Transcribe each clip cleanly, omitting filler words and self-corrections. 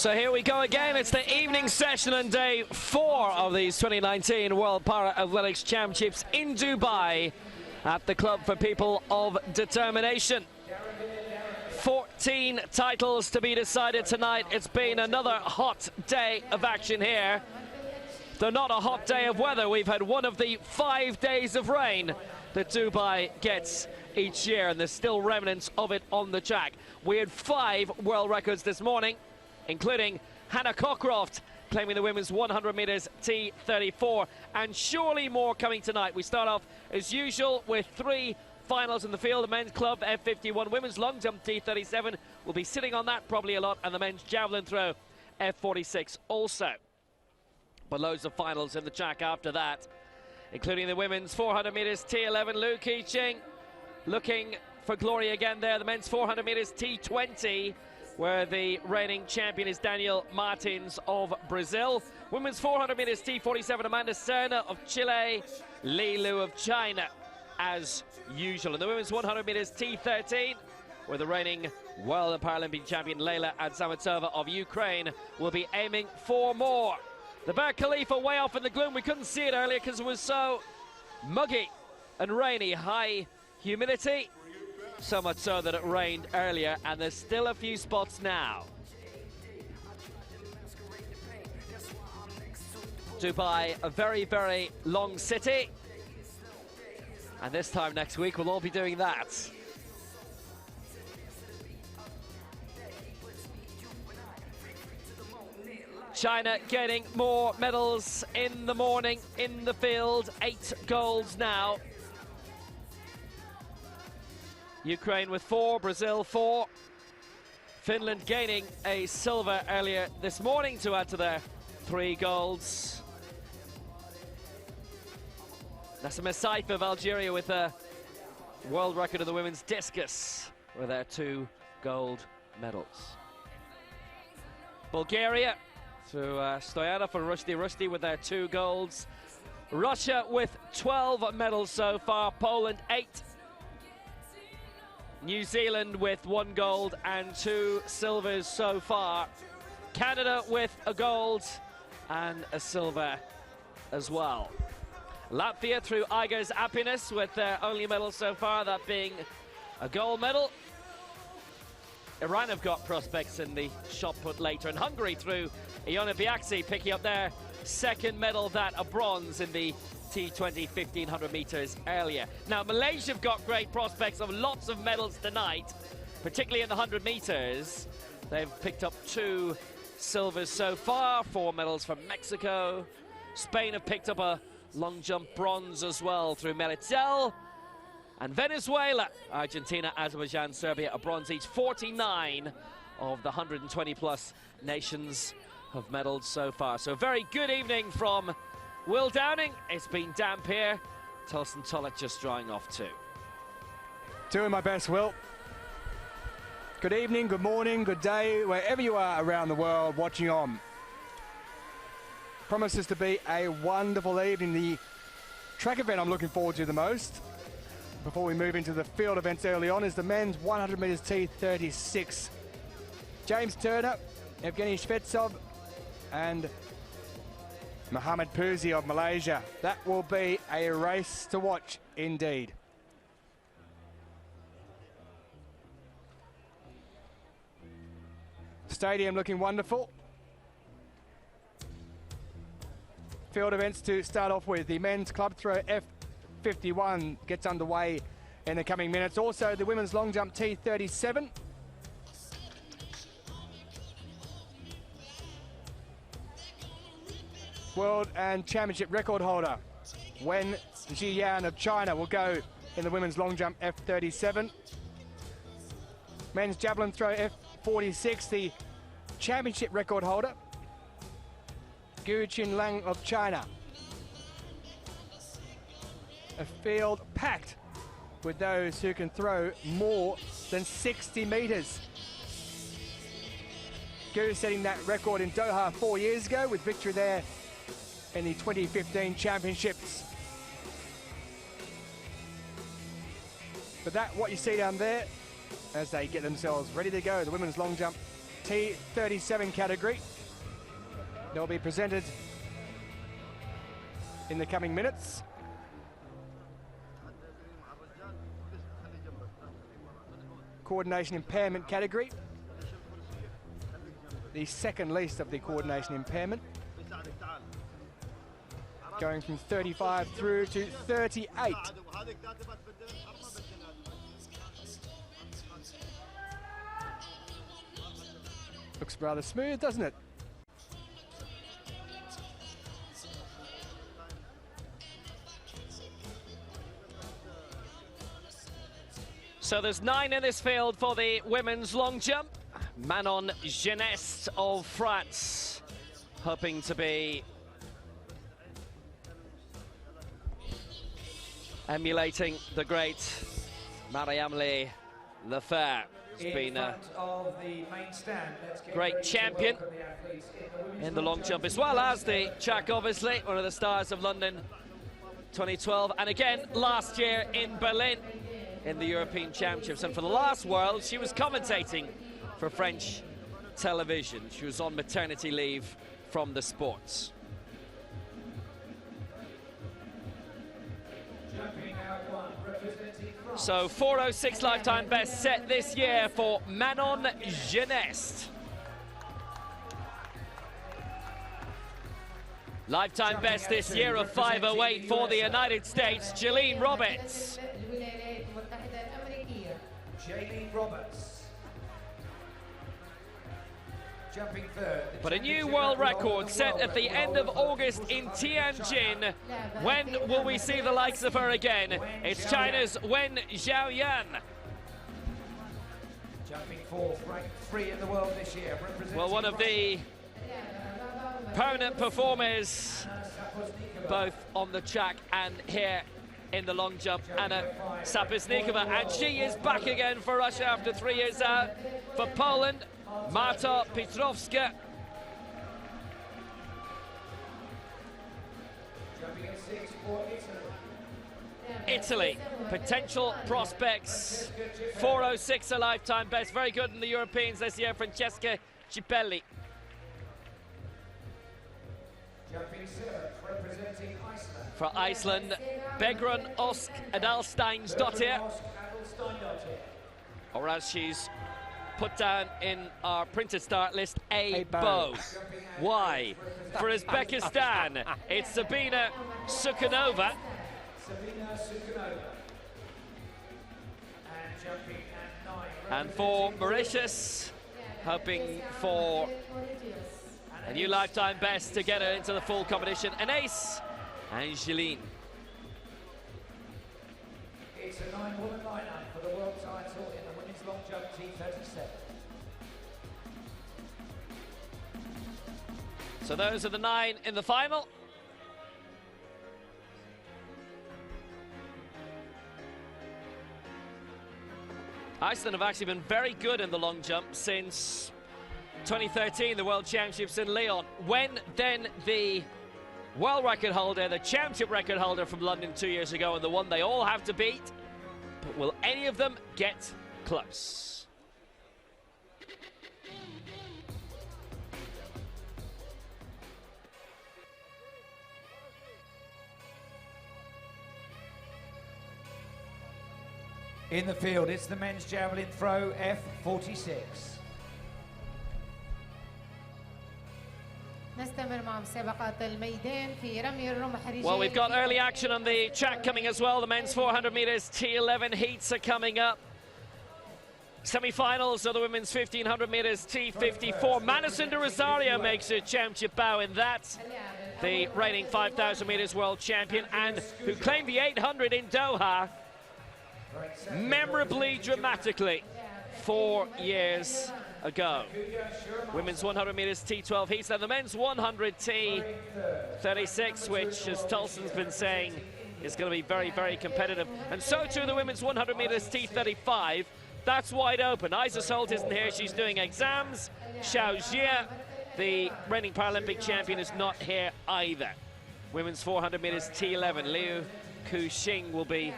So here we go again. It's the evening session on day 4 of these 2019 World Para Athletics Championships in Dubai at the Club for People of Determination. 14 titles to be decided tonight. It's been another hot day of action here. Though not a hot day of weather, we've had one of the 5 days of rain that Dubai gets each year, and there's still remnants of it on the track. We had 5 world records this morning, including Hannah Cockcroft claiming the women's 100 metres T34, and surely more coming tonight. We start off as usual with 3 finals in the field. The men's club F51, women's long jump T37 will be sitting on that probably a lot, and the men's javelin throw F46 also. But loads of finals in the track after that, including the women's 400 metres T11. Liu Qiqing looking for glory again there. The men's 400 metres T20, where the reigning champion is Daniel Martins of Brazil. Women's 400 metres T47, Amanda Serna of Chile, Li Lu of China, as usual. And the women's 100 metres T13, where the reigning World and Paralympic champion Leila Adzamatova of Ukraine will be aiming for more. The Burj Khalifa way off in the gloom. We couldn't see it earlier because it was so muggy and rainy, high humidity. So much so that it rained earlier, and there's still a few spots now. Dubai, a very, very long city. And this time next week, we'll all be doing that. China getting more medals in the morning in the field. 8 golds now. Ukraine with 4, Brazil 4. Finland gaining a silver earlier this morning to add to their 3 golds. Nassima Saif of Algeria with a world record of the women's discus with their 2 gold medals. Bulgaria through Stoyanov and Rushdie with their 2 golds. Russia with 12 medals so far, Poland 8. New Zealand with 1 gold and 2 silvers so far. Canada with a gold and a silver as well. Latvia through Igors Apinas with their only medal so far, that being a gold medal. Iran have got prospects in the shot put later, and Hungary through Iona Biaksi picking up their 2nd medal, that a bronze in the T20 1500 metres earlier. Now Malaysia have got great prospects of lots of medals tonight, particularly in the 100 metres. They've picked up 2 silvers so far, 4 medals from Mexico. Spain have picked up a long jump bronze as well through Meritzel. And Venezuela, Argentina, Azerbaijan, Serbia a bronze each. 49 of the 120 plus nations have medalled so far. So a very good evening from Will Downing. It's been damp here. Tulson Tullett just drying off too. Doing my best, Will. Good evening, good morning, good day, wherever you are around the world watching on. Promises to be a wonderful evening. The track event I'm looking forward to the most, before we move into the field events early on, is the men's 100 metres T36. James Turner, Evgeny Shvetsov, and Muhammad Puzi of Malaysia. That will be a race to watch indeed. Stadium looking wonderful. Field events to start off with. The men's club throw F51 gets underway in the coming minutes. Also the women's long jump T37. World and championship record holder Wen Jiyan of China will go in the women's long jump F37. Men's javelin throw F46, the championship record holder Gu Qinlang of China. A field packed with those who can throw more than 60 metres. Gu setting that record in Doha 4 years ago with victory there in the 2015 championships. But that, what you see down there, as they get themselves ready to go, the women's long jump T37 category. They'll be presented in the coming minutes. Coordination impairment category. The second least of the coordination impairment. Going from 35 through to 38. Looks rather smooth, doesn't it? So there's 9 in this field for the women's long jump. Manon Geneste of France, hoping to be emulating the great Mariamne Lefebvre. It's been a great champion in the long jump, as well as the track, obviously, one of the stars of London 2012, and again last year in Berlin in the European Championships. And for the last World, she was commentating for French television. She was on maternity leave from the sports. So 4:06 lifetime best set this year for Manon Geneste. Lifetime best this year of 5:08 for the United States, Javelin Roberts. Javelin Roberts. Jumping third. But a new world record set at the end of August in Tianjin. When will we see the likes of her again? It's China's Wen Xiaoyan. Jumping fourth, ranked 3 in the world this year. Well, one of the permanent performers, both on the track and here in the long jump, Anna Sapesnikova. And she is back again for Russia after 3 years out. For Poland, Marta Piotrowska. Italy, potential prospects. 4:06 a lifetime best. Very good in the Europeans this year, Francesca Cipelli. Jumping seventh, representing Iceland. For Iceland, Begrun Osk Adalsteinsdottir. Or as she's put down in our printed start list, a bow. Why? For Uzbekistan, it's Sabina Sukhanova. And for Mauritius, hoping for a new lifetime best to get her into the full competition, an ace, Angeline. It's a 9-woman lineup for the world title in the women's long jump T37. So those are the 9 in the final. Iceland have actually been very good in the long jump since 2013, the World Championships in Lyon. When then the world record holder, the championship record holder from London 2 years ago, and the one they all have to beat. But will any of them get close? In the field, it's the men's javelin throw, F46. Well, we've got early action on the track coming as well. The men's 400 meters T11 heats are coming up. Semi-finals of the women's 1500 meters T54. Madison de Rosario makes a championship bow in that. The reigning 5,000 meters world champion, and who claimed the 800 in Doha memorably, dramatically 4 years ago. Women's 100 meters T12 heats. Now the men's 100 T36, which, as Tolson's been saying, is going to be very, very competitive. And so too the women's 100 meters T35. That's wide open. Isa Solt isn't here. She's doing exams. Xiao Jia, the reigning Paralympic champion, is not here either. Women's 400 meters T11. Liu Kuxing will be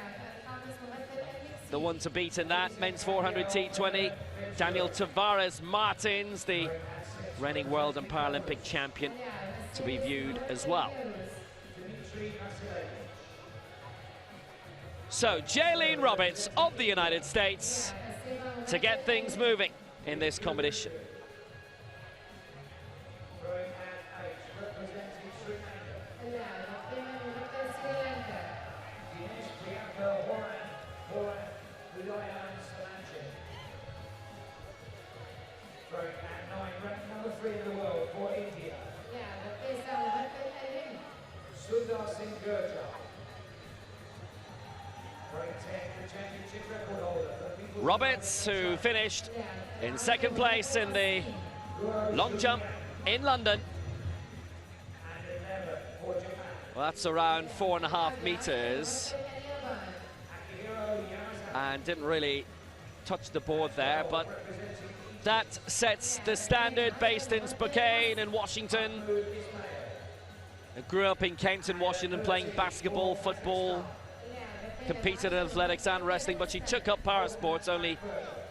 the one to beat in that. Men's 400 T20, Daniel Tavares Martins, the reigning world and Paralympic champion, to be viewed as well. So Javelin Roberts of the United States to get things moving in this competition. Roberts, who finished in second place in the long jump in London. Well, that's around 4.5 meters. And didn't really touch the board there, but that sets the standard. Based in Spokane in Washington. I grew up in Kenton, Washington, playing basketball, football, competed in athletics and wrestling, but she took up para sports only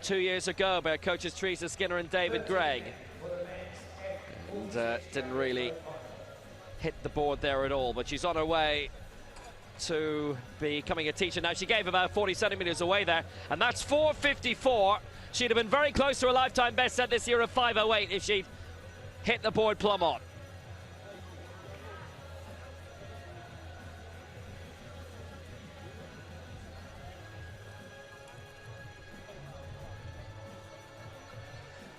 2 years ago by coaches Teresa Skinner and David Gregg. And didn't really hit the board there at all, but she's on her way to becoming a teacher now. She gave about 40 centimeters away there, and that's 4:54. She'd have been very close to a lifetime best set this year of 5:08 if she'd hit the board plumb on.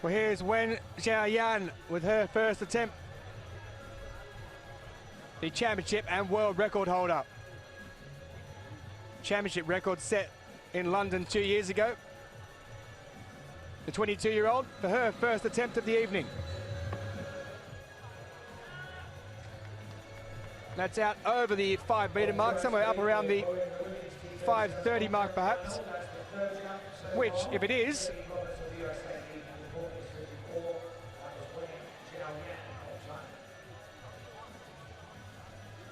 Well, here's Wen Xiaoyan with her first attempt. The championship and world record holder. Championship record set in London 2 years ago. The 22-year-old for her first attempt of the evening. That's out over the 5 metre mark, somewhere up around the 5:30 mark perhaps. Which, if it is,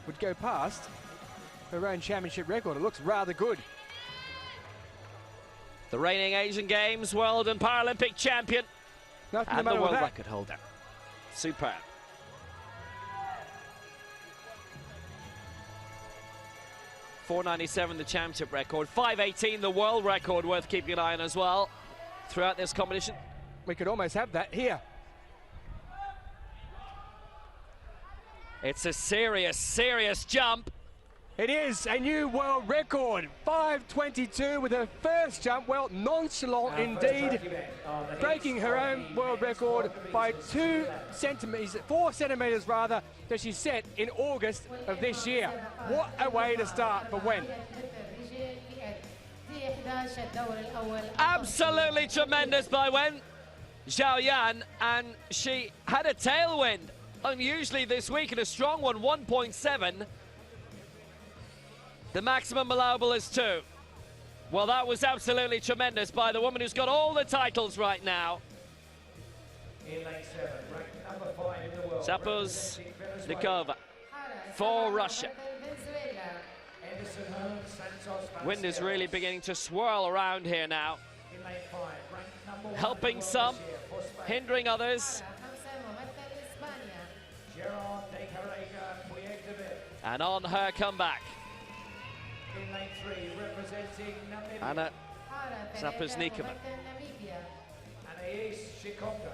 would go past her own championship record. It looks rather good. The reigning Asian Games world and Paralympic champion and the world record holder. Superb. .497 the championship record, 5:18 the world record, worth keeping an eye on as well throughout this competition. We could almost have that here. It's a serious, serious jump. It is a new world record. 5:22 with her first jump. Well, nonchalant indeed. Breaking her own world record by 4 centimeters rather, that she set in August of this year. What a way to start for Wen. Absolutely tremendous by Wen Xiaoyan, and she had a tailwind. Unusually this week in a strong one, 1.7. The maximum allowable is 2. Well, that was absolutely tremendous by the woman who's got all the titles right now. Zapuznikova for Russia. Wind is really beginning to swirl around here now. Helping some, hindering others. And on her comeback, Anna Zapuznikova.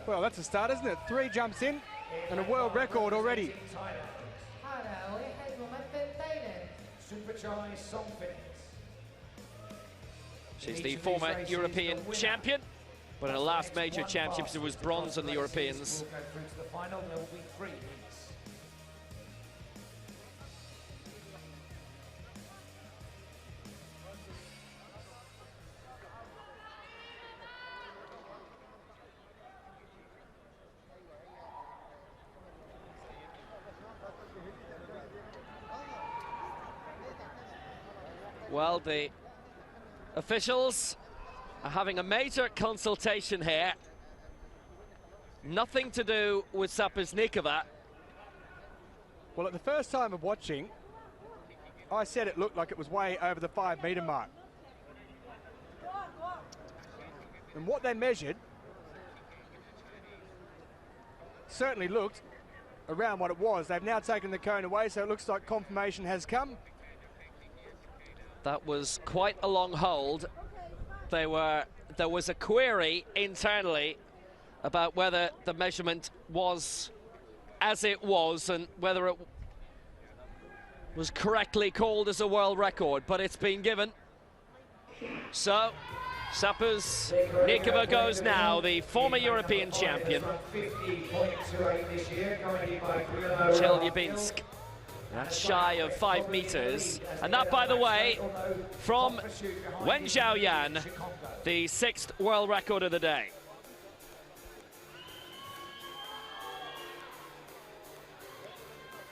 Well, that's a start, isn't it? 3 jumps in and a world record already. She's the former European champion, but in her last major championship, it was bronze in the Europeans. Well, the officials are having a major consultation here. Nothing to do with Zapuznikova. Well, at the first time of watching, I said it looked like it was way over the 5 metre mark. And what they measured certainly looked around what it was. They've now taken the cone away, so it looks like confirmation has come. That was quite a long hold. There was a query internally about whether the measurement was as it was and whether it was correctly called as a world record, but it's been given. So, Sapers Nikova goes now, the former European champion. Chelyabinsk, that's shy of 5 meters. And that, by the way, from Wen Zhaoyan, the 6th world record of the day.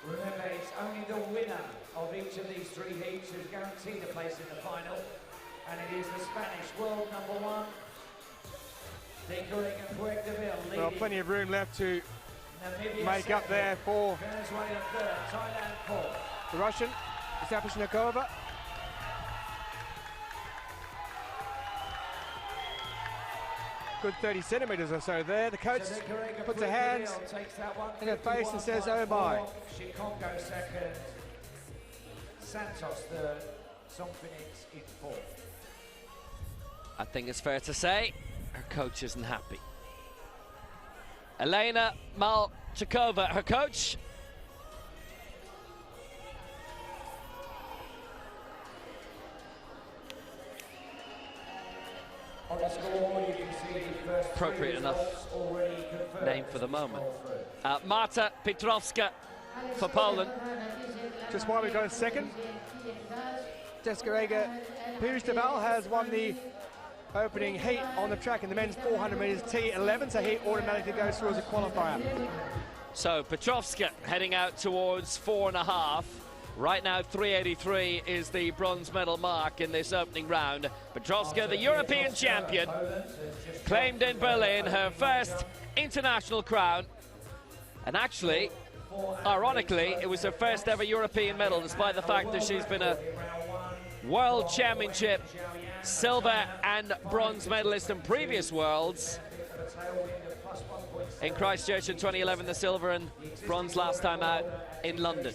Remember, it's only the winner of each of these 3 heats who's guaranteed a place in the final. And it is the Spanish world #1, Javelin. Well, plenty of room left to Namibia make second, up there for Venezuela 3rd, Thailand 4th. the Russian, Sapers-Nikova. Good 30 centimetres or so there. The coach puts her hands in her face and says, oh my. Chikongo 2nd, Santos 3rd, Songphoenix in 4th. I think it's fair to say her coach isn't happy. Elena Malchikova, her coach. On the scoreboard, you can see the first Appropriate enough name for the moment. Marta Piotrowska for Poland. Just while we've got a second, Jessica Piristaval has won the opening heat on the track in the men's 400 metres T11, so he automatically goes through as a qualifier. So Petrovska heading out towards 4.5. Right now 383 is the bronze medal mark in this opening round. Petrovska, the European champion, claimed in Berlin her first international crown. And actually, ironically, it was her first ever European medal, despite the fact that she's been a World Championship silver and bronze medalist in previous worlds. In Christchurch in 2011, the silver and bronze last time out in London.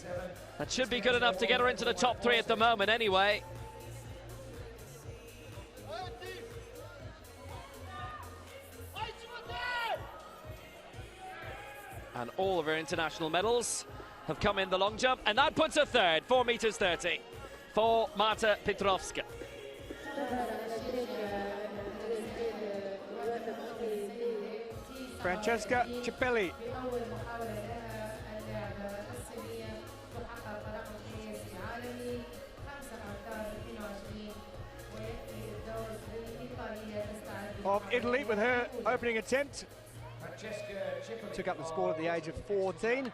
That should be good enough to get her into the top 3 at the moment anyway. And all of her international medals have come in the long jump, and that puts her 3rd, 4 meters 30 for Marta Piotrowska. Francesca Cippelli. Of Italy with her opening attempt. Took up the sport at the age of 14.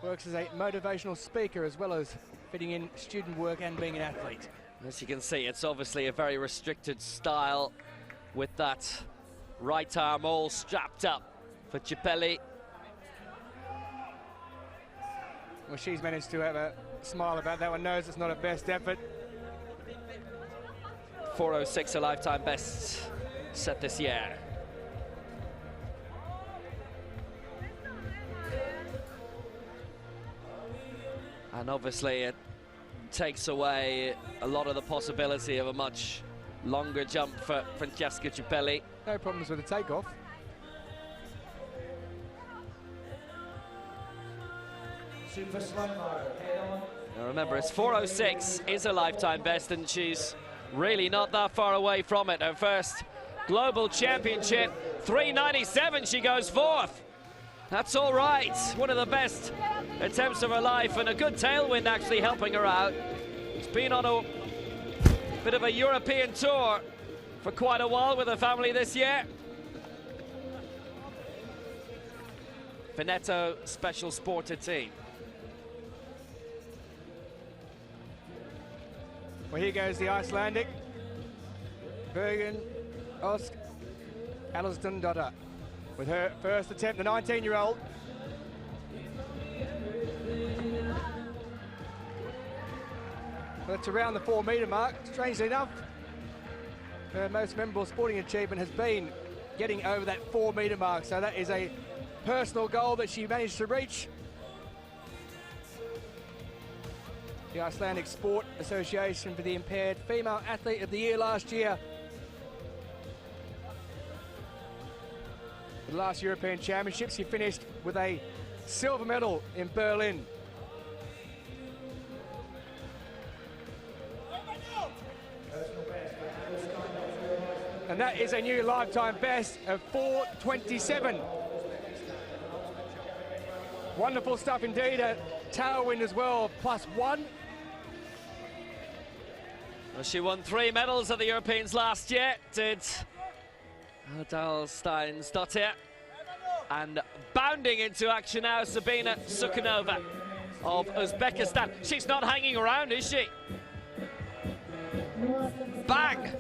Works as a motivational speaker as well as fitting in student work and being an athlete. As you can see, it's obviously a very restricted style with that right arm all strapped up for Cippelli. Well, she's managed to have a smile about that one, knows it's not her best effort. 4:06, a lifetime best set this year. And obviously it takes away a lot of the possibility of a much longer jump for Francesca Cippelli. No problems with the takeoff. Super slow-mo, head on. Now remember, it's 4:06 is a lifetime best, and she's really not that far away from it. Her first global championship, 3:97, she goes 4th. That's all right. One of the best attempts of her life, and a good tailwind actually helping her out. She's been on a bit of a European tour for quite a while with her family this year. Veneto Special Sported Team. Well, here goes the Icelandic. Bergen Osk Alesdundada with her first attempt, the 19-year-old. That's around the 4 metre mark, strangely enough. her most memorable sporting achievement has been getting over that 4-metre mark. So that is a personal goal that she managed to reach. The Icelandic Sport Association for the Impaired Female Athlete of the Year last year. The last European Championships, she finished with a silver medal in Berlin. And that is a new lifetime best of 4:27. Wonderful stuff indeed. A tailwind as well, +1. Well, she won 3 medals at the Europeans last year, did Adalsteinsdottir. And bounding into action now, Sabina Sukhanova of Uzbekistan. She's not hanging around, is she? Bang!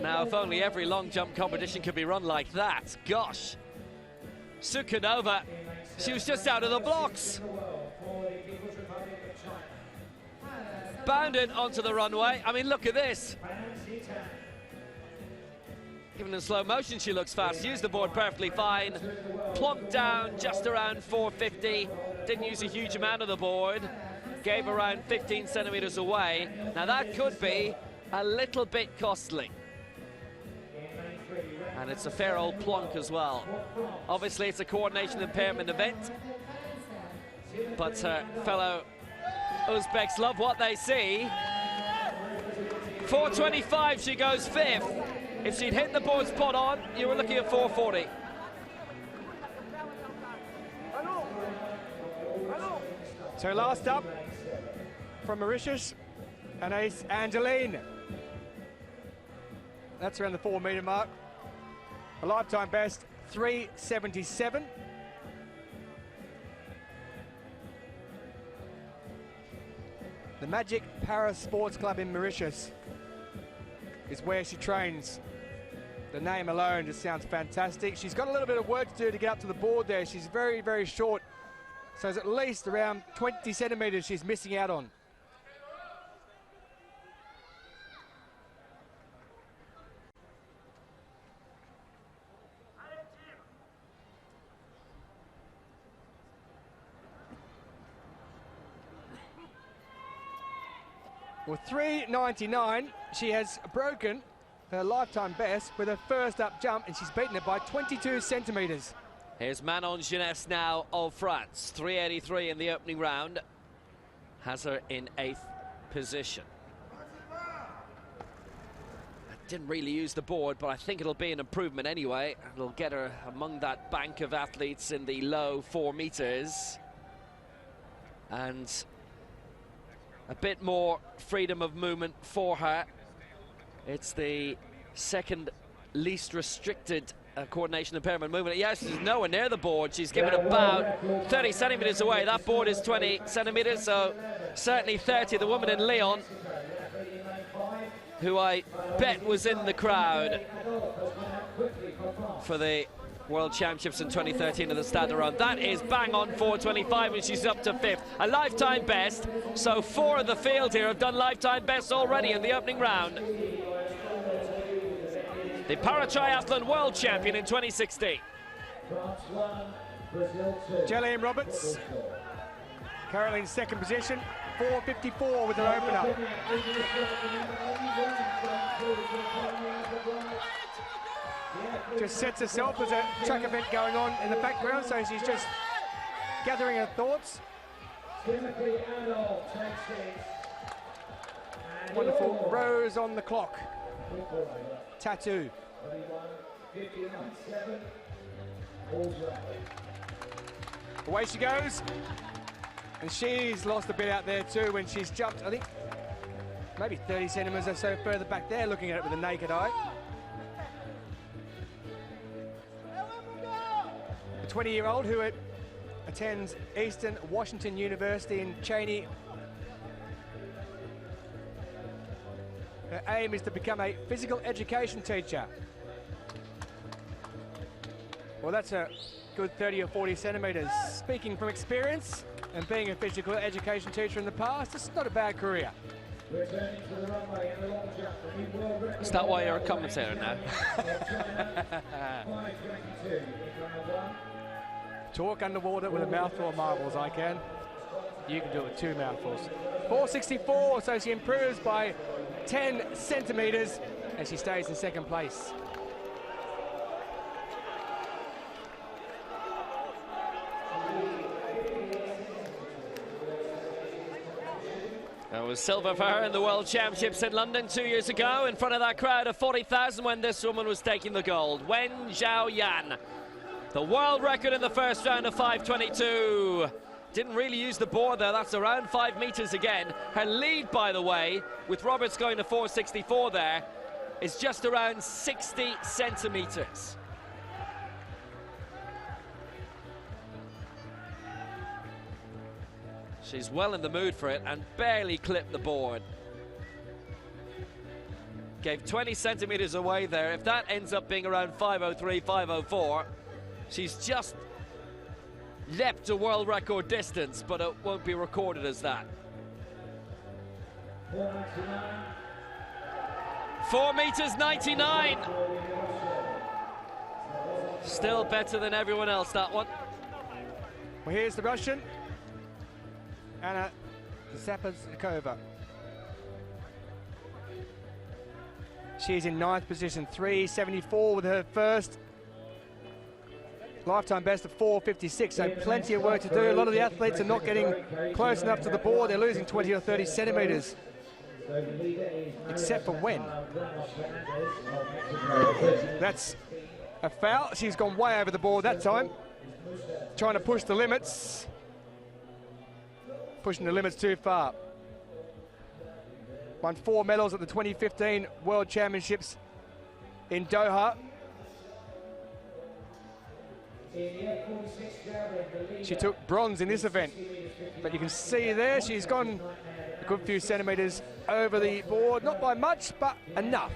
Now, if only every long jump competition could be run like that. Gosh. Sukhanova, she was just out of the blocks. Bounded onto the runway. I mean, look at this. Even in slow motion, she looks fast. Used the board perfectly fine. Plonked down just around 450. Didn't use a huge amount of the board. Gave around 15 centimeters away. Now, that could be a little bit costly. And it's a fair old plonk as well. Obviously, it's a coordination impairment event. But fellow Uzbeks love what they see. 4:25, she goes 5th. If she'd hit the board spot on, you were looking at 4:40. So last up from Mauritius, Anaïs Angeline. That's around the 4-metre mark. A lifetime best, 3:77. The Magic Para Sports Club in Mauritius is where she trains. The name alone just sounds fantastic. She's got a little bit of work to do to get up to the board there. She's very, very short. So there's at least around 20 centimetres she's missing out on. Well, 3:99, she has broken her lifetime best with her first up jump, and she's beaten it by 22 centimetres. Here's Manon Jeunesse now of France. 3:83 in the opening round. Has her in 8th position. Didn't really use the board, but I think it'll be an improvement anyway. It'll get her among that bank of athletes in the low 4 meters. And a bit more freedom of movement for her. It's the second least restricted coordination impairment movement. Yes, she's nowhere near the board. She's given about 30 centimeters away. That board is 20 centimeters, so certainly 30. The woman in Lyon, who I bet was in the crowd for the World Championships in 2013 at the Stade de Rome. That is bang on 4:25, and she's up to 5th. A lifetime best, so 4 of the field here have done lifetime bests already in the opening round. The para-triathlon world champion in 2016. Javelin Roberts, Caroline's second position, 4:54 with her opener. Just sets herself. There's a track event going on in the background, so she's just gathering her thoughts. Wonderful rose on the clock. Tattoo. Away she goes. And she's lost a bit out there too when she's jumped, I think, maybe 30 centimetres or so further back there, looking at it with the naked eye. A 20-year-old who attends Eastern Washington University in Cheney. Her aim is to become a physical education teacher. Well, that's a good 30 or 40 centimetres. Speaking from experience and being a physical education teacher in the past, it's not a bad career. Returning to the runway in the long jump, the new world record. Is that why you're a commentator now? 5:22 in round one. Talk underwater with a mouthful of marbles, I can. You can do it with 2 mouthfuls. 464, so she improves by 10 centimetres and she stays in second place. It was silver for her in the World Championships in London 2 years ago in front of that crowd of 40,000 when this woman was taking the gold. Wen Zhaoyan. The world record in the first round of 5:22. Didn't really use the board there, that's around 5 meters again. Her lead, by the way, with Roberts going to 464 there, is just around 60 centimeters. She's well in the mood for it and barely clipped the board. Gave 20 centimeters away there. If that ends up being around 5:03, 5:04, she's just leapt a world record distance, but it won't be recorded as that. 4 meters 99. Still better than everyone else, that one. Well, here's the Russian, Anna Zapazkova. She's in 9th position, 374 with her first. Lifetime best of 456, so plenty of work to do. A lot of the athletes are not getting close enough to the board. They're losing 20 or 30 centimetres, except for Wen. That's a foul. She's gone way over the board that time, trying to push the limits. Pushing the limits too far. Won 4 medals at the 2015 World Championships in Doha. She took bronze in this event, but you can see there she's gone a good few centimetres over the board, not by much, but enough.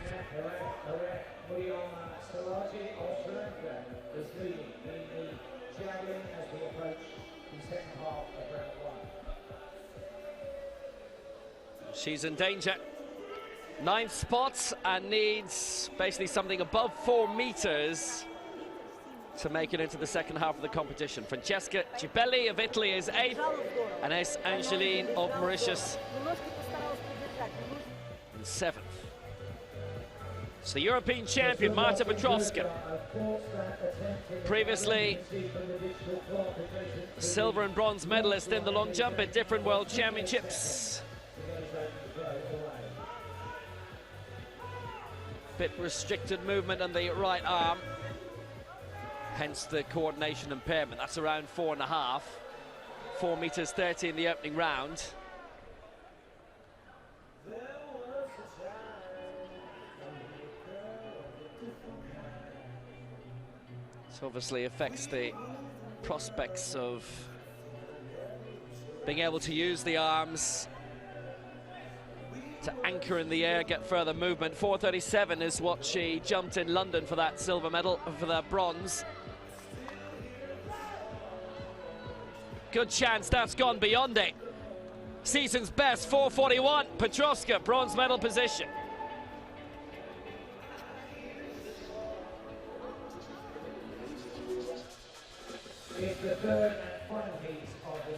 She's in danger. 9th spots and needs basically something above 4 meters to make it into the second half of the competition. Francesca Gibelli of Italy is 8th, and S. Angeline of Mauritius in 7th. It's the European champion, Marta Petrovska. Previously, silver and bronze medalist in the long jump at different world championships. Bit restricted movement on the right arm, hence the coordination impairment. That's around 4.5. 4 meters 30 in the opening round. This obviously affects the prospects of being able to use the arms to anchor in the air, get further movement. 4:37 is what she jumped in London for that silver medal, for that bronze. Good chance that's gone beyond it. Season's best, 4:41. Petrovska, bronze medal position.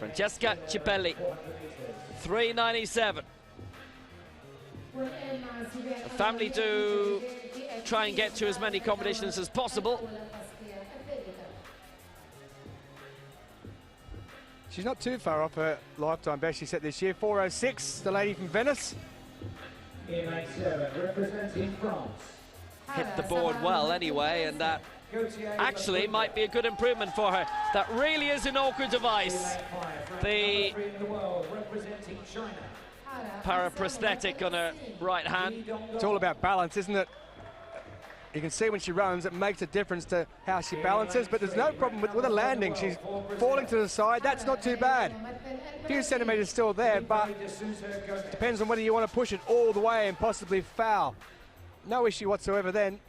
Francesca Gibelli, 3:97. The family do try and get to as many competitions as possible. She's not too far off her lifetime best she set this year, 4:06, the lady from Venice. Representing France. Hit the board well anyway, and that actually might be a good improvement for her. That really is an awkward device. The paraprosthetic on her right hand. It's all about balance, isn't it? You can see when she runs, it makes a difference to how she balances, but there's no problem with the landing. She's falling to the side, that's not too bad. A few centimetres still there, but depends on whether you want to push it all the way and possibly foul. No issue whatsoever then.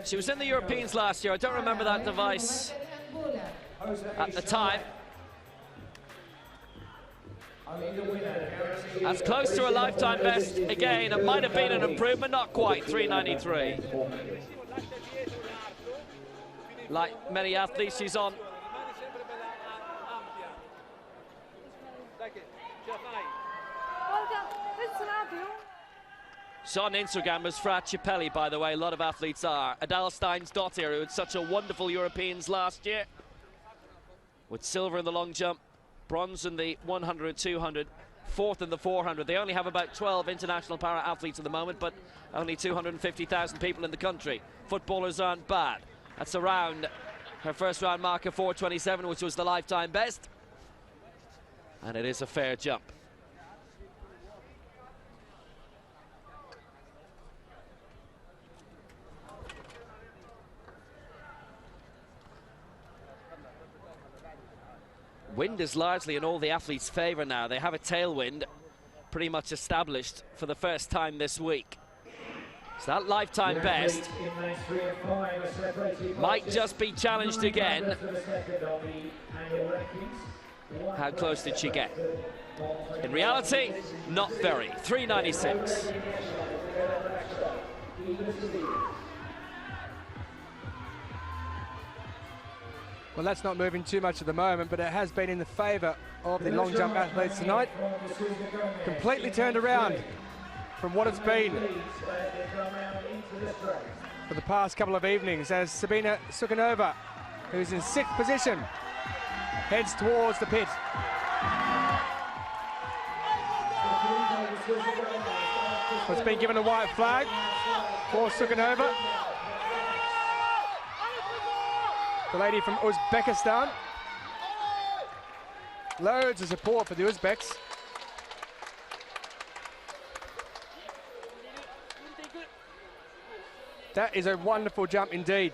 She was in the Europeans last year. I don't remember that device at the time. Only the winner guarantees. That's close to a lifetime best. Again, it might have been an improvement, not quite, 393. Like many athletes, she's on. She's on Instagram as Fra Cipelli, by the way, a lot of athletes are. Adalstein's daughter, who had such a wonderful Europeans last year, with silver in the long jump, bronze in the 100, 200, fourth in the 400. They only have about 12 international para-athletes at the moment, but only 250,000 people in the country. Footballers aren't bad. That's around her first round marker, 4:27, which was the lifetime best. And it is a fair jump. Wind is largely in all the athletes' favour now. They have a tailwind pretty much established for the first time this week. So that lifetime best might just be challenged again. How close did she get? In reality, not very. 396. Well, that's not moving too much at the moment, but it has been in the favour of the long jump athletes tonight. Completely turned around from what it's been for the past couple of evenings, as Sabina Sukhanova, who's in 6th position, heads towards the pit. It's been given a white flag for Sukhanova. The lady from Uzbekistan. Loads of support for the Uzbeks. That is a wonderful jump indeed,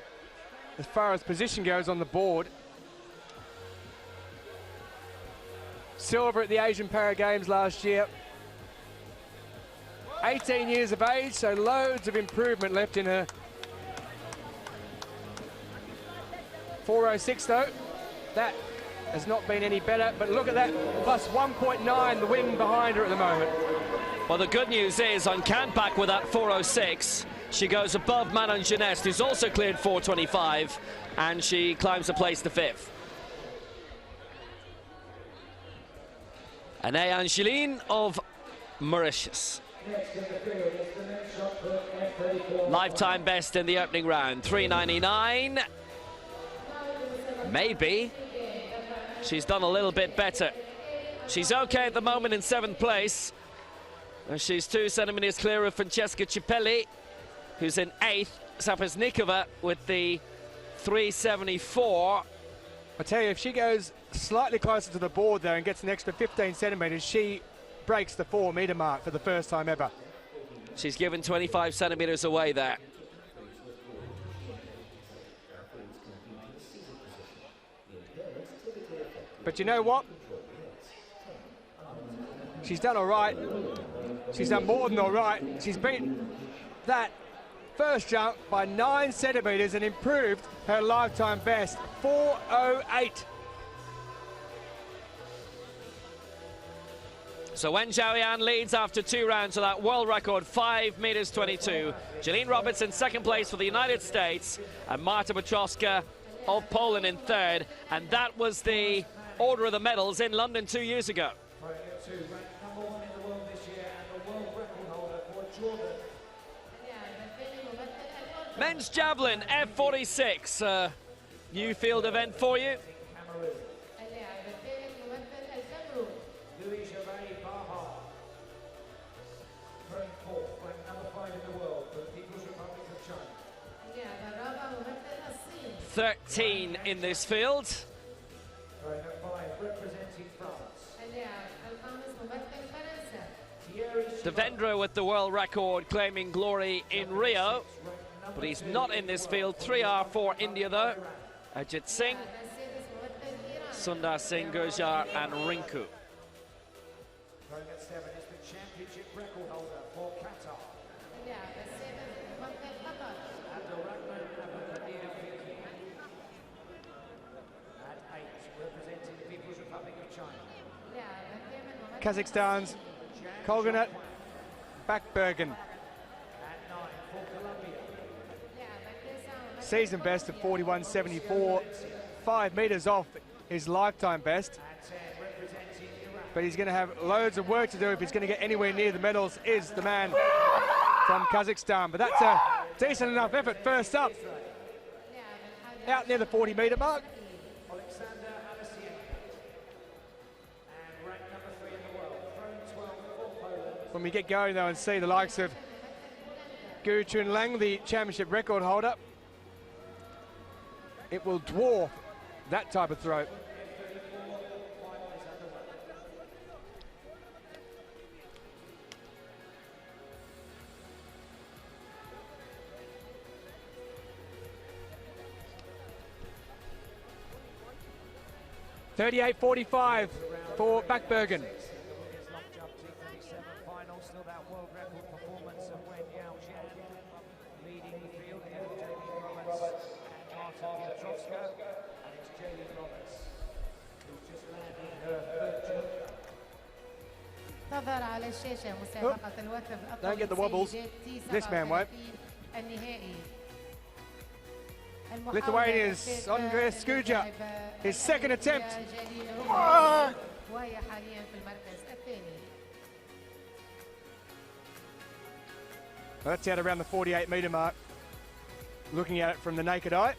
as far as position goes on the board. Silver at the Asian Para Games last year. 18 years of age, so loads of improvement left in her. 4:06 though, that has not been any better, but look at that, plus 1.9, the wind behind her at the moment. Well, the good news is on Kantback with that 4:06, she goes above Manon Geneste, who's also cleared 4:25, and she climbs a place to 5th. Anne Angeline of Mauritius. Lifetime best in the opening round, 399. Maybe. She's done a little bit better. She's okay at the moment in 7th place. And she's 2 centimeters clear of Francesca Cipelli, who's in 8th. Sapesnikova with the 374. I tell you, if she goes slightly closer to the board there and gets an extra 15 centimeters, she breaks the 4-meter mark for the first time ever. She's given 25 centimeters away there. But you know what? She's done all right. She's done more than all right. She's beaten that first jump by 9 centimeters and improved her lifetime best, 4:08. So Wen Zhaoyan leads after 2 rounds to that world record, 5 meters 22. Jeline Roberts in 2nd place for the United States, and Marta Petrowska of Poland in 3rd. And that was the order of the medals in London 2 years ago. Men's Javelin, F46, new field event for you. Baha, 13 in this field. Devendra with the world record, claiming glory in Rio, but he's not in this field. 3R for India though. Ajit Singh, Sundar Singh, Gurjar and Rinku. Championship record holder for Qatar. At 8, representing the People's Republic of China. Kazakhstan's Kolganat Bakbergen. Season best of 41.74, 5 metres off his lifetime best. But he's going to have loads of work to do if he's going to get anywhere near the medals, is the man from Kazakhstan. But that's a decent enough effort first up. Out near the 40-metre mark. When we get going, though, and see the likes of Gu Chunlang, the championship record holder, it will dwarf that type of throw. .38.45 for Bakbergen. Still that world record performance of Wen Yaojian leading the field ahead of Javelin Roberts and Martin Piotrowska, and it's Javelin Roberts who's just landing her third تظهر على الشاشة مسابقة الوثب الأطول. Don't get the wobbles. This man won't. النهائي. Lithuania's Andres Skuja, his second attempt. وهي حاليا في المركز الثاني. That's out around the 48-metre mark, looking at it from the naked eye.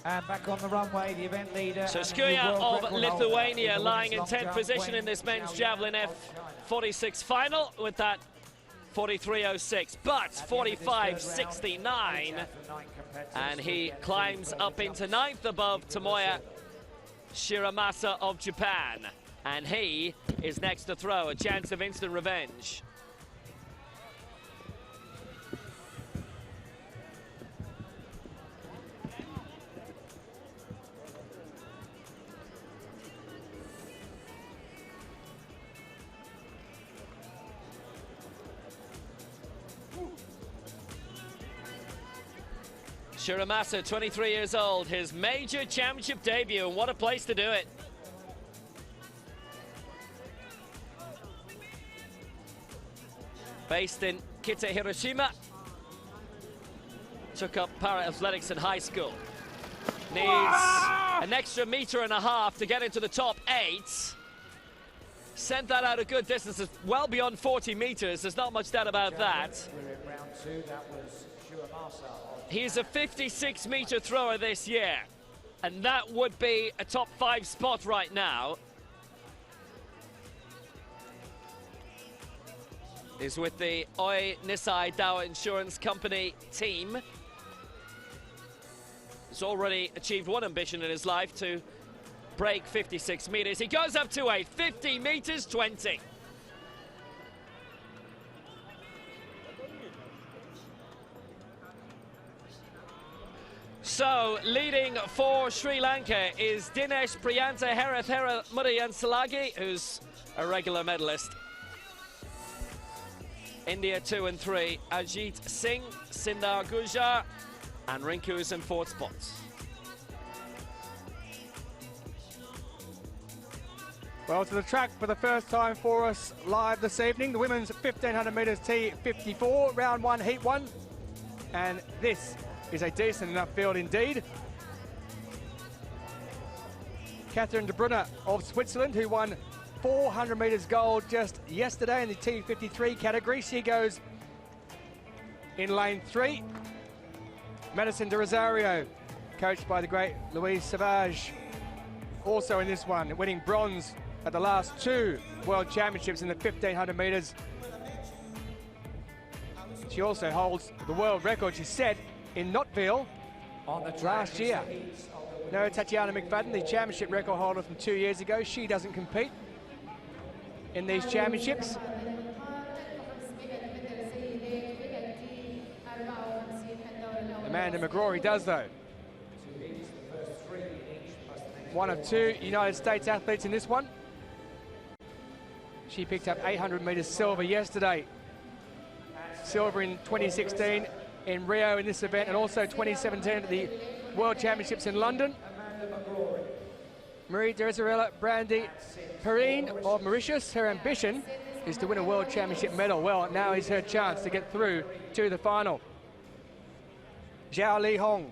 And back on the runway, the event leader. So Skuja of Lithuania lying in 10th position in this men's Javelin F46 final with that 43.06, but 45.69. And he climbs up into 9th above Tomoya Shiramasa of Japan. And he is next to throw, a chance of instant revenge. Shiramasa, 23 years old, his major championship debut, and what a place to do it. Based in Kita, Hiroshima, took up para-athletics in high school. Needs an extra 1.5 meters to get into the top 8. Sent that out a good distance, well beyond 40 meters, there's not much doubt about that. We're in round 2, that was Shiramasa. He's a 56-meter thrower this year, and that would be a top 5 spot right now. Is with the Oi Nisai Dow Insurance Company team. He's already achieved one ambition in his life, to break 56 meters. He goes up to 8, 50 meters 20. So, leading for Sri Lanka is Dinesh Priyanta Herathera Muriyansalagi, who's a regular medalist. India 2 and 3, Ajit Singh, Sindar Gujar, and Rinku is in 4th spots. Well, to the track for the first time for us live this evening, the women's 1500 metres T54, round 1, heat 1. And this is a decent enough field indeed. Catherine de Brunner of Switzerland, who won 400 metres gold just yesterday in the T53 category. She goes in lane 3. Madison de Rosario, coached by the great Louise Savage, also in this one, winning bronze at the last 2 World Championships in the 1500 metres. She also holds the world record, she said, in Knotville last year. No, Tatiana McFadden, the championship record holder from 2 years ago, she doesn't compete in these championships. Amanda McGrory does, though. One of 2 United States athletes in this one. She picked up 800 metres silver yesterday. Silver in 2016 in Rio in this event, and also 2017 at the World Championships in London. Marie Derizarella Brandy Perrine of Mauritius. Her ambition is to win a World Championship medal. Well, now is her chance to get through to the final. Zhao Li Hong,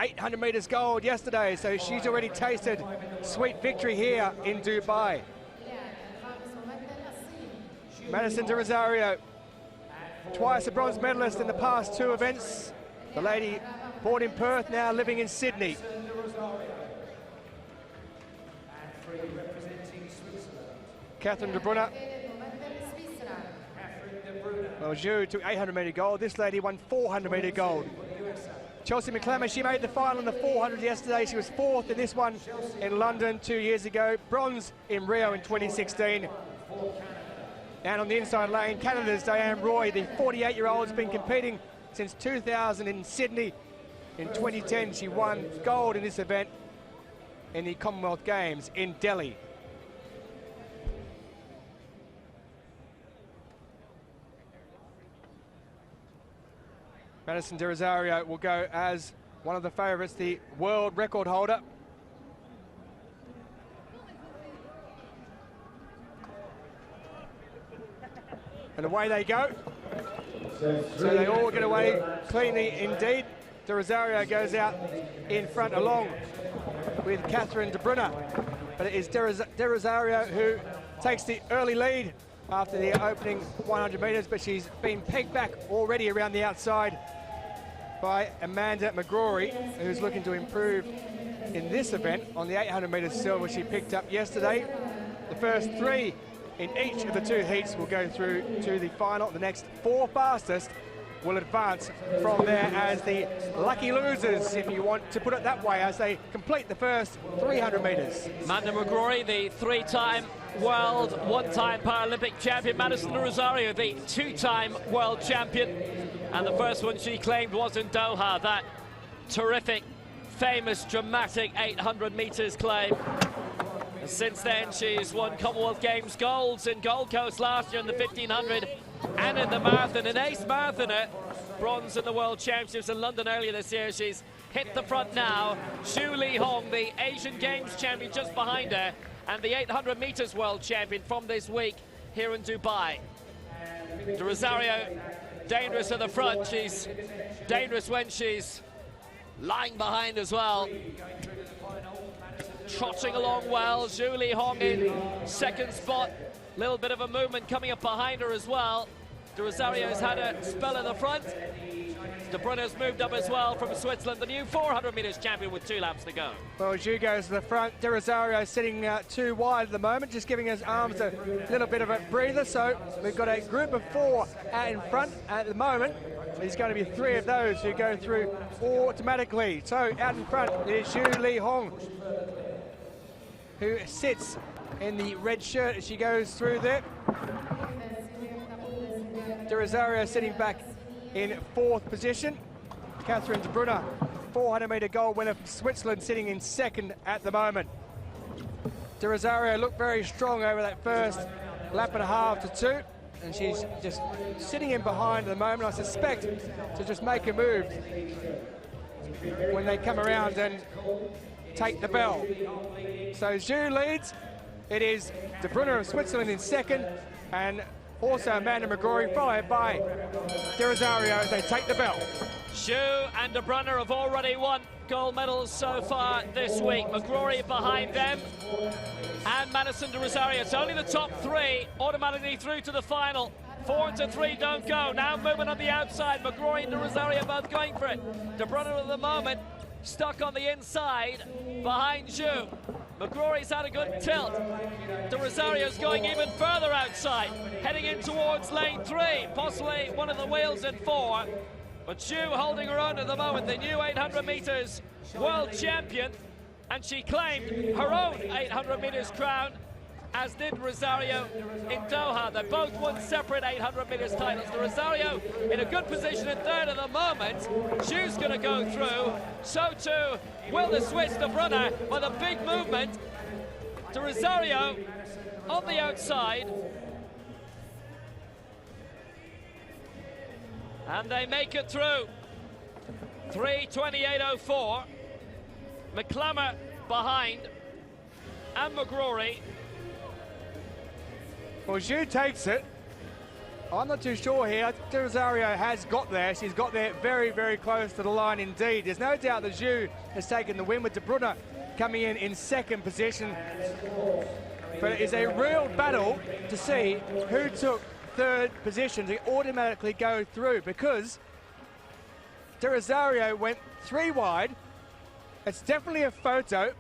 800 metres gold yesterday, so she's already tasted sweet victory here in Dubai. Madison de Rosario, twice a bronze medalist in the past 2 events. The lady born in Perth, now living in Sydney. Catherine de Brunner. Well, Zhu took 800 metre gold. This lady won 400 metre gold. Chelsea McClammer, she made the final in the 400 yesterday. She was 4th in this one in London 2 years ago. Bronze in Rio in 2016. And on the inside lane, Canada's Diane Roy, the 48-year-old, has been competing since 2000 in Sydney. In 2010, she won gold in this event in the Commonwealth Games in Delhi. Madison de Rosario will go as one of the favourites, the world record holder. And away they go. So they all get away cleanly indeed. De Rosario goes out in front along with Catherine de Brunner. But it is de Rosario who takes the early lead after the opening 100 metres, but she's been pegged back already around the outside by Amanda McGrory, who's looking to improve in this event on the 800 metres silver she picked up yesterday. The first 3 in each of the 2 heats will go through to the final. The next 4 fastest will advance from there as the lucky losers, if you want to put it that way, as they complete the first 300 metres. Amanda McGrory, the 3-time world, 1-time Paralympic champion. Madison de Rosario, the 2-time world champion. And the first one she claimed was in Doha, that terrific, famous, dramatic 800 metres claim. And since then, she's won Commonwealth Games golds in Gold Coast last year in the 1500 and in the marathon. An ace marathoner, bronze in the World Championships in London earlier this year. She's hit the front now. Zhu Li Hong, the Asian Games champion, just behind her, and the 800 metres world champion from this week here in Dubai. De Rosario, dangerous at the front. She's dangerous when she's lying behind as well. Trotting along well. Zhu Li Hong in second spot. Little bit of a movement coming up behind her as well. De Rosario's had a spell at the front. De Brunner's moved up as well from Switzerland, the new 400 metres champion with 2 laps to go. Well, Zhu goes to the front. De Rosario sitting too wide at the moment, just giving his arms a little bit of a breather. So we've got a group of 4 out in front at the moment. There's going to be 3 of those who go through automatically. So out in front is Zhu Li Hong, who sits in the red shirt as she goes through there. De Rosario sitting back in 4th position. Catherine de Brunner, 400 metre gold winner from Switzerland, sitting in 2nd at the moment. De Rosario looked very strong over that first lap and a half to 2, and she's just sitting in behind at the moment. I suspect to just make a move when they come around and take the bell. So Zhu leads. It is De Brunner of Switzerland in 2nd, and also Amanda McGrory, followed by De Rosario as they take the bell. Zhu and De Brunner have already won gold medals so far this week. McGrory behind them, and Madison de Rosario. It's only the top 3 automatically through to the final. 4 to 3 don't go. Now movement on the outside. McGrory and De Rosario both going for it. De Brunner at the moment stuck on the inside behind Zhu. McGrory's had a good tilt. De Rosario's going even further outside, heading in towards lane 3, possibly one of the wheels in 4. But Zhu holding her own at the moment, the new 800 metres world champion, and she claimed her own 800 metres crown, as did Rosario in Doha. They both won separate 800 metres titles. De Rosario in a good position in 3rd at the moment. Zhu's going to go through. So too will the Swiss De Brunner, with a big movement. De Rosario on the outside. And they make it through. 3:28.04. McClammer behind, and McGrory. Well, Zhu takes it. I'm not too sure here. De Rosario has got there. She's got there very, very close to the line indeed. There's no doubt that Zhu has taken the win, with De Bruyne coming in second position. But it is a real battle to see who took third position to automatically go through, because De Rosario went 3 wide. It's definitely a photo.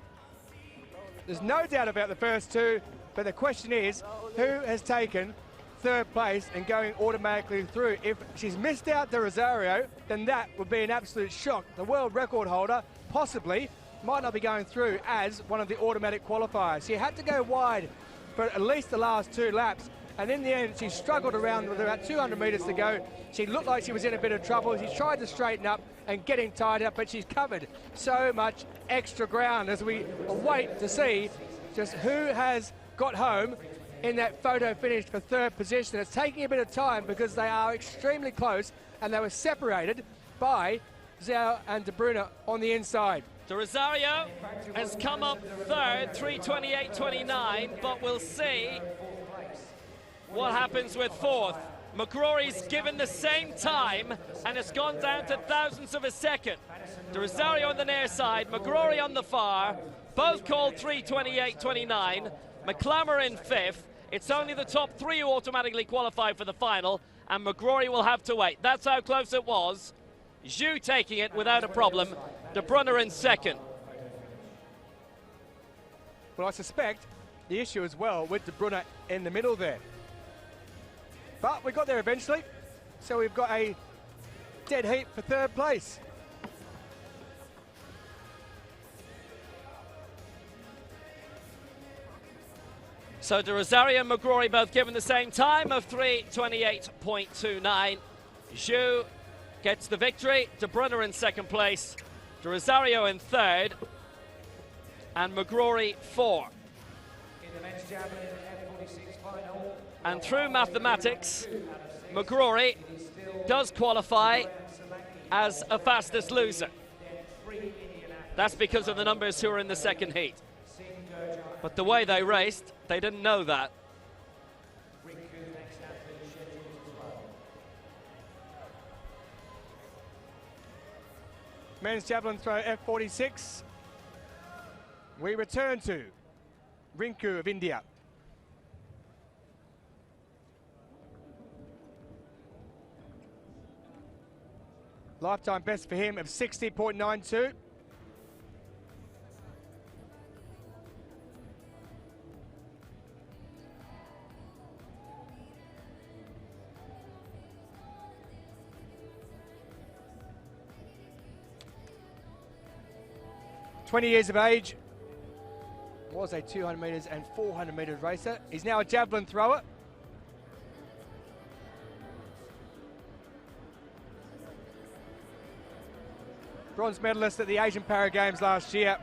There's no doubt about the first 2, but the question is, who has taken third place and going automatically through? If she's missed out De Rosario, then that would be an absolute shock. The world record holder possibly might not be going through as one of the automatic qualifiers. She had to go wide for at least the last 2 laps, and in the end she struggled around with about 200 metres to go. She looked like she was in a bit of trouble. She tried to straighten up and getting tied up, but she's covered so much extra ground as we wait to see just who has got home in that photo finish for third position. It's taking a bit of time because they are extremely close, and they were separated by Zhao and De Bruyne on the inside. De Rosario has come up third, 3:28.29, but we'll see what happens with fourth. McGrory's given the same time, and it's gone down to thousandths of a second. De Rosario on the near side, McGrory on the far, both called 3:28.29. McClammer in fifth. It's only the top 3 who automatically qualify for the final, and McGrory will have to wait. That's how close it was. Zhu taking it without a problem. De Bruyne in second. Well, I suspect the issue as well with De Bruyne in the middle there. But we got there eventually, so we've got a dead heat for third place. So De Rosario and McGrory both given the same time of 3:28.29. Zhu gets the victory. De Bruyne in second place. De Rosario in third. And McGrory 4. In the men's javelin F46 final. And through mathematics, McGrory does qualify as a fastest loser. That's because of the numbers who are in the second heat. But the way they raced, they didn't know that. Men's javelin throw F46. We return to Rinku of India. Lifetime best for him of 60.92. "20 years of age, was a 200 metres and 400 metres racer. He's now a javelin thrower. Bronze medalist at the Asian Para Games last year.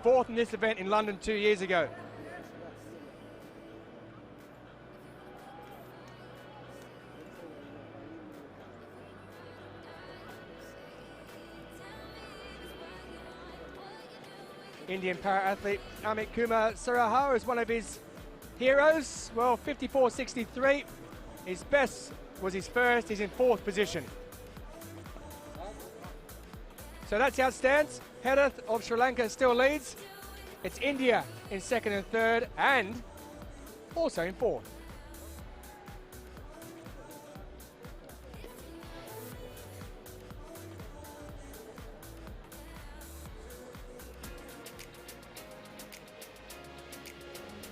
4th in this event in London 2 years ago. Indian para-athlete Amit Kumar Sarahar is one of his heroes. Well, 54.63. His best was his first. He's in 4th position. So that's how it stands. Hedith of Sri Lanka still leads. It's India in 2nd and 3rd, and also in 4th.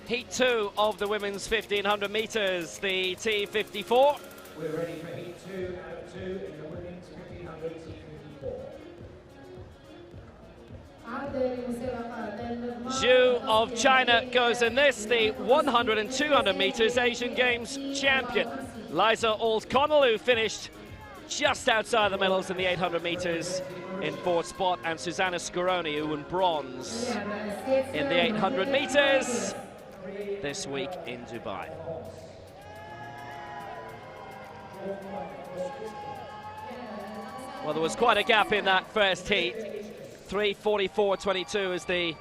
Heat 2 of the women's 1500 metres, the T54. We're ready for heat 2 out of 2 in the women's 1500 T54. Zhu of China goes in this, the 100 and 200 metres Asian Games champion. Liza Alls-Connell, who finished just outside the medals in the 800 metres in 4th spot, and Susanna Scaroni, who won bronze in the 800 metres this week in Dubai. Well, there was quite a gap in that first heat. 3:44.22 is the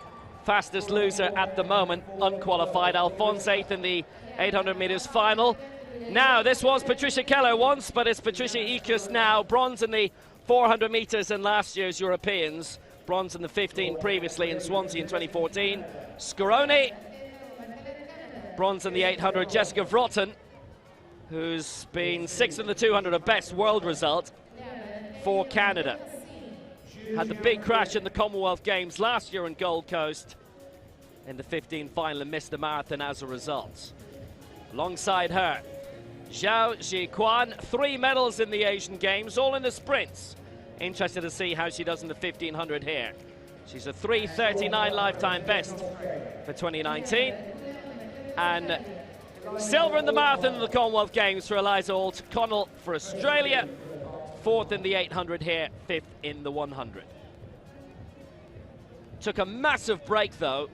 fastest loser at the moment, unqualified. Alphonse 8th in the 800 meters final. Now, this was Patricia Keller once, but it's Patricia Ekus now. Bronze in the 400 meters in last year's Europeans. Bronze in the 15 previously in Swansea in 2014. Scaroni, bronze in the 800. Jessica Vrotten, who's been 6th in the 200, a best world result for Canada. Had the big crash in the Commonwealth Games last year in Gold Coast in the 15 final and missed the marathon as a result. Alongside her, Zhao Jiquan, 3 medals in the Asian Games, all in the sprints. Interested to see how she does in the 1500 here. She's a 3:39 lifetime best for 2019. And silver in the marathon in the Commonwealth Games for Eliza O'Connell for Australia. 4th in the 800 here, 5th in the 100. Took a massive break though,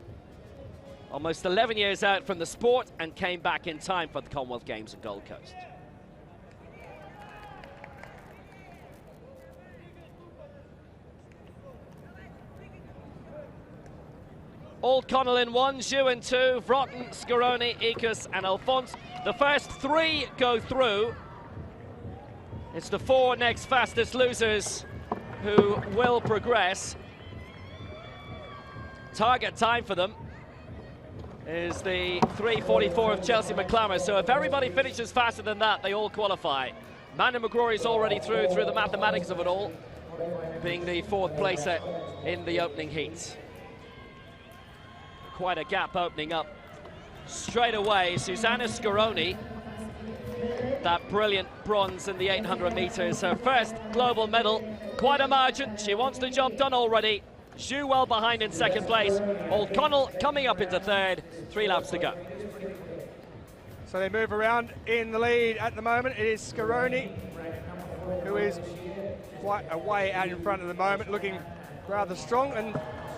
almost 11 years out from the sport, and came back in time for the Commonwealth Games at Gold Coast. O'Connell in 1, Zhu in 2, Vrotten, Scaroni, Ekus and Alphonse. The first 3 go through. It's the 4 next fastest losers who will progress. Target time for them is the 3:44 of Chelsea McClammer. So if everybody finishes faster than that, they all qualify. Amanda McGrory's already through the mathematics of it all, being the 4th placer in the opening heats. Quite a gap opening up straight away. Susanna Scaroni, that brilliant bronze in the 800 meters, her first global medal, quite a margin. She wants the job done already. Zhu well behind in 2nd place. O'Connell coming up into 3rd, 3 laps to go. So they move around in the lead at the moment. It is Scaroni, who is quite a way out in front at the moment, looking rather strong, and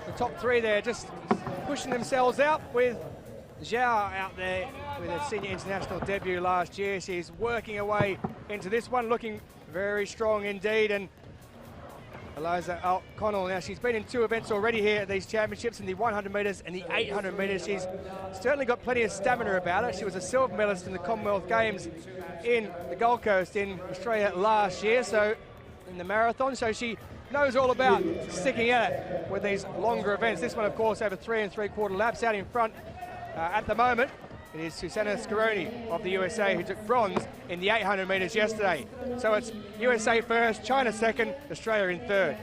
the top 3 there just pushing themselves out, with Zhao out there with a senior international debut last year. She's working her way into this one, looking very strong indeed. And Eliza O'Connell, now she's been in 2 events already here at these championships, in the 100 metres and the 800 metres. She's certainly got plenty of stamina about her. She was a silver medalist in the Commonwealth Games in the Gold Coast in Australia last year, so in the marathon, so she knows all about sticking at it with these longer events. This one, of course, over 3 3/4 laps. Out in front at the moment, it is Susanna Scaroni of the USA, who took bronze in the 800 metres yesterday. So it's USA first, China second, Australia in 3rd.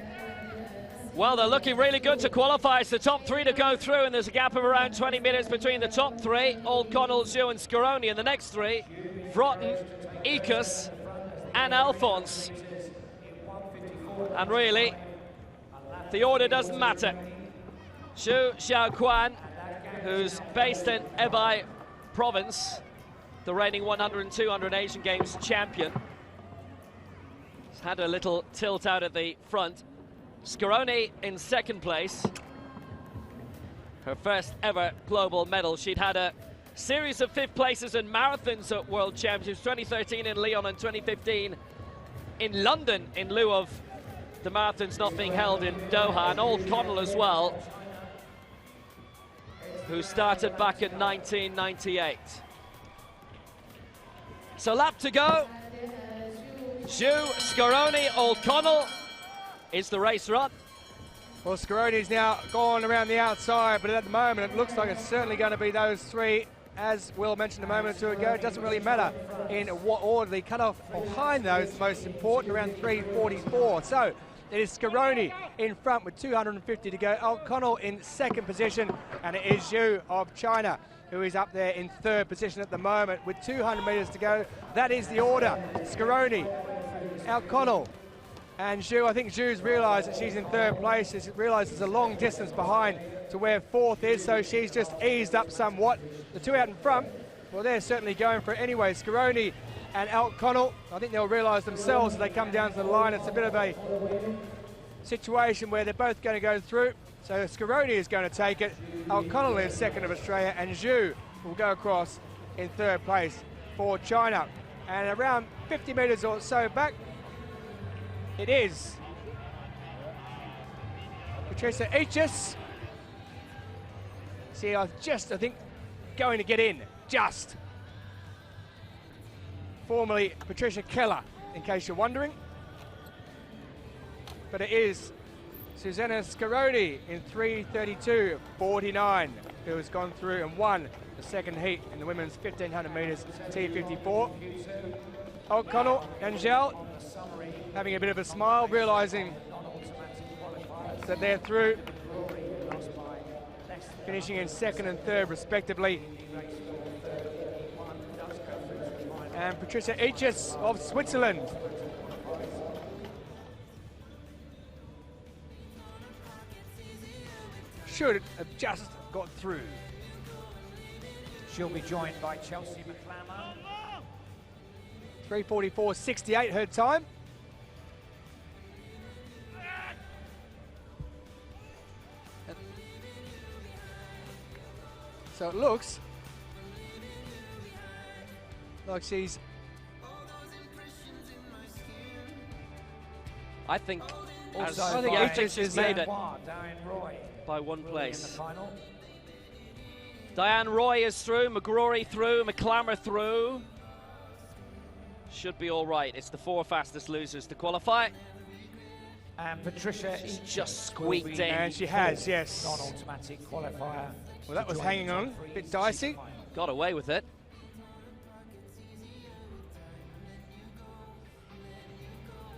Well, they're looking really good to qualify. It's the top 3 to go through, and there's a gap of around 20 minutes between the top 3, O'Connell, Zhu and Scaroni, and the next 3, Vrotten, Ekus and Alphonse. And really, the order doesn't matter. Zhu Xiaoquan, who's based in Hebei province, the reigning 100 and 200 Asian Games champion, has had a little tilt out at the front. Scaroni in 2nd place, her first ever global medal. She'd had a series of 5th places in marathons at World Championships, 2013 in Lyon and 2015 in London, in lieu of the marathons not being held in Doha. And O'Connell as well, who started back in 1998. So lap to go. Zhu, Scaroni, O'Connell is the race run. Well, Scaroni's now gone around the outside, but at the moment it looks like it's certainly going to be those 3. As Will mentioned a moment or 2 ago, it doesn't really matter in what order. The cut-off behind those is most important, around 3:44. So it is Scaroni in front with 250 to go. O'Connell in 2nd position, and it is Zhu of China who is up there in 3rd position at the moment with 200 metres to go. That is the order. Scaroni, O'Connell and Zhu. I think Zhu's realised that she's in 3rd place. She's realised there's a long distance behind to where 4th is, so she's just eased up somewhat. The 2 out in front, well, they're certainly going for it anyway. Scaroni and O'Connell, I think they'll realise themselves as they come down to the line. It's a bit of a situation where they're both going to go through. So Scaroni is going to take it. O'Connell is 2nd of Australia, and Zhu will go across in 3rd place for China. And around 50 metres or so back, It is. Patricia Aegis. See, I think, going to get in. Just. Formerly Patricia Keller, in case you're wondering. But it is Susanna Scaroni in 3:32.49, who has gone through and won the second heat in the women's 1500 metres T54. O'Connell and Gel having a bit of a smile, realising that they're through, finishing in second and third respectively. And Patricia Aegis of Switzerland. Should have just got through. She'll be joined by Chelsea McClammer. 3:44.68 her time. So it looks like she's... I think Also, I think Aegis she's is made it Diane Roy by one in the place. final. Diane Roy is through, McGrory through, McClammer through. Should be all right. It's the four fastest losers to qualify. And Patricia She's Aegis just will squeaked be in. And she has, yes. non-automatic qualifier. Well, that to was join hanging the top on, three a bit in dicey. the final. Got away with it.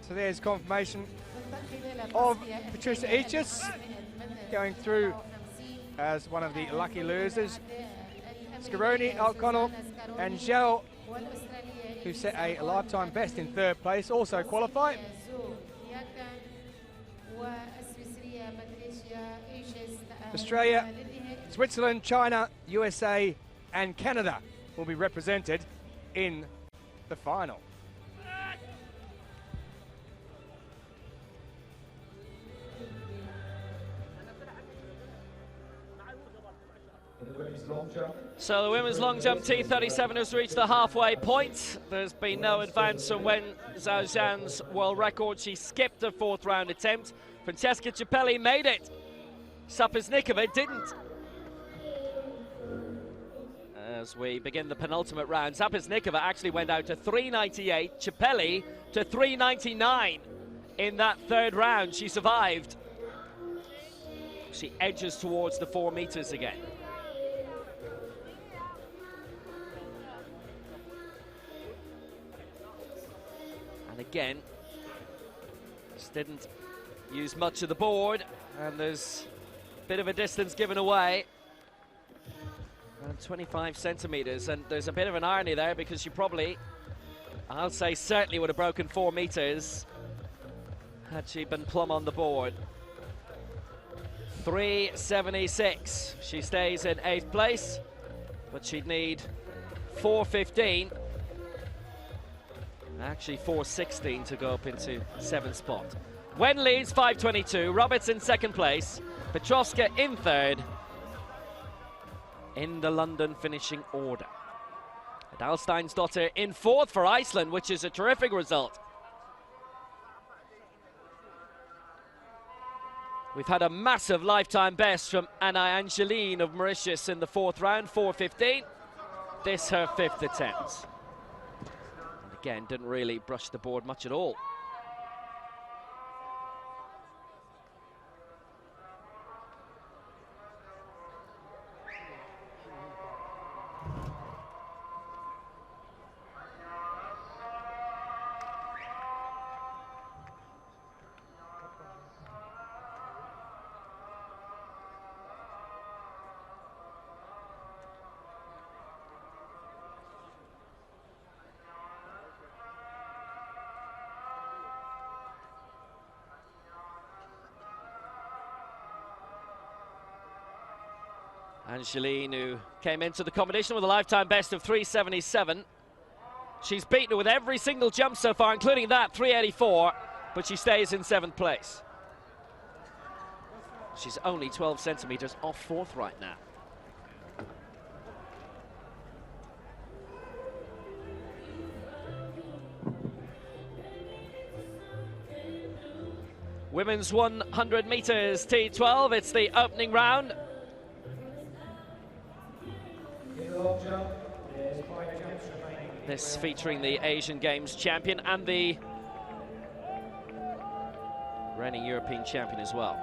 So there's confirmation of Patricia Aegis going through as one of the lucky losers. Scaroni, O'Connell and Gel, who set a lifetime best in third place, also qualify. Australia, Switzerland, China, USA and Canada will be represented in the final. So the women's long jump T37 has reached the halfway point. There's been no advance from Wen Zhaojian's world record. She skipped her fourth round attempt. Francesca Ciappelli made it. Sapeznikova didn't. As we begin the penultimate round, Sapeznikova actually went out to 398, Ciappelli to 399 in that third round. She survived. She edges towards the 4 meters again. And again, just didn't use much of the board, and there's a bit of a distance given away. Around 25 centimeters, and there's a bit of an irony there because you probably, I'll say certainly would have broken 4 meters had she been plumb on the board. 3:76. She stays in 8th place, but she'd need 4:15. Actually 4:16 to go up into 7th spot. Wen leads 5:22. Roberts in 2nd place. Petrovska in 3rd. In the London finishing order. Dalsteinsdottir in 4th for Iceland, which is a terrific result. We've had a massive lifetime best from Anna Angeline of Mauritius in the 4th round, 4:15. This her 5th attempt. And again, didn't really brush the board much at all. Angeline, who came into the competition with a lifetime best of 3:77. She's beaten her with every single jump so far, including that, 3:84, but she stays in 7th place. She's only 12 centimeters off 4th right now. Women's 100 meters T12, it's the opening round. This featuring the Asian Games champion and the reigning European champion as well.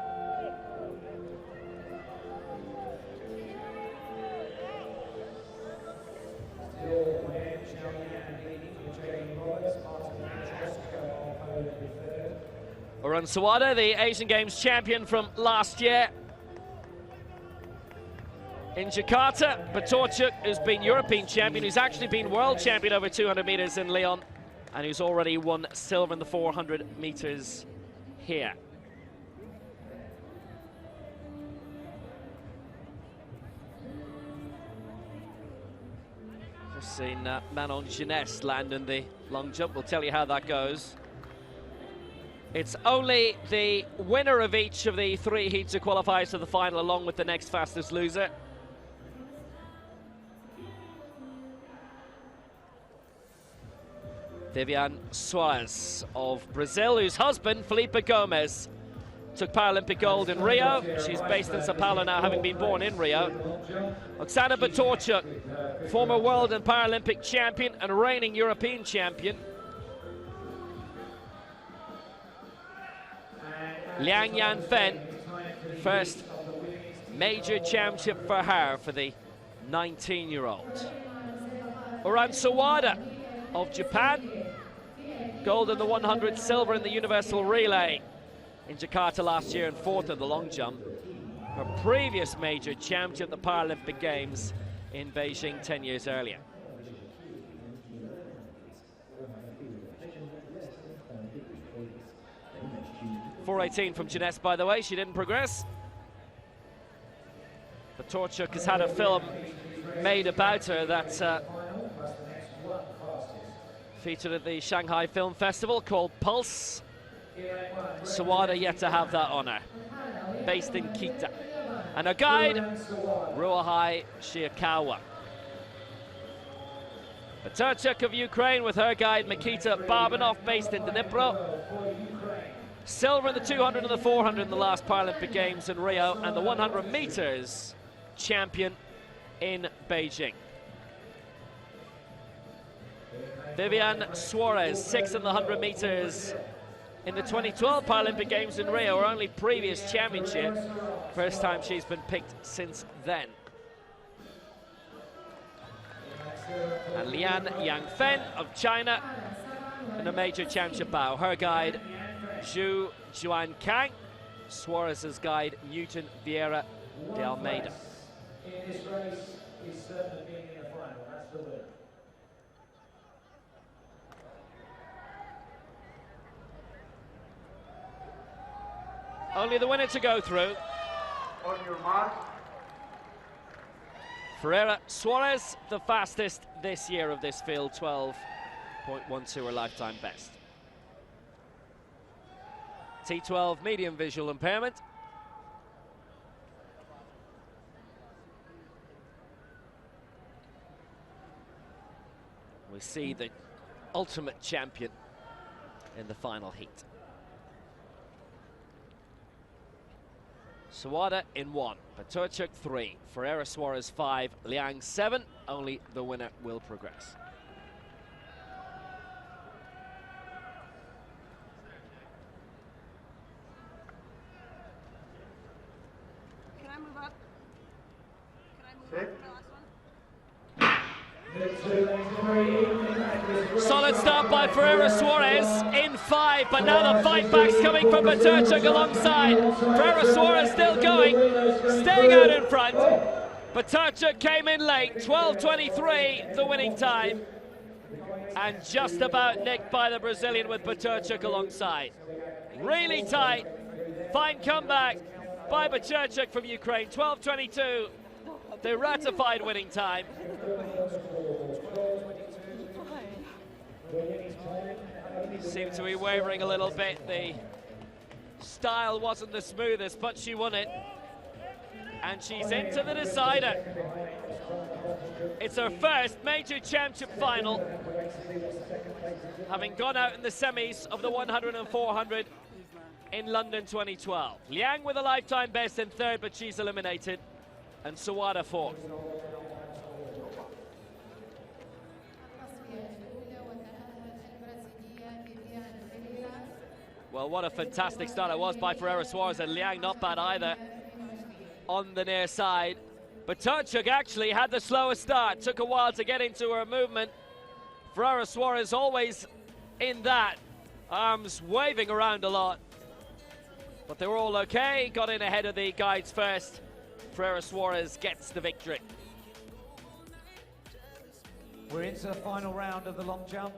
Orun Sawada, the Asian Games champion from last year in Jakarta. Batorchuk, who's been European champion, who's actually been world champion over 200 meters in Lyon, and who's already won silver in the 400 meters here. Just seen Manon Jeunesse land in the long jump. We'll tell you how that goes. It's only the winner of each of the 3 heats who qualifies to the final, along with the next fastest loser. Viviane Soares of Brazil, whose husband, Felipe Gomez, took Paralympic gold in Rio. She's based in Sao Paulo now, having been born in Rio. Oksana Batorchuk, former world and Paralympic champion and reigning European champion. Liang Yanfen, first major championship for her, for the 19-year-old. Orun Sawada of Japan, gold in the 100, silver in the universal relay in Jakarta last year and 4th in the long jump. Her previous major champion at the Paralympic Games in Beijing 10 years earlier. .418 from Jeunesse, by the way. She didn't progress. Batorchuk has had a film made about her that featured at the Shanghai Film Festival called Pulse. Sawada yet to have that honor, based in Kita. And her guide, Ruohei Shiakawa. Batorchuk of Ukraine with her guide Mikita Barbanov, based in Dnipro. Silver in the 200 and the 400 in the last Paralympic Games in Rio, and the 100 meters champion in Beijing. Viviane Soares, 6th in the 100 meters in the 2012 Paralympic Games in Rio, her only previous championship. First time she's been picked since then. And Lian Yangfen of China in a major championship bow. Her guide, Zhu Juankang. Suarez's guide, Newton Vieira de Almeida. In this race, he's certainly being in the final. That's the winner. Only the winner to go through. On your mark. Ferreira Suarez, the fastest this year of this field, 12.12, her lifetime best. T12, medium visual impairment. We see the ultimate champion in the final heat. Sawada in 1, Batorchuk 3, Ferreira Suarez 5, Liang 7. Only the winner will progress. Can I move up? Can I move Six. up for the last one? Solid start by Ferreira Suarez in 5, but now the fight back's coming from Batorchuk alongside. Ferreira Suarez still going, staying out in front. Batorchuk came in late, 12:23 the winning time, and just about nicked by the Brazilian with Batorchuk alongside. Really tight, fine comeback by Batorchuk from Ukraine, 12:22, the ratified winning time. Seemed to be wavering a little bit. The style wasn't the smoothest, but she won it. And she's into the decider. It's her first major championship final, having gone out in the semis of the 100 and 400 in London 2012. Liang with a lifetime best in third, but she's eliminated. And Sawada fourth. Well, what a fantastic start it was by Ferreira Suarez, and Liang not bad either on the near side. But Turchuk actually had the slowest start. Took a while to get into her movement. Ferreira Suarez always in that. Arms waving around a lot. But they were all okay. Got in ahead of the guides first. Ferreira Suarez gets the victory. We're into the final round of the long jump.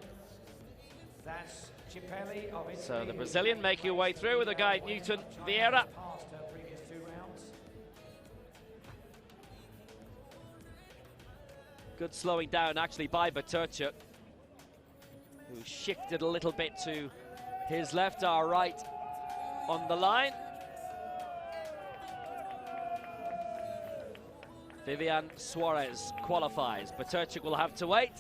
That's Chipelli of Italy. So the Brazilian making her way through with the guide Newton Vieira. Past her previous 2 rounds. Good slowing down actually by Baturchuk, who shifted a little bit to his left, our right on the line. Vivian Suarez qualifies. Baturchuk will have to wait.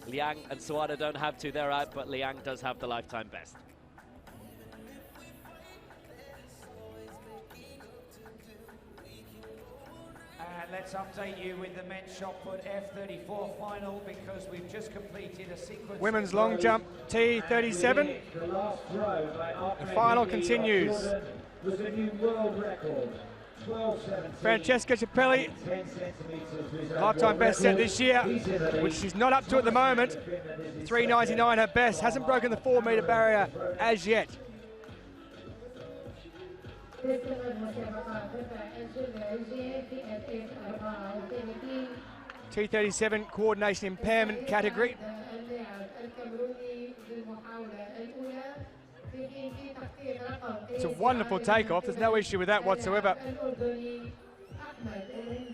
Liang and Sawada don't have to, they're out, but Liang does have the lifetime best. And let's update you with the men's shot put F34 final, because we've just completed a sequence. Women's long jump T37. The final continues. Was a new world record. Francesca Chipelli, lifetime best set this year, which she's not up to at the moment. 3.99 her best, hasn't broken the 4 metre barrier as yet. T37 coordination impairment category. It's a wonderful takeoff, there's no issue with that whatsoever.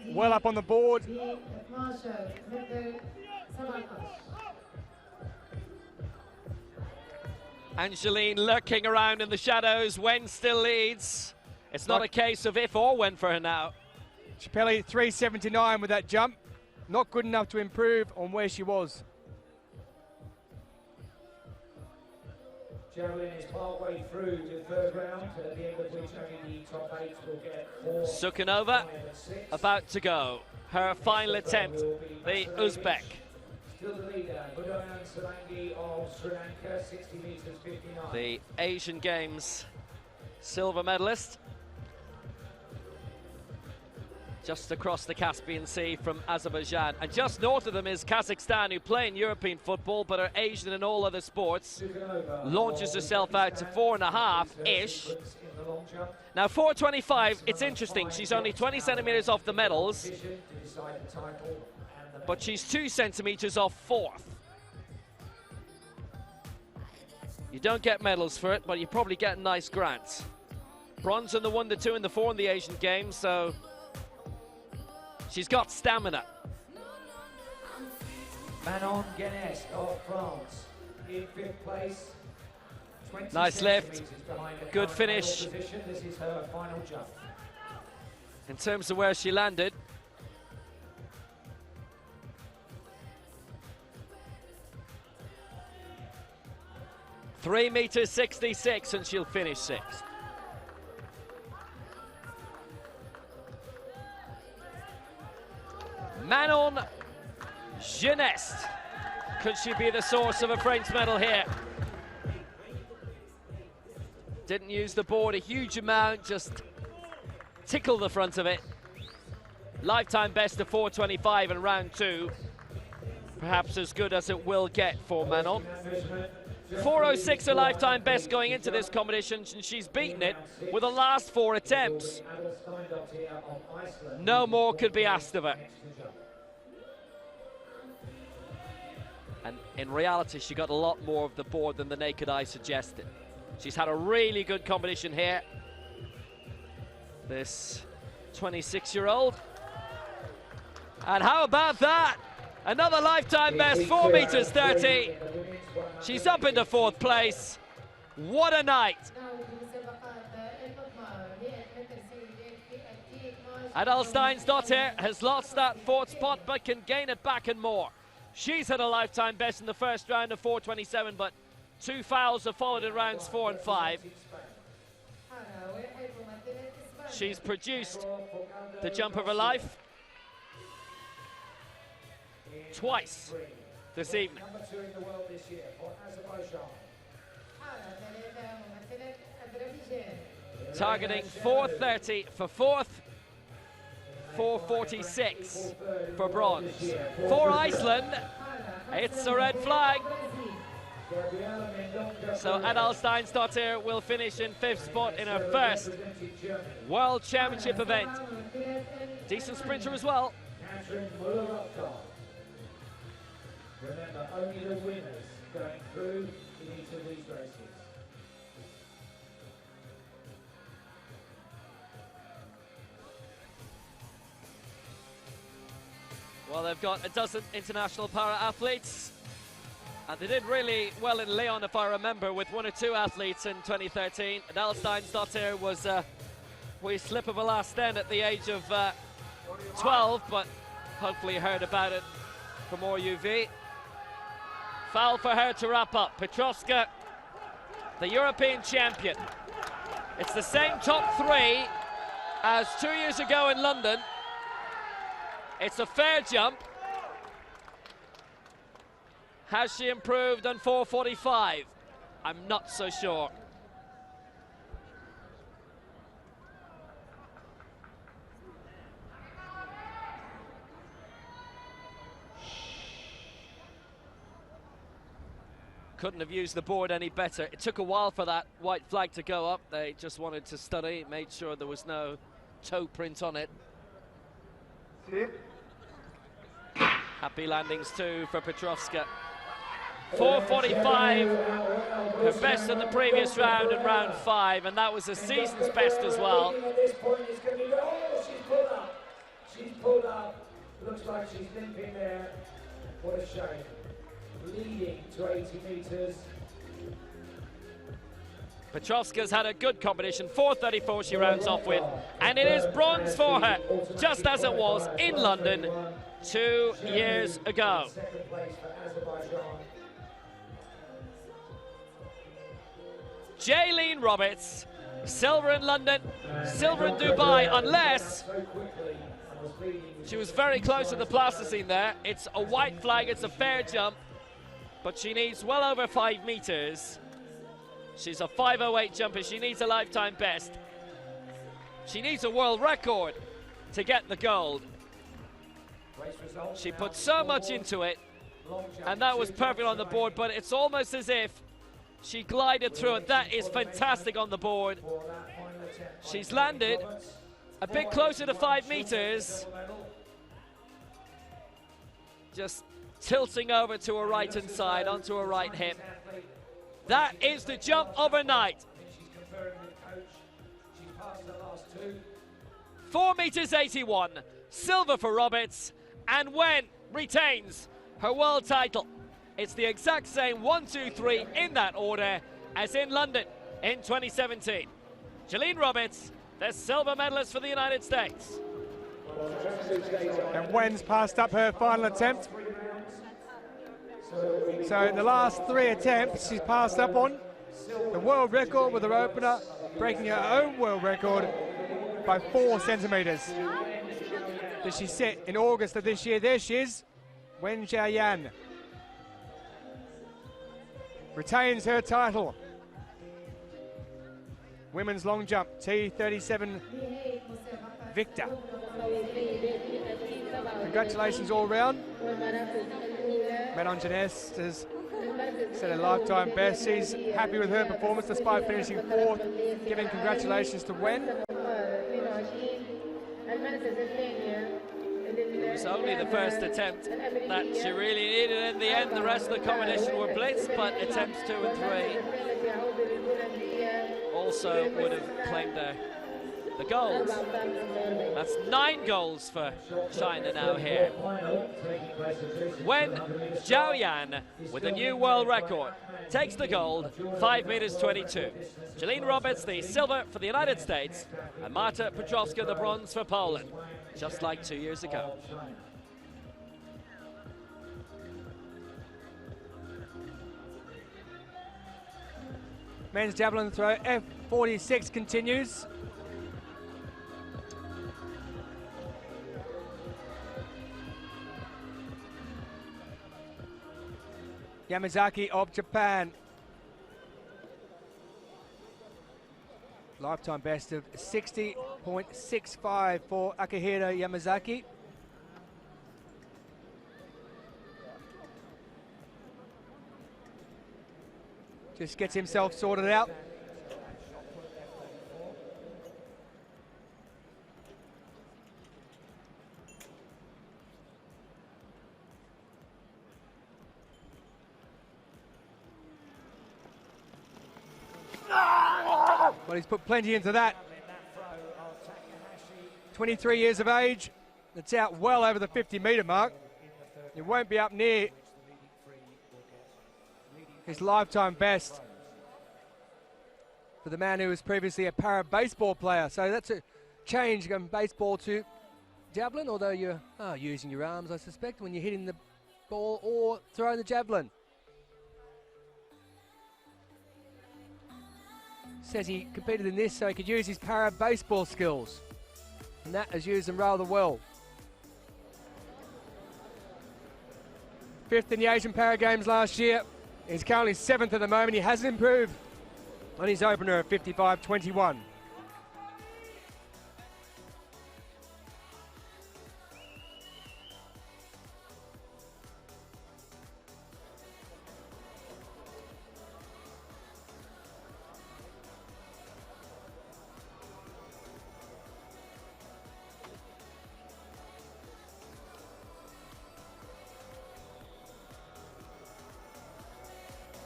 Well up on the board. Angeline lurking around in the shadows. Wen still leads. It's not a case of if or when for her now. Chipelli 3.79 with that jump. Not good enough to improve on where she was. Javelin is partway through to the third round, at the end of which only the top 8 will get 4. Sukhanova about to go. Her final attempt, the Uzbek. Still the leader, Budoyan Salangi of Sri Lanka, 60 metres 59. The Asian Games silver medalist. Just across the Caspian Sea from Azerbaijan. And just north of them is Kazakhstan, who play in European football but are Asian in all other sports. Launches herself out to 4.5-ish. Now 4.25, it's interesting, she's only 20 centimetres off the medals, but she's 2 centimetres off fourth. You don't get medals for it, but you probably get nice grants. Bronze in the 1, the 2, and the 4 in the Asian Games, so she's got stamina. Manon Guenest of France in 5th place. Nice lift, good finish. This is her final jump. In terms of where she landed, (3.66 meters) and she'll finish 6th. Manon Guenest. Could she be the source of a French medal here? Didn't use the board a huge amount, just tickle the front of it. Lifetime best of 4.25 in round 2. Perhaps as good as it will get for Manon. 4.06 her lifetime best going into this competition, and she's beaten it with the last 4 attempts. No more could be asked of her. And in reality, she got a lot more of the board than the naked eye suggested. She's had a really good competition here, this 26-year-old. And how about that? Another lifetime best, 4.30 meters. She's up into 4th place. What a night. Adalsteinsdottir has lost that 4th spot, but can gain it back and more. She's had a lifetime best in the first round of 4.27, but 2 fouls have followed in rounds 4 and 5. She's produced the jump of her life twice this evening. Number 2 in the world this year for Azerbaijan. Targeting 4:30 for fourth, 4:46 for bronze. For Iceland, it's a red flag. So Adalsteinsdottir will finish in 5th spot in her first World Championship event. Decent sprinter as well. Remember, only the winners going through in each of these races. Well, they've got a dozen international para-athletes, and they did really well in Leon, if I remember, with 1 or 2 athletes in 2013. Adalsteinsdottir was a wee slip of a last stand at the age of 12, but hopefully heard about it for more UV. Foul for her to wrap up. Petrovska, the European champion. It's the same top 3 as 2 years ago in London. It's a fair jump. Has she improved on 4:45? I'm not so sure. Couldn't have used the board any better. It took a while for that white flag to go up. They just wanted to study, made sure there was no toe print on it. Happy landings too for Petrovska. 4:45, her best in the previous round in round 5, and that was a season's best as well. At this point, it's going to be, oh, she's pulled up. She's pulled up. Looks like she's limping there. What a shame. Leading to 80 metres. Petrovska's had a good competition. 4:34 she rounds off with, and it is bronze for her, just as it was in London 2 years ago. Second place for Azerbaijan. Javelin Roberts, silver in London, silver in Dubai, unless she was very close to the plasticine there. It's a white flag, it's a fair jump, but she needs well over 5 meters. She's a 5:08 jumper, she needs a lifetime best. She needs a world record to get the gold. She put so much into it, and that was perfect on the board, but it's almost as if she glided through it. That is fantastic on the board. She's landed a bit closer to 5 meters. Just tilting over to her right hand side, onto her right hip. That is the jump overnight. 4:81, silver for Roberts, and Wen retains her world title. It's the exact same 1, 2, 3 in that order as in London in 2017. Javelin Roberts, the silver medalist for the United States. And Wen's passed up her final attempt. So in the last 3 attempts, she's passed up on the world record with her opener, breaking her own world record by 4 centimeters. Does she sit in August of this year? There she is, Wen Xiaoyan. Retains her title. Women's long jump, T37 Victor. Congratulations all round. Manon Jeunesse has set a lifetime best. She's happy with her performance despite finishing 4th, giving congratulations to Wen. It was only the first attempt that she really needed in the end. The rest of the competition were blitz, but attempts 2 and 3 also would have claimed the gold. That's 9 goals for China now here. Wen Xiaoyan with a new world record takes the gold, 5:22. Javelin Roberts the silver for the United States, and Marta Petrovska the bronze for Poland, just like 2 years ago. Men's javelin throw, F46 continues. Yamazaki of Japan. Lifetime best of 60.65 for Akihiro Yamazaki. Just gets himself sorted out. Well, he's put plenty into that. 23 years of age. It's out well over the 50-metre mark. It won't be up near his lifetime best for the man who was previously a para-baseball player. So that's a change from baseball to javelin, although you're using your arms, I suspect, when you're hitting the ball or throwing the javelin. Says he competed in this so he could use his para-baseball skills. And that has used them rather well. 5th in the Asian Para Games last year. He's currently 7th at the moment. He hasn't improved on his opener of 55.21.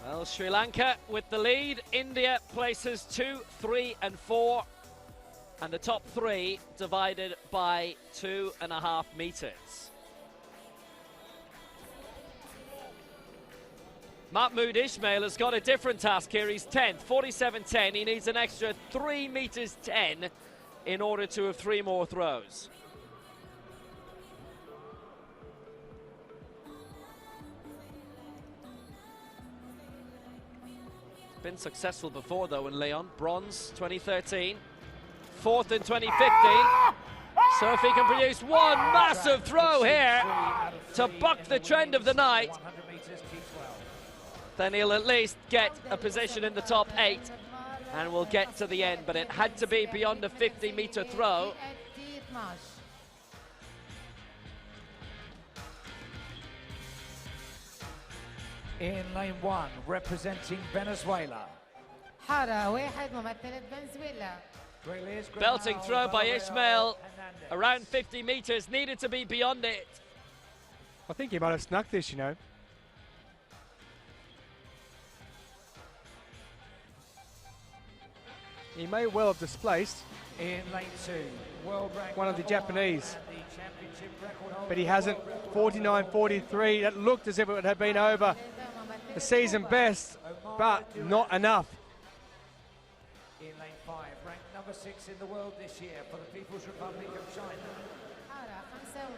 Well, Sri Lanka with the lead. India places 2, 3 and 4. And the top 3 divided by 2.5 metres. Mahmood Ismail has got a different task here. He's 10th, 47.10. He needs an extra 3 meters 10 in order to have 3 more throws. Been successful before though in Leon. Bronze 2013, 4th in 2015. So if he can produce one massive throw here to buck the trend of the night, then he'll at least get a position in the top 8 and we'll get to the end. But it had to be beyond a 50-meter throw. In lane 1, representing Venezuela. حارة واحد ممثلة فنزويلا. Belting throw by Ismail, around 50 meters, needed to be beyond it. I think he might have snuck this, you know. He may well have displaced in lane 2, world rank one of the Japanese, but he hasn't. 49.43. That looked as if it would have been over the season best, but not enough. In lane 5, ranked number 6 in the world this year for the People's Republic of China.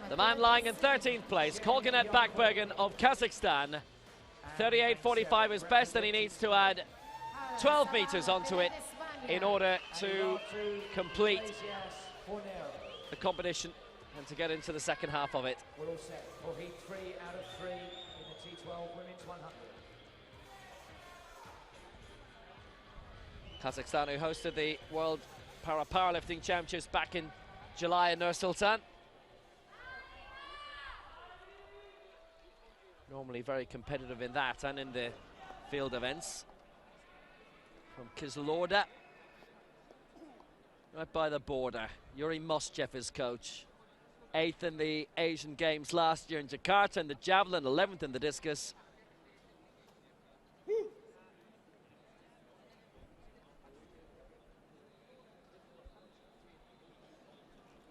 The man lying in 13th place, Kolganet Bakbergen of Kazakhstan. 38.45 is best, and he needs to add 12 meters onto it in order to complete the competition and to get into the second half of it. We're all set for heat 3 out of 3 in the T12 Women's 100. Kazakhstan, who hosted the World Powerlifting Championships back in July in Nur Sultan. Normally very competitive in that and in the field events. From Kizilorda, right by the border. Yuri Moschev is coach. 8th in the Asian Games last year in Jakarta in the javelin, 11th in the discus.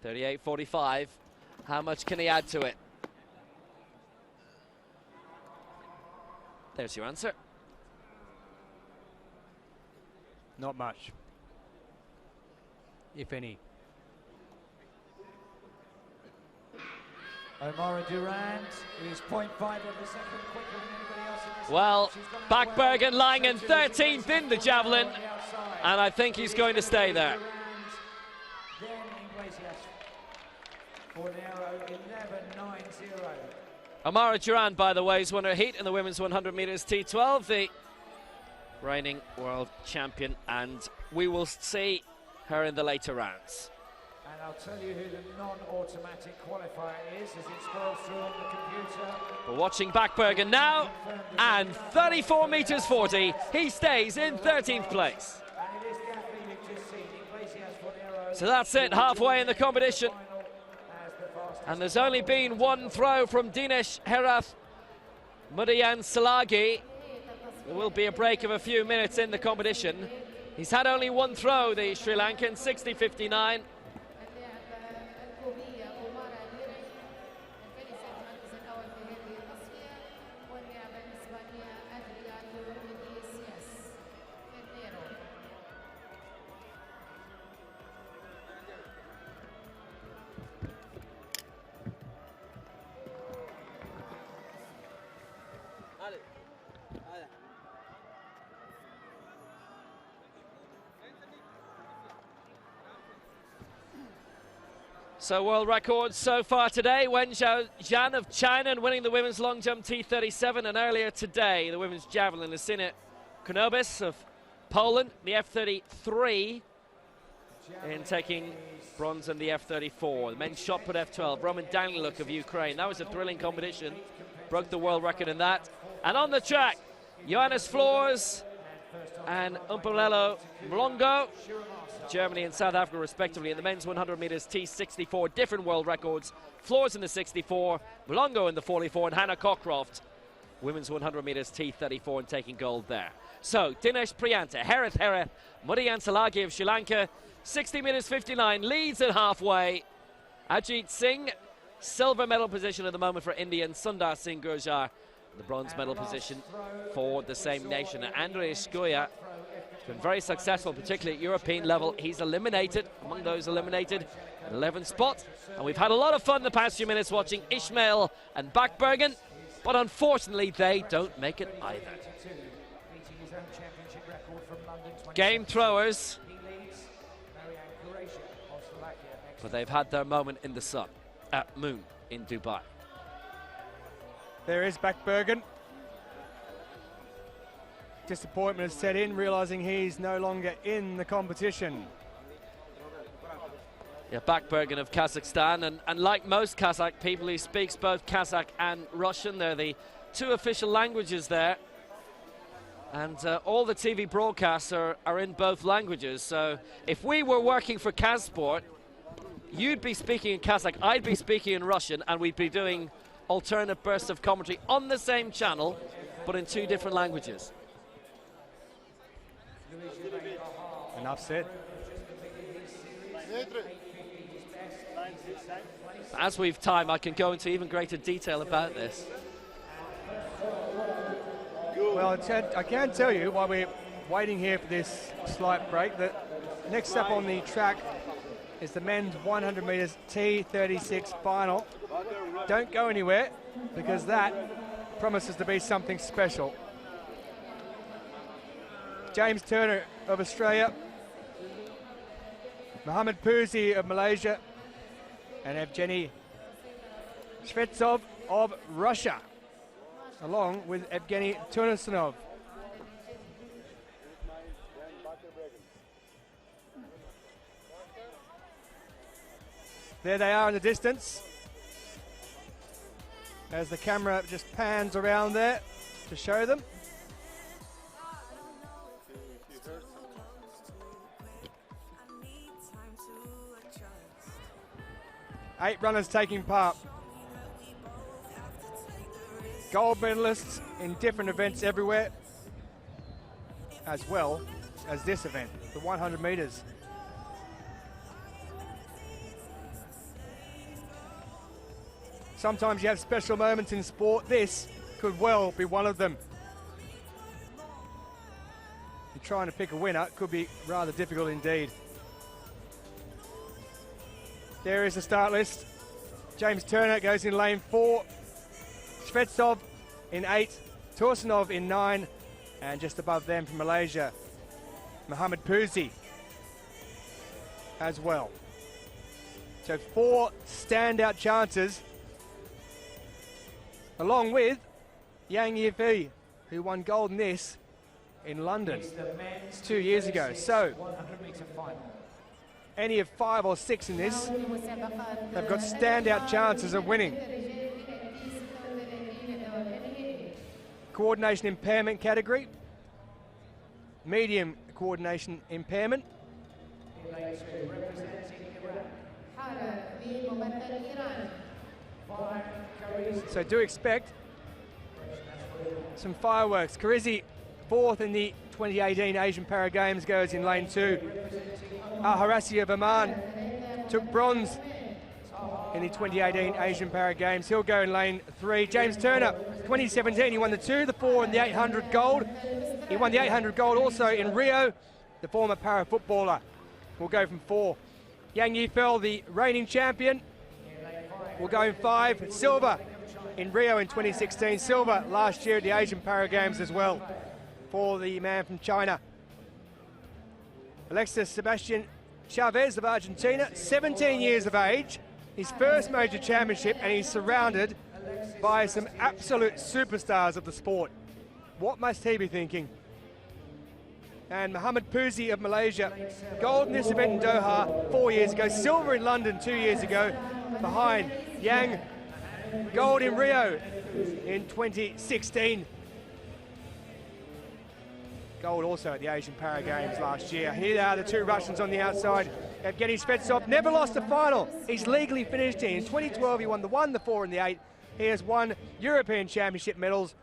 .38.45. How much can he add to it? There's your answer. Not much, if any. Omara Durand is 0.5 of a second quicker than anybody else in this. Well, Bakbergen lying in 13th in the javelin, and I think he's going to stay there. Then Iglesias. Fornero 11.90. Amara Duran, by the way, has won her heat in the women's 100 metres T12, the reigning world champion, and we will see her in the later rounds. And I'll tell you who the non-automatic qualifier is as it scrolls through on the computer. We're watching Backbergen now, and 34 metres 40. He stays in 13th place. And it is the athlete you've just seen, Iglesias Fornero. So that's it, halfway in the competition. And there's only been one throw from Dinesh Herath Mudayan Salagi. There will be a break of a few minutes in the competition. He's had only one throw, the Sri Lankan, 60-59. So world records so far today, Wen Zhao of China winning the women's long jump T37, and earlier today the women's javelin, Asina Konobis of Poland, the F33 in taking bronze in the F34. The men's shot put F12, Roman Daniluk of Ukraine. That was a thrilling competition, broke the world record in that. And on the track, Johannes Flores and Umpalelo Mlongo, Germany and South Africa respectively, in the men's 100 metres T64, different world records. Flores in the 64, Mlongo in the 44, and Hannah Cockcroft, women's 100 metres T34, and taking gold there. So Dinesh Priyanta, Herath Mudayan Salagi of Sri Lanka, 60 metres 59, leads at halfway. Ajit Singh, silver medal position at the moment for India, and Sundar Singh Gurjar, the bronze medal position for the same nation. And Andreas Skuja has been very successful, particularly at European level. He's eliminated, among those eliminated, an 11th spot. And we've had a lot of fun the past few minutes watching Ishmael and Backbergen, but unfortunately they don't make it either. Game throwers, but they've had their moment in the sun at Moon in Dubai. There is Backbergen. Disappointment has set in, realising he's no longer in the competition. Yeah, Backbergen of Kazakhstan, and like most Kazakh people, he speaks both Kazakh and Russian. They're the two official languages there. And all the TV broadcasts are in both languages. So if we were working for Kazsport, you'd be speaking in Kazakh, I'd be speaking in Russian, and we'd be doing alternate bursts of commentary on the same channel, but in two different languages. Enough said. As we've time, I can go into even greater detail about this. Well, I can tell you, while we're waiting here for this slight break, that next up on the track is the men's 100 metres T36 final. Don't go anywhere, because that promises to be something special. James Turner of Australia, Mohamed Pouzi of Malaysia, and Evgeny Shvetsov of Russia, along with Evgeny Turnusonov. There they are in the distance, as the camera just pans around there to show them. Eight runners taking part. Gold medalists in different events everywhere, as well as this event, the 100 metres. Sometimes you have special moments in sport. This could well be one of them. You're trying to pick a winner, it could be rather difficult indeed. There is the start list. James Turner goes in lane 4. Shvetsov in 8. Tursunov in 9. And just above them from Malaysia, Mohamed Pouzi as well. So 4 standout chances along with Yang Yifi, who won gold in this in London 2 years ago. So, 100-meter final. any of 5 or 6 in this, they've got standout chances of winning. Coordination impairment category, medium coordination impairment. So do expect some fireworks. Karizi, 4th in the 2018 Asian Para Games, goes in lane 2. Harassi of Oman took bronze in the 2018 Asian Para Games. He'll go in lane 3. James Turner, 2017, he won the 2, the 4 and the 800 gold. He won the 800 gold also in Rio. The former para footballer will go from 4. Yang Yifei, the reigning champion, will go in 5. Silver in Rio in 2016. Silver last year at the Asian Para Games as well for the man from China. Alexis Sebastian Chavez of Argentina, 17 years of age, his first major championship, and he's surrounded by some absolute superstars of the sport. What must he be thinking? And Muhammad Puzi of Malaysia, gold in this event in Doha 4 years ago, silver in London 2 years ago, behind Yang, gold in Rio in 2016. Gold also at the Asian Para Games last year. Here are the 2 Russians on the outside. Evgeny Svetsov never lost a final. He's legally finished in 2012. He won the 1, the 4 and the 8. He has won European Championship medals,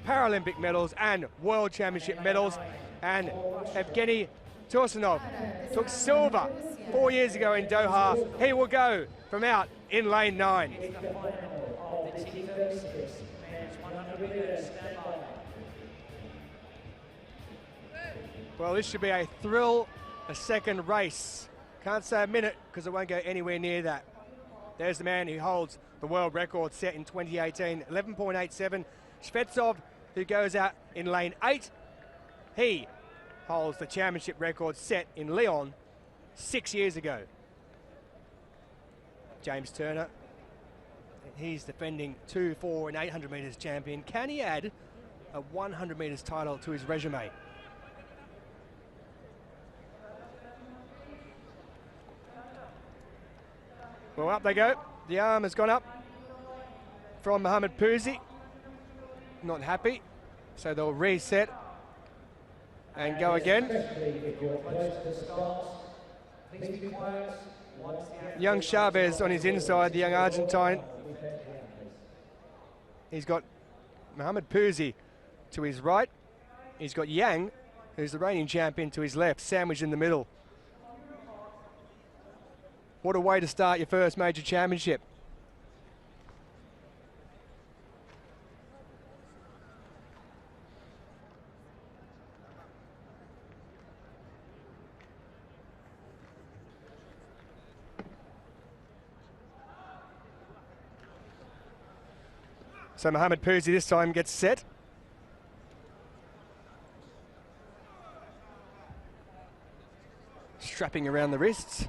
Paralympic medals and World Championship medals. And Evgeny Tursunov took silver 4 years ago in Doha. He will go from out in lane 9. Well, this should be a thrill, a second race. Can't say a minute because it won't go anywhere near that. There's the man who holds the world record set in 2018, 11.87. Svetsov, who goes out in lane 8. He holds the championship record set in Lyon 6 years ago. James Turner, he's defending 2, 4 and 800 metres champion. Can he add a 100 metres title to his resume? Well, up they go. The arm has gone up from Muhammad Puzi. Not happy, so they'll reset and go again. Young Chavez on his inside, the young Argentine. He's got Muhammad Puzi to his right. He's got Yang, who's the reigning champion, to his left, sandwiched in the middle. What a way to start your first major championship. So Muhammad Puzi this time gets set. Strapping around the wrists.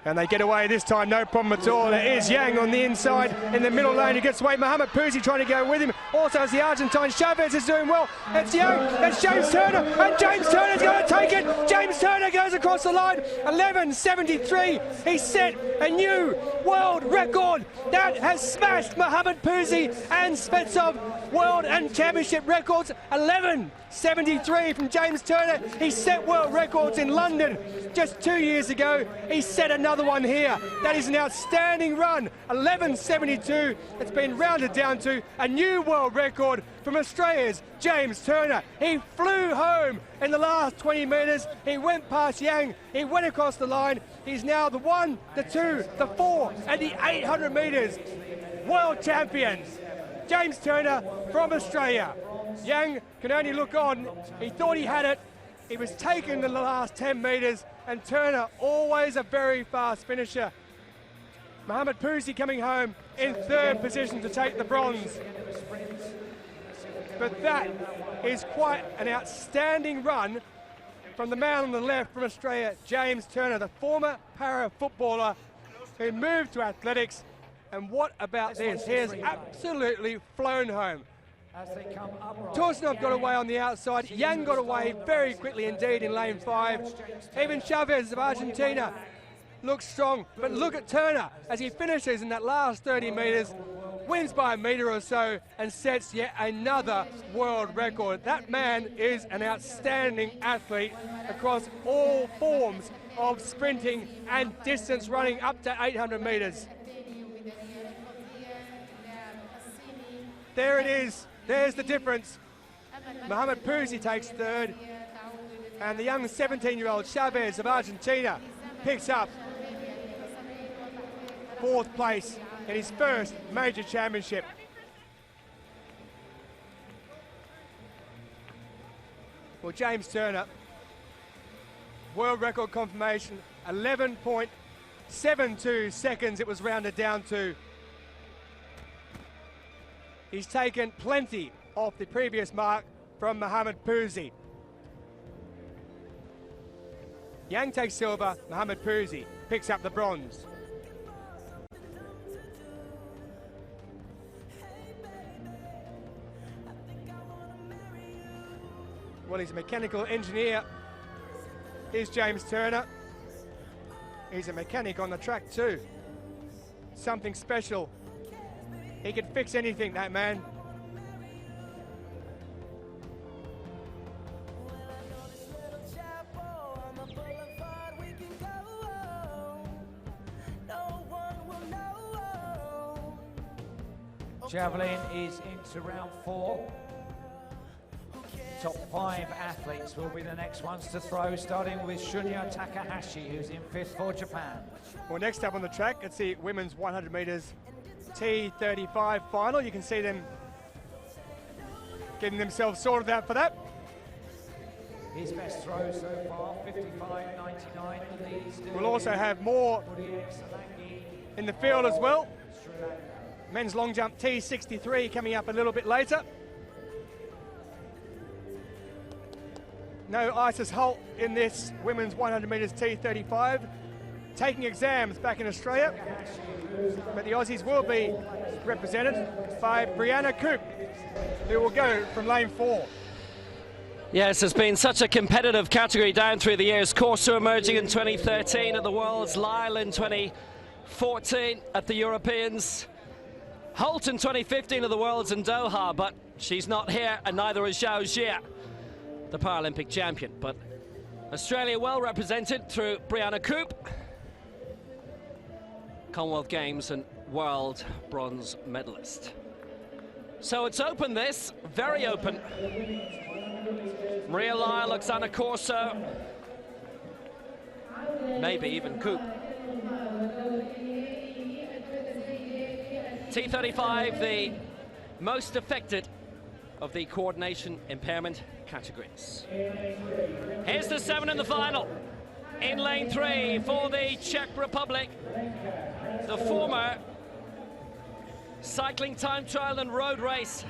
And they get away this time, no problem at all. There is Yang on the inside in the middle lane who gets away. Muhammad Puzi trying to go with him. Also as the Argentine Chavez is doing well. It's Yang, it's James Turner, and James Turner's going to take it. James Turner goes across the line, 11.73. He set a new world record that has smashed Muhammad Puzi and Svetsov world and championship records. 11.73 from James Turner. He set world records in London just 2 years ago. He set another one here. That is an outstanding run. 11.72. It's been rounded down to a new world record from Australia's James Turner. He flew home in the last 20 metres. He went past Yang. He went across the line. He's now the 1, the 2, the 4 and the 800 metres world champion. James Turner from Australia. Yang can only look on. He thought he had it. He was taken in the last 10 metres, and Turner, always a very fast finisher. Muhammad Puzi coming home in 3rd position to take the bronze. But that is quite an outstanding run from the man on the left from Australia, James Turner, the former para footballer who moved to athletics And what about this? He has absolutely flown home. As they come upright. Torsnov got away on the outside. Yang got away very quickly indeed in lane 5. Even Chavez of Argentina looks strong. But look at Turner as he finishes in that last 30 metres, wins by a metre or so, and sets yet another world record. That man is an outstanding athlete across all forms of sprinting and distance running up to 800 metres. There it is. There's the difference. Mohamed Pouzi takes third, and the young 17-year-old Chavez of Argentina picks up fourth place in his first major championship. Well, James Turner, world record confirmation, 11.72 seconds it was rounded down to. He's taken plenty off the previous mark from Mohamed Pouzi. Yang takes silver, Mohamed Pouzi picks up the bronze. Well, he's a mechanical engineer. Here's James Turner. He's a mechanic on the track too. Something special. He can fix anything, that man. Javelin is into round 4. Top 5 athletes will be the next ones to throw, starting with Shunya Takahashi, who's in 5th for Japan. Well, next up on the track, it's the women's 100 metres T35 final. You can see them getting themselves sorted out for that. His best throw so far, 55.99. We'll also have more in the field as well. Men's long jump T63 coming up a little bit later. No Isis Holt in this women's 100 metres T35. Taking exams back in Australia. But the Aussies will be represented by Brianna Coop, who will go from lane 4. Yes, it's been such a competitive category down through the years. Corso emerging in 2013 at the Worlds, Lyle in 2014 at the Europeans, Holt in 2015 at the Worlds in Doha, but she's not here, and neither is Zhao Jie, the Paralympic champion. But Australia well represented through Brianna Coop, Commonwealth Games and world bronze medalist. So it's open, this, very open. Maria Lyle, Oksana Corso, maybe even Coop. T35, the most affected of the coordination impairment categories. Here's the 7 in the final. In lane 3 for the Czech Republic, the former cycling time trial and road race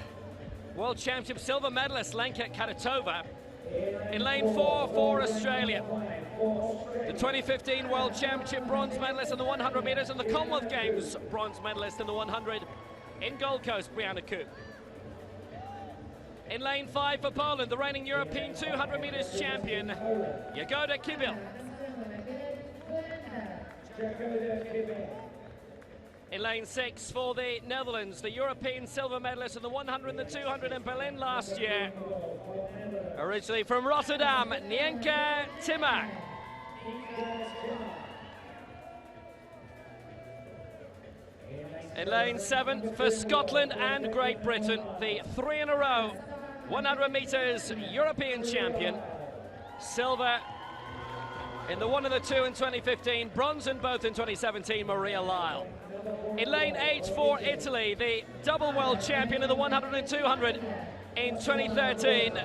World Championship silver medalist Lenka Karatova. In lane 4 for Australia, the 2015 World Championship bronze medalist in the 100 metres and the Commonwealth Games bronze medalist in the 100 in Gold Coast, Brianna Coop. In lane 5 for Poland, the reigning European 200 metres champion, Jagoda Kibil. In lane 6 for the Netherlands, the European silver medalist in the 100 and the 200 in Berlin last year. Originally from Rotterdam, Nienke Timmer. In lane 7 for Scotland and Great Britain, the 3 in a row 100 metres European champion. Silver in the 1 and the 2 in 2015, bronze in both in 2017, Maria Lyle. In lane 8 for Italy, the double world champion in the 100 and 200 in 2013,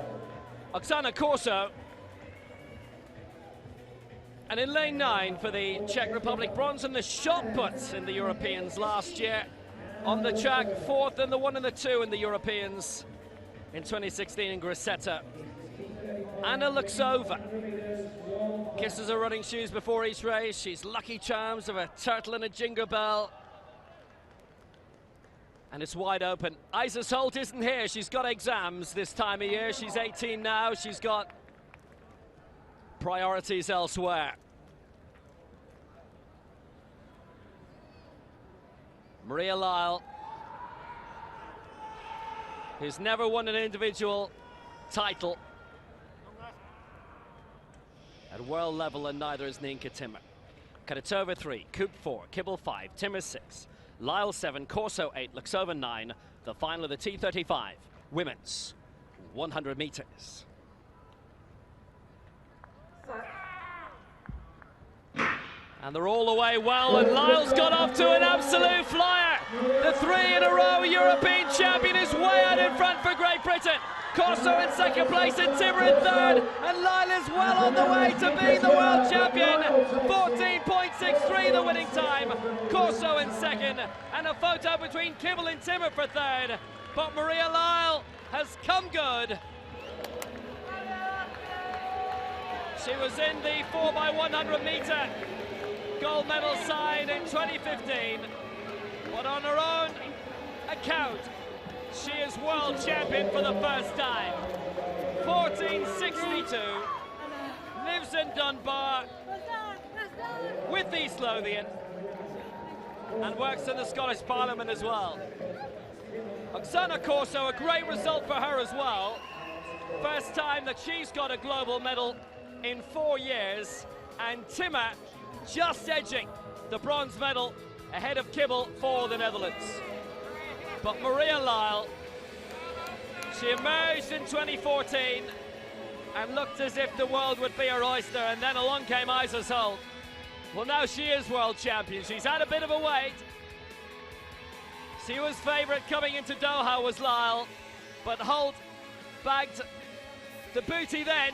Oksana Corso. And in lane 9 for the Czech Republic, bronze in the shot put in the Europeans last year. On the track, 4th in the 1 and the 2 in the Europeans in 2016 in Grosseto. Anna Luxova kisses her running shoes before each race. She's Lucky Charms of a turtle and a jingle bell. And it's wide open. Isis Holt isn't here. She's got exams this time of year. She's 18 now. She's got priorities elsewhere. Maria Lyle, who's never won an individual title at world level, and neither is Ninka Timmer. Karatova 3, Coop 4, Kibble 5, Timmer 6, Lyle 7, Corso 8, Luxova 9. The final of the T35 women's 100 meters. And they're all the way well, and Lyle's got off to an absolute flyer. The 3 in a row European champion is way out in front for Great Britain. Corso in second place and Timmer in third, and Lyle is well on the way to being the world champion. 14.63 the winning time. Corso in second, and a photo between Kibble and Timmer for third. But Maria Lyle has come good. She was in the 4x100 meter gold medal side in 2015, but on her own account, she is world champion for the first time. 14.62, lives in Dunbar with East Lothian and works in the Scottish Parliament as well. Oksana Corso, a great result for her as well. First time that she's got a global medal in 4 years, and Timmer just edging the bronze medal ahead of Kibble for the Netherlands. But Maria Lyle, she emerged in 2014 and looked as if the world would be her oyster, and then along came Isis Holt. Well, now she is world champion. She's had a bit of a wait. She was favourite coming into Doha, was Lyle, but Holt bagged the booty then.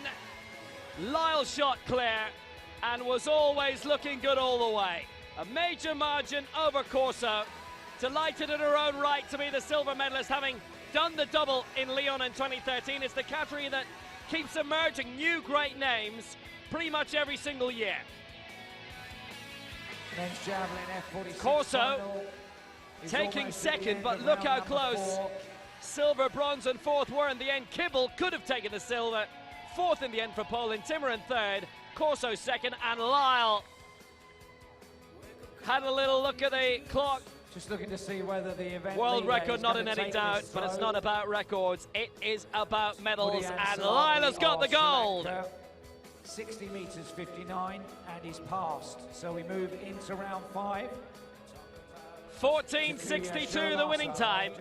Lyle shot clear and was always looking good all the way. A major margin over Corso. Delighted in her own right to be the silver medalist, having done the double in Lyon in 2013. It's the category that keeps emerging new great names pretty much every single year. Men's javelin F46 Corso taking second, but look how close. Silver, bronze and fourth were in the end. Kibble could have taken the silver. Fourth in the end for Poland. Timmer in third. Corso second, and Lyle had a little look at the clock. Just looking to see whether the event World record not in any doubt, but it's not about records. It is about medals, and Lyle has got the gold. 60 meters 59, and he's passed. So we move into round 5. 14.62 the winning time.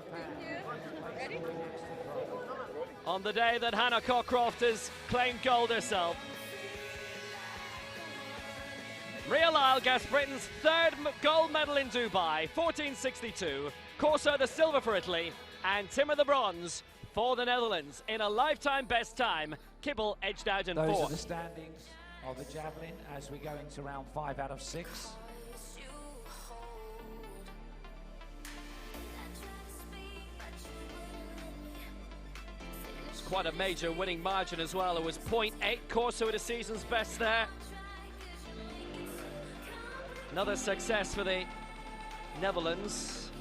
On the day that Hannah Cockcroft has claimed gold herself. Maria Lyle gets Britain's third gold medal in Dubai, 14.62. Corso the silver for Italy, and Timmer the bronze for the Netherlands. In a lifetime best time, Kibble edged out in Those fourth. are the standings of the javelin as we go into round 5 out of 6. It's quite a major winning margin as well. It was 0.8. Corso at a season's best there. Another success for the Netherlands.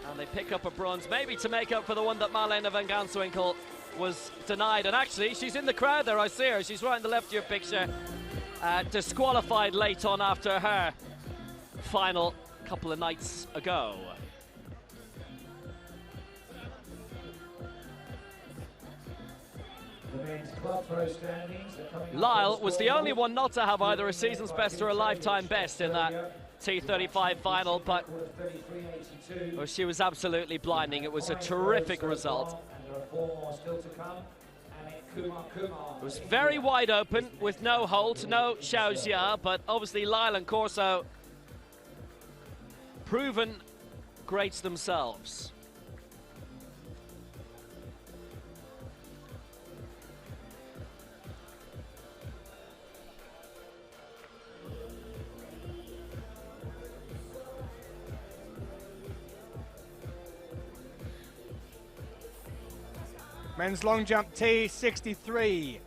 And they pick up a bronze, maybe to make up for the one that Marlene van Ganswinkel was denied. And actually, she's in the crowd there, I see her. She's right in the left of your picture. Disqualified late on after her final couple of nights ago. Lyle was the only one not to have either a season's best or a lifetime best in that T35 final, but well, she was absolutely blinding. It was a terrific result. It was very wide open with no Holt, no Xiaojia, but obviously Lyle and Corso proven greats themselves. Men's long jump T63.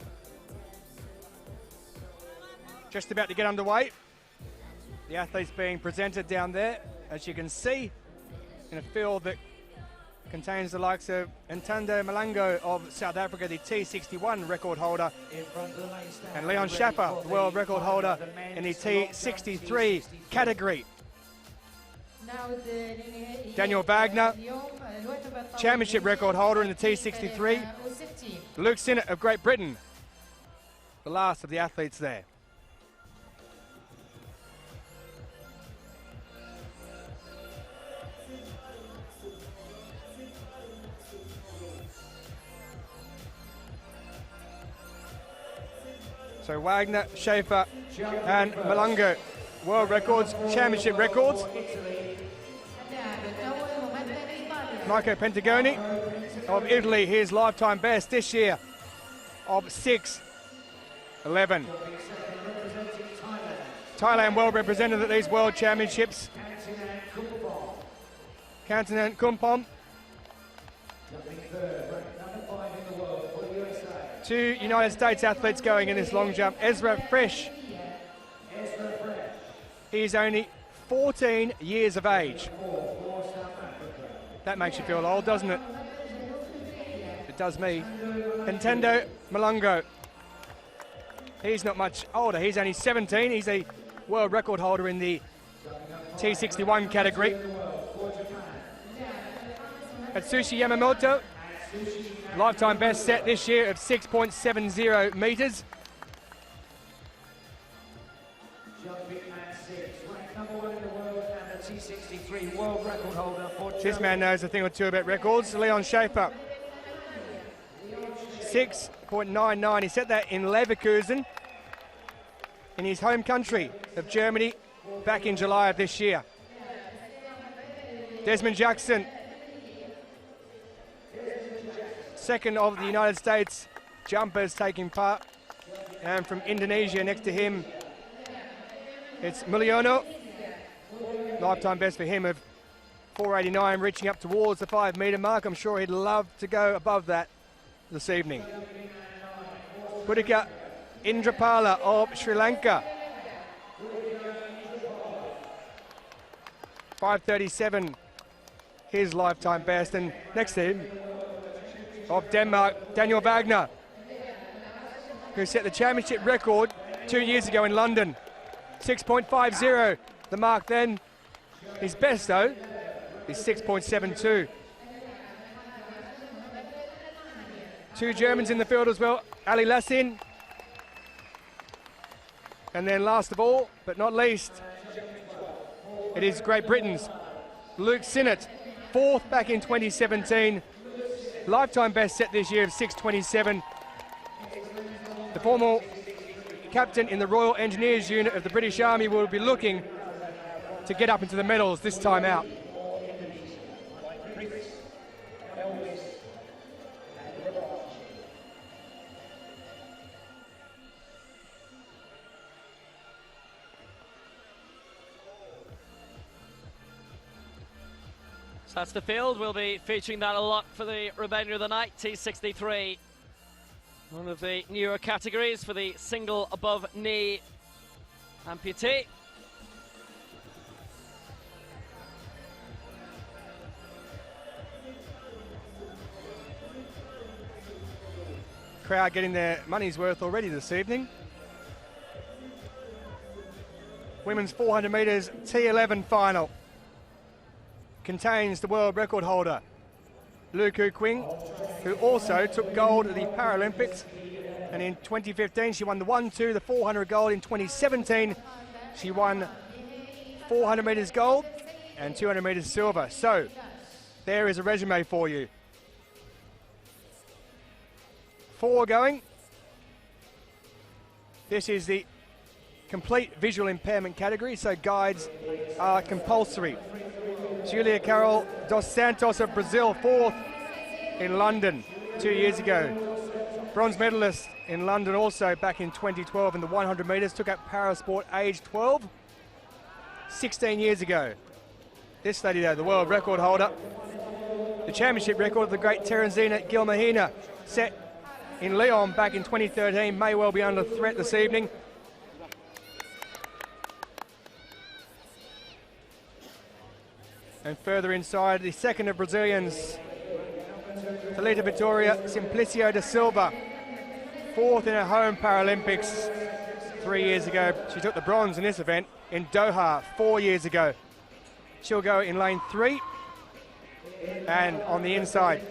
Just about to get underway. The athletes being presented down there, as you can see. in a field that contains the likes of Ntando Malango of South Africa, the T61 record holder, and Leon Schaffer, the world record holder in the T63 category. Daniel Wagner, championship record holder in the T63. Luke Sinnott of Great Britain, the last of the athletes there. So Wagner, Schaefer and Malango, world records, championship records. Marco Pentagoni of Italy, his lifetime best this year of 6:11. Thailand well represented at these world championships. Kantanen Kumpom. Two United States athletes going in this long jump. Ezra Fresh. He's only 14 years of age. That makes you feel old, doesn't it? It does me. Ntando Malango. He's not much older. He's only 17. He's a world record holder in the T61 category. Atsushi Yamamoto. Lifetime best set this year of 6.70 metres. This man knows a thing or two about records. Leon Schaefer, 6.99. He set that in Leverkusen in his home country of Germany back in July of this year. Desmond Jackson, second of the United States jumpers taking part. And from Indonesia next to him, it's Mulyono. Lifetime best for him of 4.89, reaching up towards the 5 metre mark. I'm sure he'd love to go above that this evening. Putika Indrapala of Sri Lanka. 5.37, his lifetime best. And next to him, of Denmark, Daniel Wagner, who set the championship record 2 years ago in London. 6.50, the mark then. His best, though, is 6.72. Two Germans in the field as well, Ali Lassin. And then last of all, but not least, it is Great Britain's Luke Sinnott, fourth back in 2017. Lifetime best set this year of 6.27. The former captain in the Royal Engineers unit of the British Army will be looking to get up into the medals this time out. So that's the field. We'll be featuring that a lot for the remainder of the night. T63, one of the newer categories for the single above knee amputee. Crowd getting their money's worth already this evening. Women's 400 metres T11 final contains the world record holder Lu Ku Qing, who also took gold at the Paralympics, and in 2015 she won the 1-2, the 400 gold. In 2017 she won 400 metres gold and 200 metres silver. So there is a resume for you. 4 going. This is the complete visual impairment category, so guides are compulsory. Julia Carol dos Santos of Brazil, 4th in London 2 years ago. Bronze medalist in London also back in 2012 in the 100 metres, took up parasport age 12, 16 years ago. This lady though, the world record holder, the championship record of the great Teresina Gilmahina, set in Lyon back in 2013, may well be under threat this evening. And further inside, the second of Brazilians, Thalita Vitória Simplicio da Silva, fourth in her home Paralympics 3 years ago. She took the bronze in this event in Doha 4 years ago. She'll go in lane 3. And on the inside,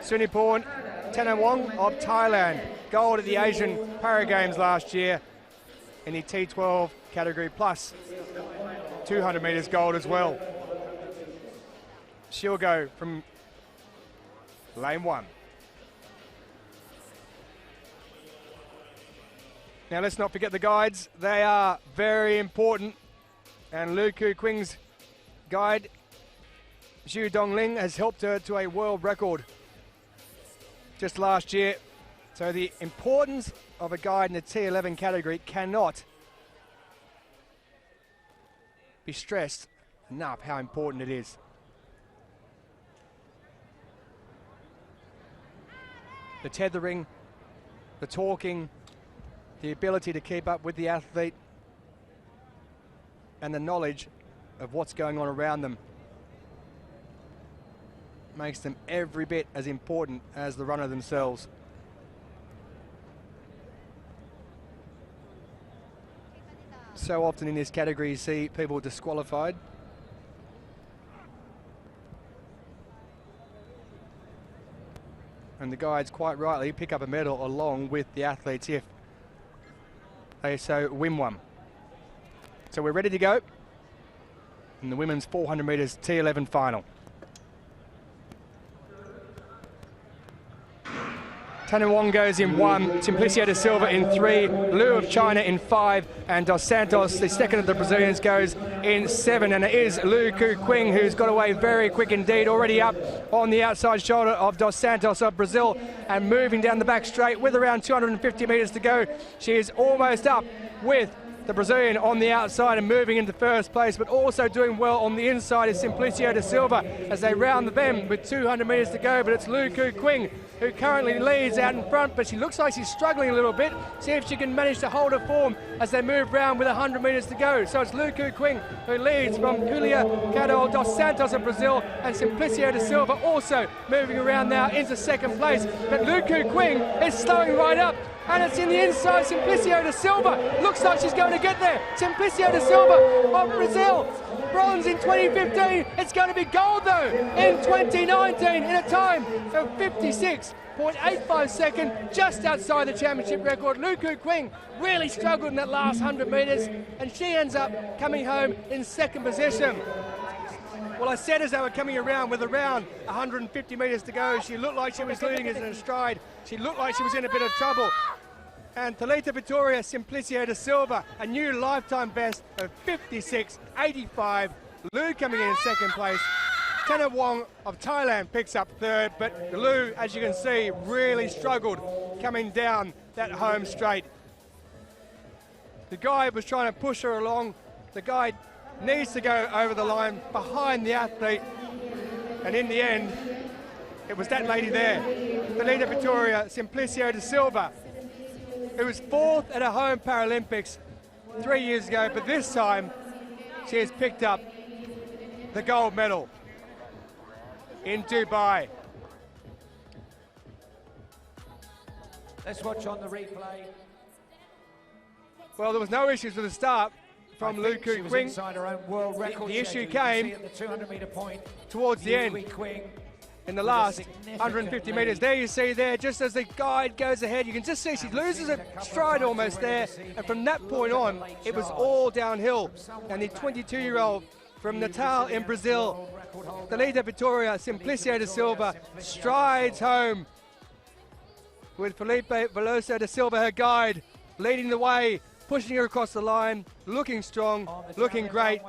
Suniporn Tenawong of Thailand, gold at the Asian Para Games last year in the T12 category, plus 200 metres gold as well. She'll go from lane 1. Now let's not forget the guides. They are very important. And Lu Ku Qing's guide, Zhu Dongling, has helped her to a world record just last year. So the importance of a guide in the T11 category cannot be stressed enough how important it is. The tethering, the talking, the ability to keep up with the athlete, and the knowledge of what's going on around them makes them every bit as important as the runner themselves. So often in this category you see people disqualified. And the guides quite rightly pick up a medal along with the athletes if they so win one. So we're ready to go in the women's 400 metres T11 final. Tenawong goes in 1, Simplicio da Silva in 3, Liu of China in 5, and Dos Santos, the second of the Brazilians, goes in 7. And it is Lu Ku Qing who's got away very quick indeed, already up on the outside shoulder of Dos Santos of Brazil and moving down the back straight with around 250 metres to go. She is almost up with the Brazilian on the outside and moving into first place, but also doing well on the inside is Simplicio da Silva as they round the bend with 200 metres to go. But it's Lu Ku Qing who currently leads out in front, but she looks like she's struggling a little bit. See if she can manage to hold her form as they move round with 100 metres to go. So it's Lu Ku Qing who leads from Julia Cadol Dos Santos of Brazil, and Simplicio da Silva also moving around now into second place. But Lu Ku Qing is slowing right up, and it's in the inside. Simplicio da Silva looks like she's going to get there. Simplicio da Silva of Brazil, bronze in 2015. It's going to be gold though in 2019 in a time of 56.85 seconds, just outside the championship record. Lu Ku Qing really struggled in that last 100 metres, and she ends up coming home in second position. Well, I said as they were coming around with around 150 metres to go, she looked like she was losing it in a stride. She looked like she was in a bit of trouble. And Thalita Vitória Simplicio da Silva, a new lifetime best of 56.85. Lu coming in second place. Tenawong of Thailand picks up third, but Lu, as you can see, really struggled coming down that home straight. The guide was trying to push her along. The guide needs to go over the line behind the athlete, and in the end it was that lady there, Thalita Vitória Simplicio da Silva, who was fourth at her home Paralympics 3 years ago, but this time she has picked up the gold medal in Dubai. Let's watch on the replay. Well, there was no issues with the start from Lu Ku She was Qing. inside her own world record. The issue You can came see at the 200 metre point towards the end. Qing In the with a last significant 150 lead. metres. There you see there, just as the guide goes ahead, you can just see she loses a stride almost there, and from that point on, it was all downhill. And the 22-year-old from Natal in Brazil, Thalita Vitória Simplicio da Silva, strides home with Felipe Veloso da Silva, her guide, leading the way, pushing her across the line, looking strong, looking great.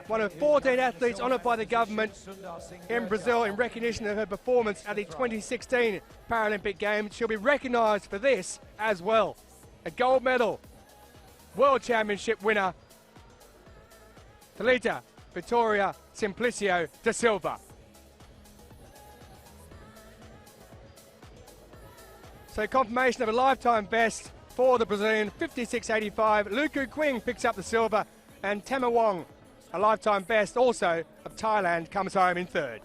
One of 14 athletes honoured by the government in Brazil in recognition of her performance at the 2016 Paralympic Games. She'll be recognised for this as well. A gold medal, World Championship winner, Thalita Vitória Simplicio da Silva. So confirmation of a lifetime best for the Brazilian, 56.85. Lu Ku Qing picks up the silver, and Tenawong A lifetime best also of Thailand comes home in third.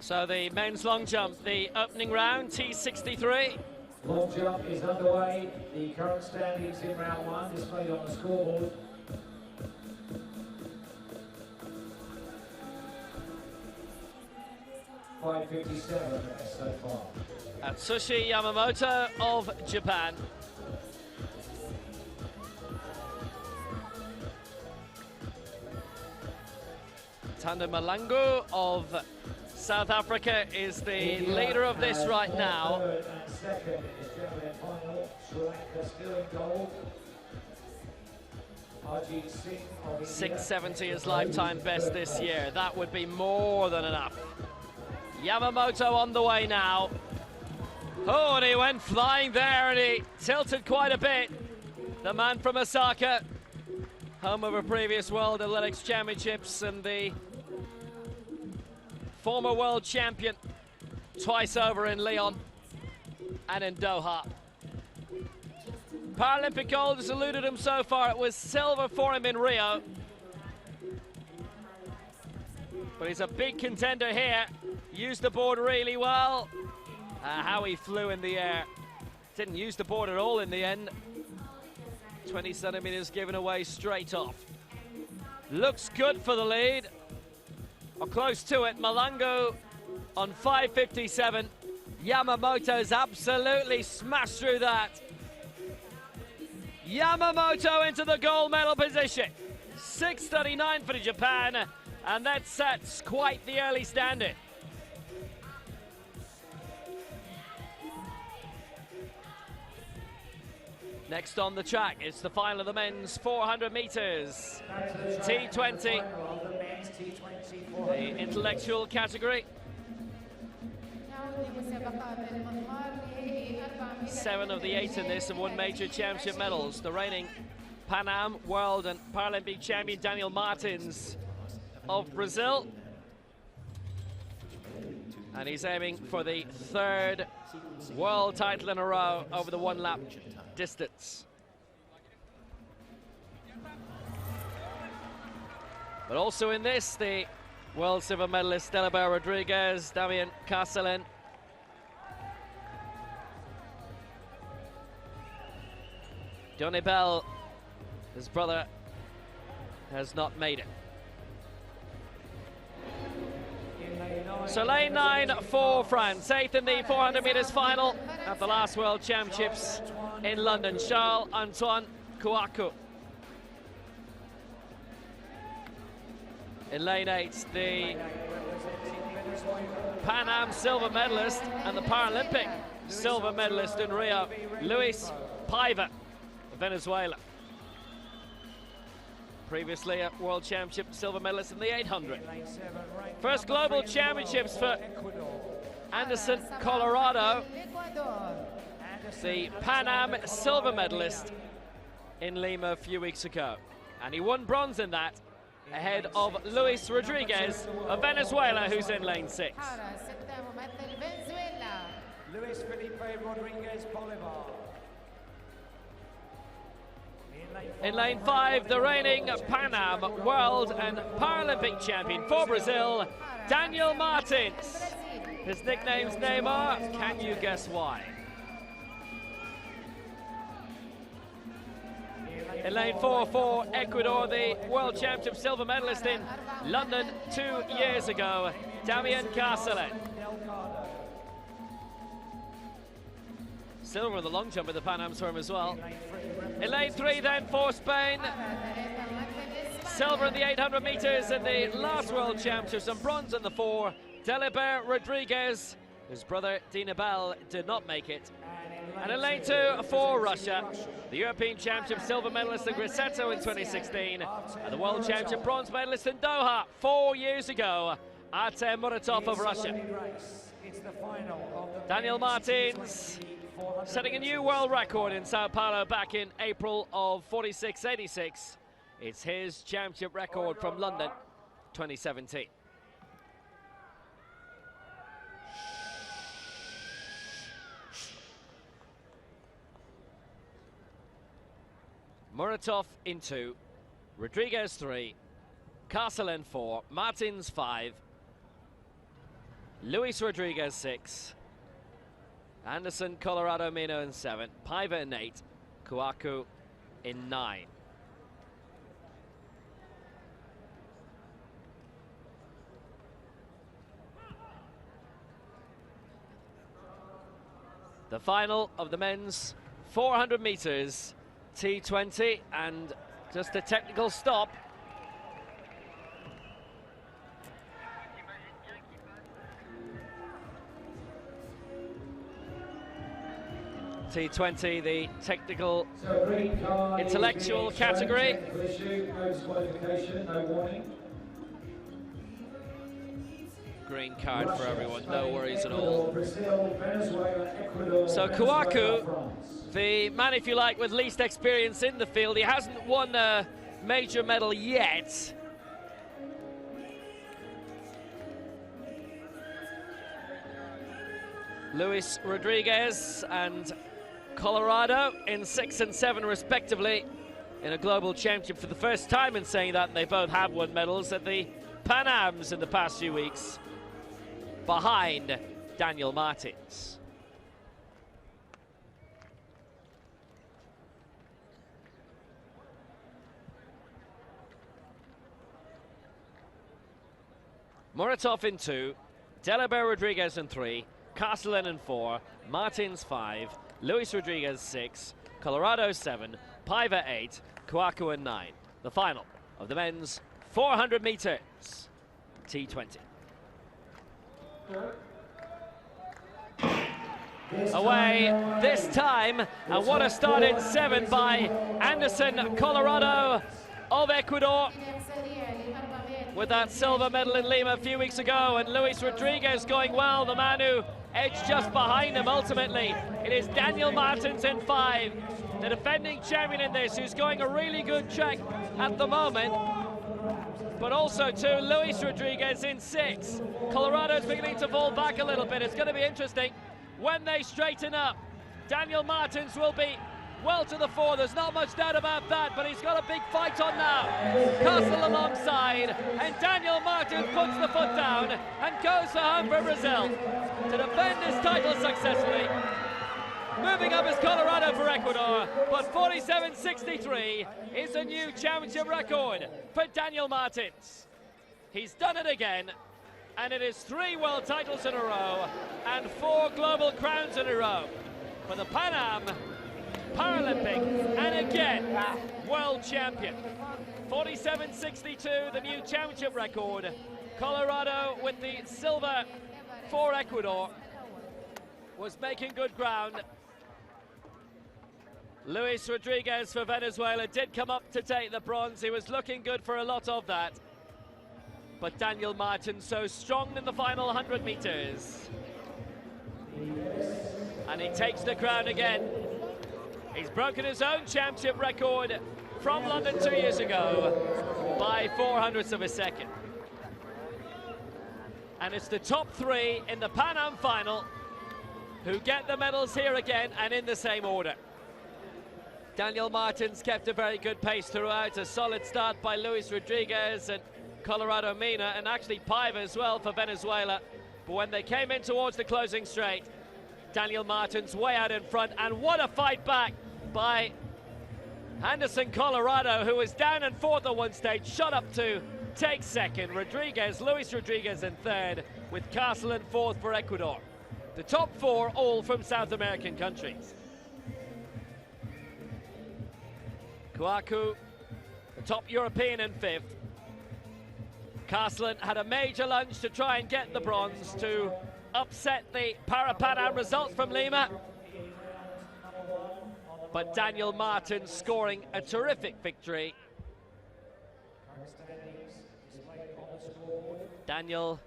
So the men's long jump, the opening round, T63. Long jump is underway. The current standings in round one displayed on the scoreboard. .557 so far. Atsushi Yamamoto of Japan. Tanda Malangu of South Africa is the leader of this right now. Third and second is Javelin final. Sri Lanka still in gold. Ajit Singh of India. 670 is lifetime best this year. That would be more than enough. Yamamoto on the way now. Oh, and he went flying there and he tilted quite a bit. The man from Osaka, home of a previous World Athletics Championships and the former world champion twice over in Lyon and in Doha. Paralympic gold has eluded him so far. It was silver for him in Rio. But he's a big contender here. Used the board really well. How he flew in the air. Didn't use the board at all in the end. 20 centimeters given away straight off. Looks good for the lead. Or close to it. Malango on 5.57. Yamamoto's absolutely smashed through that. Yamamoto into the gold medal position. 6.39 for Japan. And that sets quite the early standing. Next on the track, it's the final of the men's 400 meters. T20, the intellectual category. 7 of the 8 in this have won major championship medals. The reigning Pan Am, World and Paralympic champion Daniel Martins of Brazil. And he's aiming for the 3rd world title in a row over the 1 lap distance. But also in this, the world silver medalist Delibert Rodriguez, Damian Carcelin. Johnny Bell, his brother, has not made it. So lane 9 for France, 8th in the 400 meters final at the last World Championships in London. Charles-Antoine Kouakou. In lane 8, the Pan Am silver medalist and the Paralympic silver medalist in Rio, Luis Paiva of Venezuela. Previously a World Championship silver medalist in the 800. First Global Championships for Anderson, Colorado. The Pan Am silver medalist in Lima a few weeks ago. And he won bronze in that, ahead of Luis Rodriguez of Venezuela, who's in lane 6. Luis Felipe Rodriguez Bolivar. In lane 5, the reigning Pan Am World and Paralympic champion for Brazil, Daniel Martins. His nickname's Neymar. Can you guess why? In lane 4 for Ecuador, the World Championship silver medalist in London 2 years ago, Damian Carcelin. Silver in the long jump with the Pan Am swim as well. In lane 3 then for Spain. Silver in the 800 meters in the last World Championships and bronze in the 4. Delibert Rodriguez, whose brother Dinabal did not make it. And in lane 2 for Russia, the European Championship silver medalist in Grosseto in 2016 and the World Championship bronze medalist in Doha 4 years ago, Artem Muratov of Russia. Daniel Martins setting a new world record in Sao Paulo back in April of 46.86. It's his championship record from London 2017. Muratov in 2, Rodriguez 3, Castellan 4, Martins 5, Luis Rodriguez 6, Anderson, Colorado, Mino in 7, Paiva in 8, Kouakou in 9. The final of the men's 400 meters T20, and just a technical stop. T20, the technical intellectual category. Green card for everyone, no worries at all. So Kouakou, the man, if you like, with least experience in the field, he hasn't won a major medal yet. Luis Rodriguez and Colorado in 6 and 7 respectively in a global championship for the first time in saying that, and they both have won medals at the Pan Ams in the past few weeks, behind Daniel Martins. Muratov in 2, Delabert Rodriguez in 3, Castellan in 4, Martins 5, Luis Rodriguez 6, Colorado 7, Paiva 8, Kouakou in 9. The final of the men's 400 meters T20. Away this time, and what a start in 7 by Anderson, Colorado of Ecuador, with that silver medal in Lima a few weeks ago, and Luis Rodriguez going well, the man who edged just behind him ultimately. It is Daniel Martins in 5, the defending champion in this, who's going a really good track at the moment, but also to Luis Rodriguez in 6. Colorado's beginning to fall back a little bit. It's going to be interesting when they straighten up. Daniel Martins will be well to the fore, there's not much doubt about that, but he's got a big fight on now. Castle alongside, and Daniel Martins puts the foot down and goes for home for Brazil to defend his title successfully. Moving up is Colorado for Ecuador, but 47.63 is a new championship record for Daniel Martins. He's done it again, and it is 3 world titles in a row and 4 global crowns in a row for the Pan Am, Paralympic, and again, world champion. 47.62, the new championship record. Colorado with the silver for Ecuador was making good ground. Luis Rodriguez for Venezuela did come up to take the bronze. He was looking good for a lot of that. But Daniel Martins so strong in the final 100 meters. And he takes the crown again. He's broken his own championship record from London 2 years ago by 0.04 of a second. And it's the top 3 in the Pan Am final who get the medals here again and in the same order. Daniel Martins kept a very good pace throughout. A solid start by Luis Rodriguez and Colorado Mina, and actually Paiva as well for Venezuela. But when they came in towards the closing straight, Daniel Martins way out in front, and what a fight back by Anderson, Colorado, who was down in 4th at one stage, shot up to take 2nd. Rodriguez, Luis Rodriguez in 3rd, with Castle in 4th for Ecuador. The top 4 all from South American countries. Kouakou, the top European in 5th. Castellan had a major lunge to try and get the bronze to upset the Para-Pan Am results from Lima. But Daniel Martins scoring a terrific victory. Daniel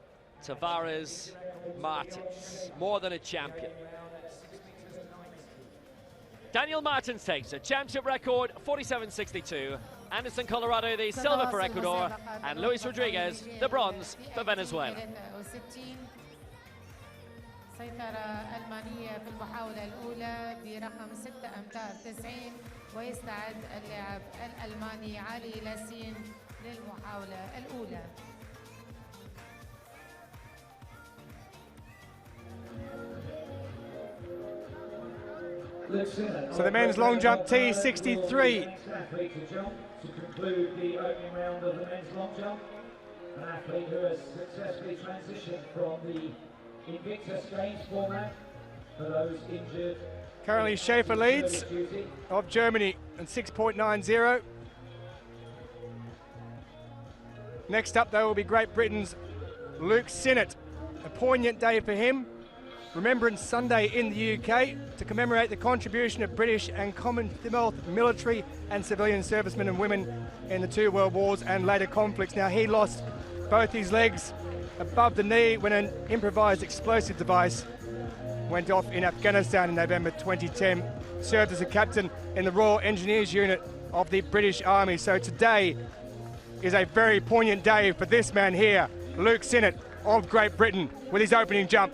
Tavares Martins, more than a champion. Daniel Martins takes a championship record, 47.62. Anderson, Colorado, the silver for Ecuador, and Luis Rodriguez, the bronze for Venezuela. سيطرة ألمانية في المحاولة الأولى برقم 6 أمتار 90 ويستعد اللاعب الألماني علي لاسين للمحاولة الأولى. So the men's long jump T63. Athlete to jump to conclude the opening round of the men's long jump. An athlete who has successfully transitioned from the Invictus Games format for those injured. Currently Schaefer leads of Germany and 6.90. Next up though will be Great Britain's Luke Sinnott. A poignant day for him. Remembrance Sunday in the UK to commemorate the contribution of British and Commonwealth military and civilian servicemen and women in the two world wars and later conflicts. Now he lost both his legs above the knee when an improvised explosive device went off in Afghanistan in November 2010. Served as a captain in the Royal Engineers Unit of the British Army. So today is a very poignant day for this man here, Luke Sinnott of Great Britain, with his opening jump.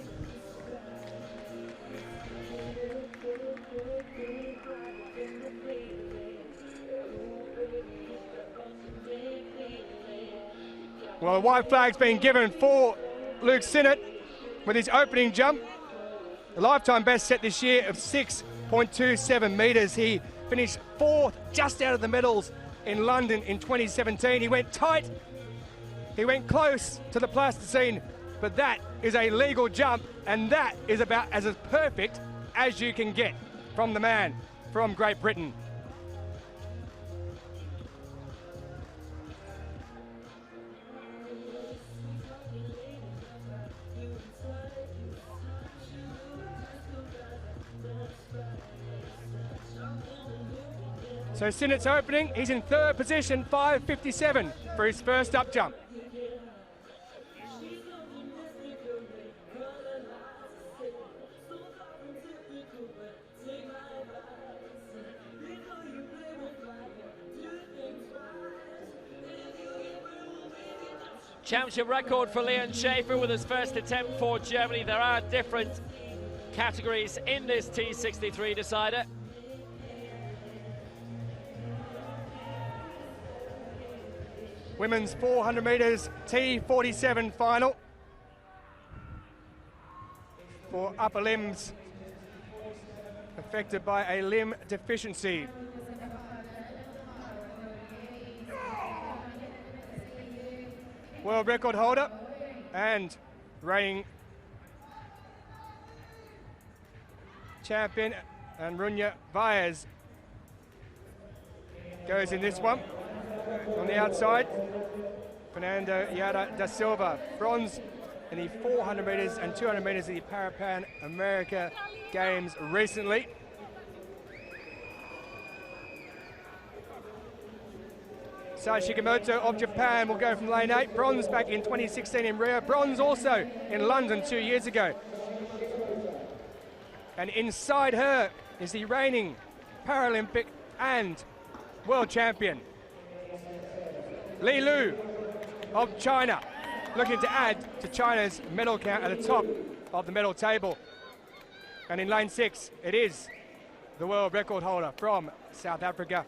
Well, the white flag's been given for Luke Sinnott with his opening jump. A lifetime best set this year of 6.27 metres. He finished 4th, just out of the medals in London in 2017. He went tight, he went close to the plasticine, but that is a legal jump, and that is about as perfect as you can get from the man from Great Britain. So Sinnott's opening, he's in 3rd position, 5.57 for his first up jump. Championship record for Leon Schaefer with his first attempt for Germany. There are different categories in this T63 decider. Women's 400 metres T47 final for upper limbs affected by a limb deficiency. World record holder and reigning champion Runya Vaez goes in this one. On the outside, Fernando Yara da Silva, bronze in the 400 metres and 200 metres of the Parapan America Games recently. Sai Shikamoto of Japan will go from lane 8, bronze back in 2016 in Rio, bronze also in London 2 years ago. And inside her is the reigning Paralympic and world champion, Li Lu of China, looking to add to China's medal count at the top of the medal table. And in lane 6, it is the world record holder from South Africa,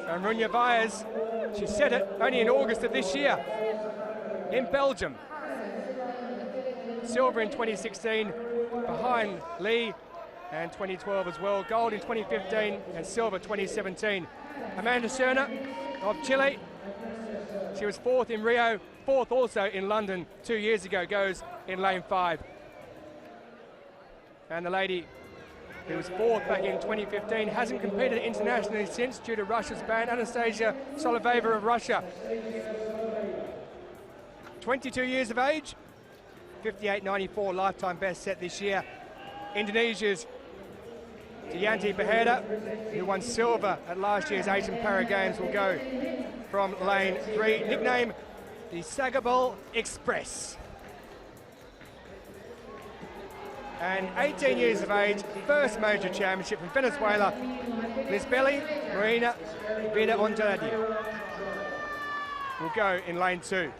Runya Vaez. She set it only in August of this year in Belgium. Silver in 2016 behind Lee, and 2012 as well. Gold in 2015 and silver 2017. Amanda Serna of Chile. She was 4th in Rio, 4th also in London 2 years ago, goes in lane 5. And the lady who was 4th back in 2015 hasn't competed internationally since due to Russia's ban, Anastasia Soloveva of Russia. 22 years of age, 58.94 lifetime best set this year. Indonesia's Dianti Beheda, who won silver at last year's Asian Para Games, will go from lane 3, nicknamed the Sagabal Express. And 18 years of age, first major championship from Venezuela, Lisbeli Marina Vida Andrade will go in lane 2.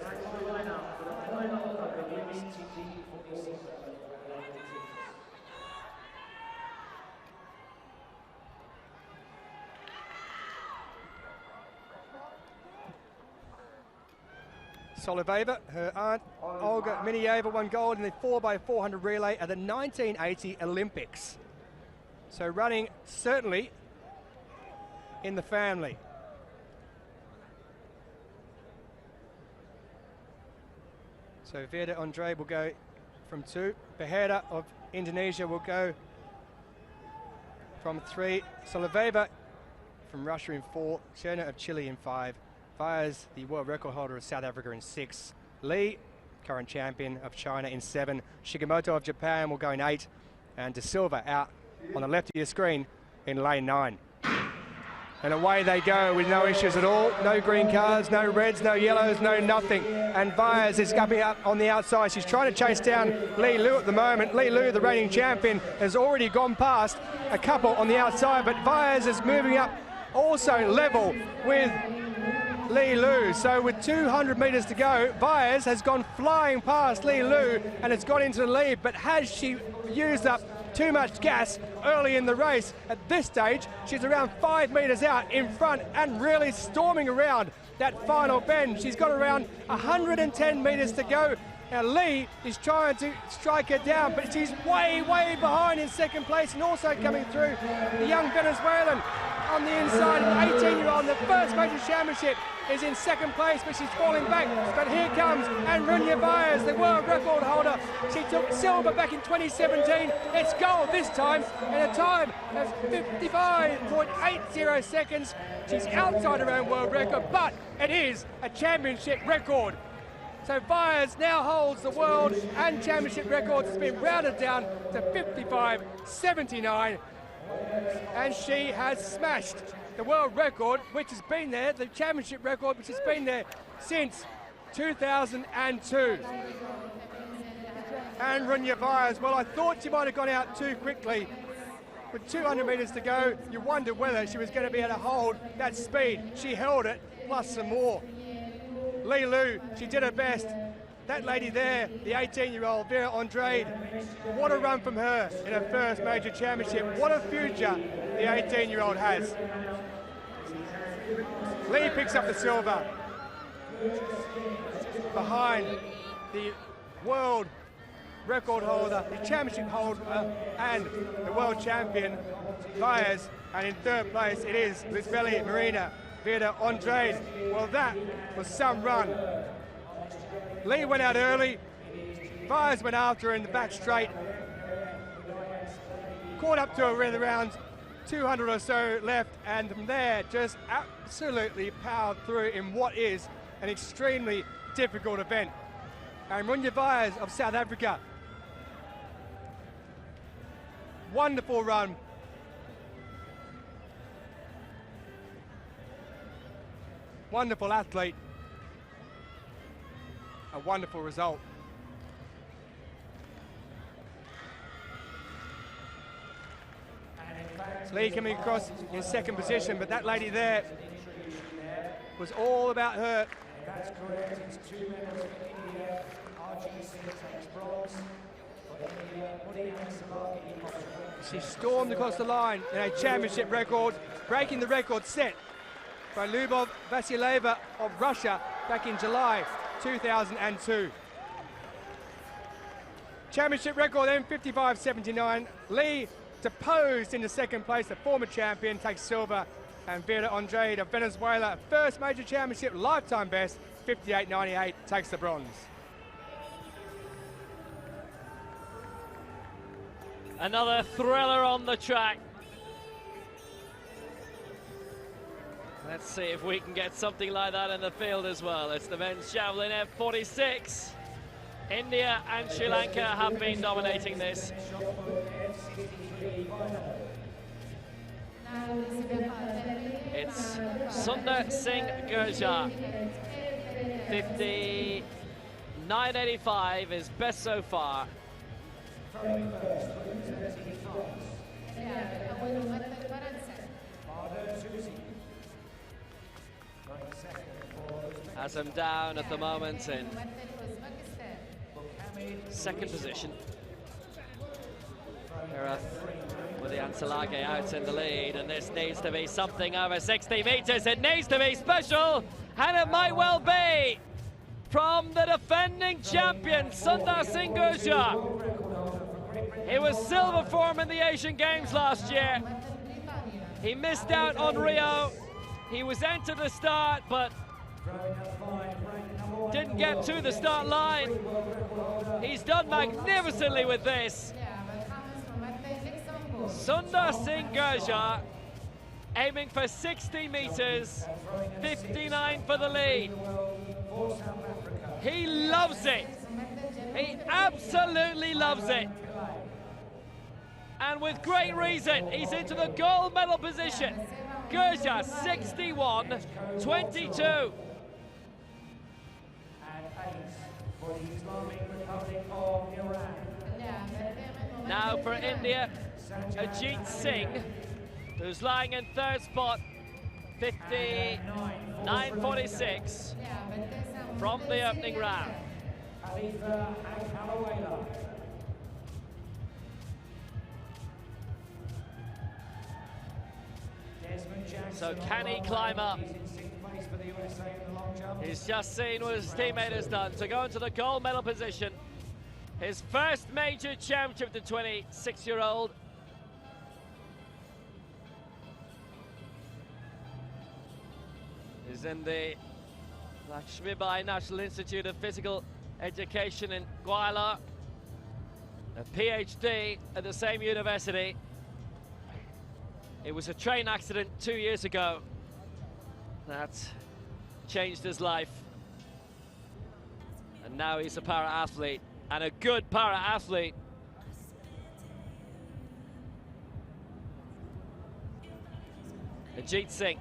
Soloveva, her aunt Olga Minieva won gold in the 4x400 relay at the 1980 Olympics. So running certainly in the family. So Verda Andre will go from 2. Behera of Indonesia will go from 3. Soloveva from Russia in 4. Cherna of Chile in 5. Vyers, the world record holder of South Africa, in 6. Lee, current champion of China, in 7. Shigemoto of Japan will go in 8. And De Silva out on the left of your screen in lane 9. And away they go with no issues at all. No green cards, no reds, no yellows, no nothing. And Vyers is coming up on the outside. She's trying to chase down Li Lu at the moment. Li Lu, the reigning champion, has already gone past a couple on the outside, but Vyers is moving up also level with Li Lu. So with 200 metres to go, Vyers has gone flying past Li Lu and it's got into the lead. But has she used up too much gas early in the race? At this stage, she's around 5 metres out in front and really storming around that final bend. She's got around 110 metres to go. Now Lee is trying to strike her down, but she's way, way behind in second place, and also coming through the young Venezuelan on the inside, an 18-year-old in the first major championship, is in second place, but she's falling back. But here comes Anrunya Vyers, the world record holder. She took silver back in 2017. It's gold this time in a time of 55.80 seconds. She's outside her own world record, but it is a championship record. So Vyers now holds the world and championship records. It's been rounded down to 55.79. And she has smashed the world record, which has been there, the championship record, which has been there since 2002. And Runya Vyers, well, I thought she might have gone out too quickly. With 200 metres to go, you wondered whether she was going to be able to hold that speed. She held it, plus some more. Li Lu, she did her best. That lady there, the 18-year-old Vera Andrade, what a run from her in her first major championship. What a future the 18-year-old has. Lee picks up the silver behind the world record holder, the championship holder, and the world champion, Vyers. And in third place, it is Lisbeli Marina Vera Andrade. Well, that was some run. Lee went out early. Vyers went after her in the back straight. Caught up to her with around 200 or so left, and from there just absolutely powered through in what is an extremely difficult event. And Runya Vyers of South Africa, wonderful run. Wonderful athlete. A wonderful result. Lee coming across in second position, but that lady there was all about her. That's correct. It's 2 medals for India. RGC takes bronze for India. She stormed across the line in a championship record, breaking the record set by Lyubov Vasilyeva of Russia back in July 2002. Championship record then 55.79. Lee deposed into second place. The former champion takes silver, and Vera Andrade of Venezuela, first major championship, lifetime best, 58.98, takes the bronze. Another thriller on the track. Let's see if we can get something like that in the field as well. It's the men's Javelin F46. India and Sri Lanka have been dominating this. It's Sundar Singh Gurjar. 59.85 is best so far. Has him down at the moment in second position. Herath with the Ansalage out in the lead, and this needs to be something over 60 metres. It needs to be special, and it might well be. from the defending champion, Sundar Singh Gurjar. He was silver for him in the Asian Games last year. He missed out on Rio. He was entered the start, but didn't get to the start line. He's done magnificently with this. Sundar Singh Gurjar aiming for 60 meters, 59 for the lead. He loves it. He absolutely loves it. And with great reason, he's into the gold medal position. Gurjar 61-22. Now for India, Ajit Singh, who's lying in third spot, 59.46 from the opening round. So can he climb up? He's just seen what his teammate has done to go into the gold medal position. His first major championship, the 26-year-old. Is in the Lakshmibai National Institute of Physical Education in Gwalior, a PhD at the same university. It was a train accident 2 years ago that changed his life. And now he's a para-athlete, and a good para-athlete. Ajit Singh.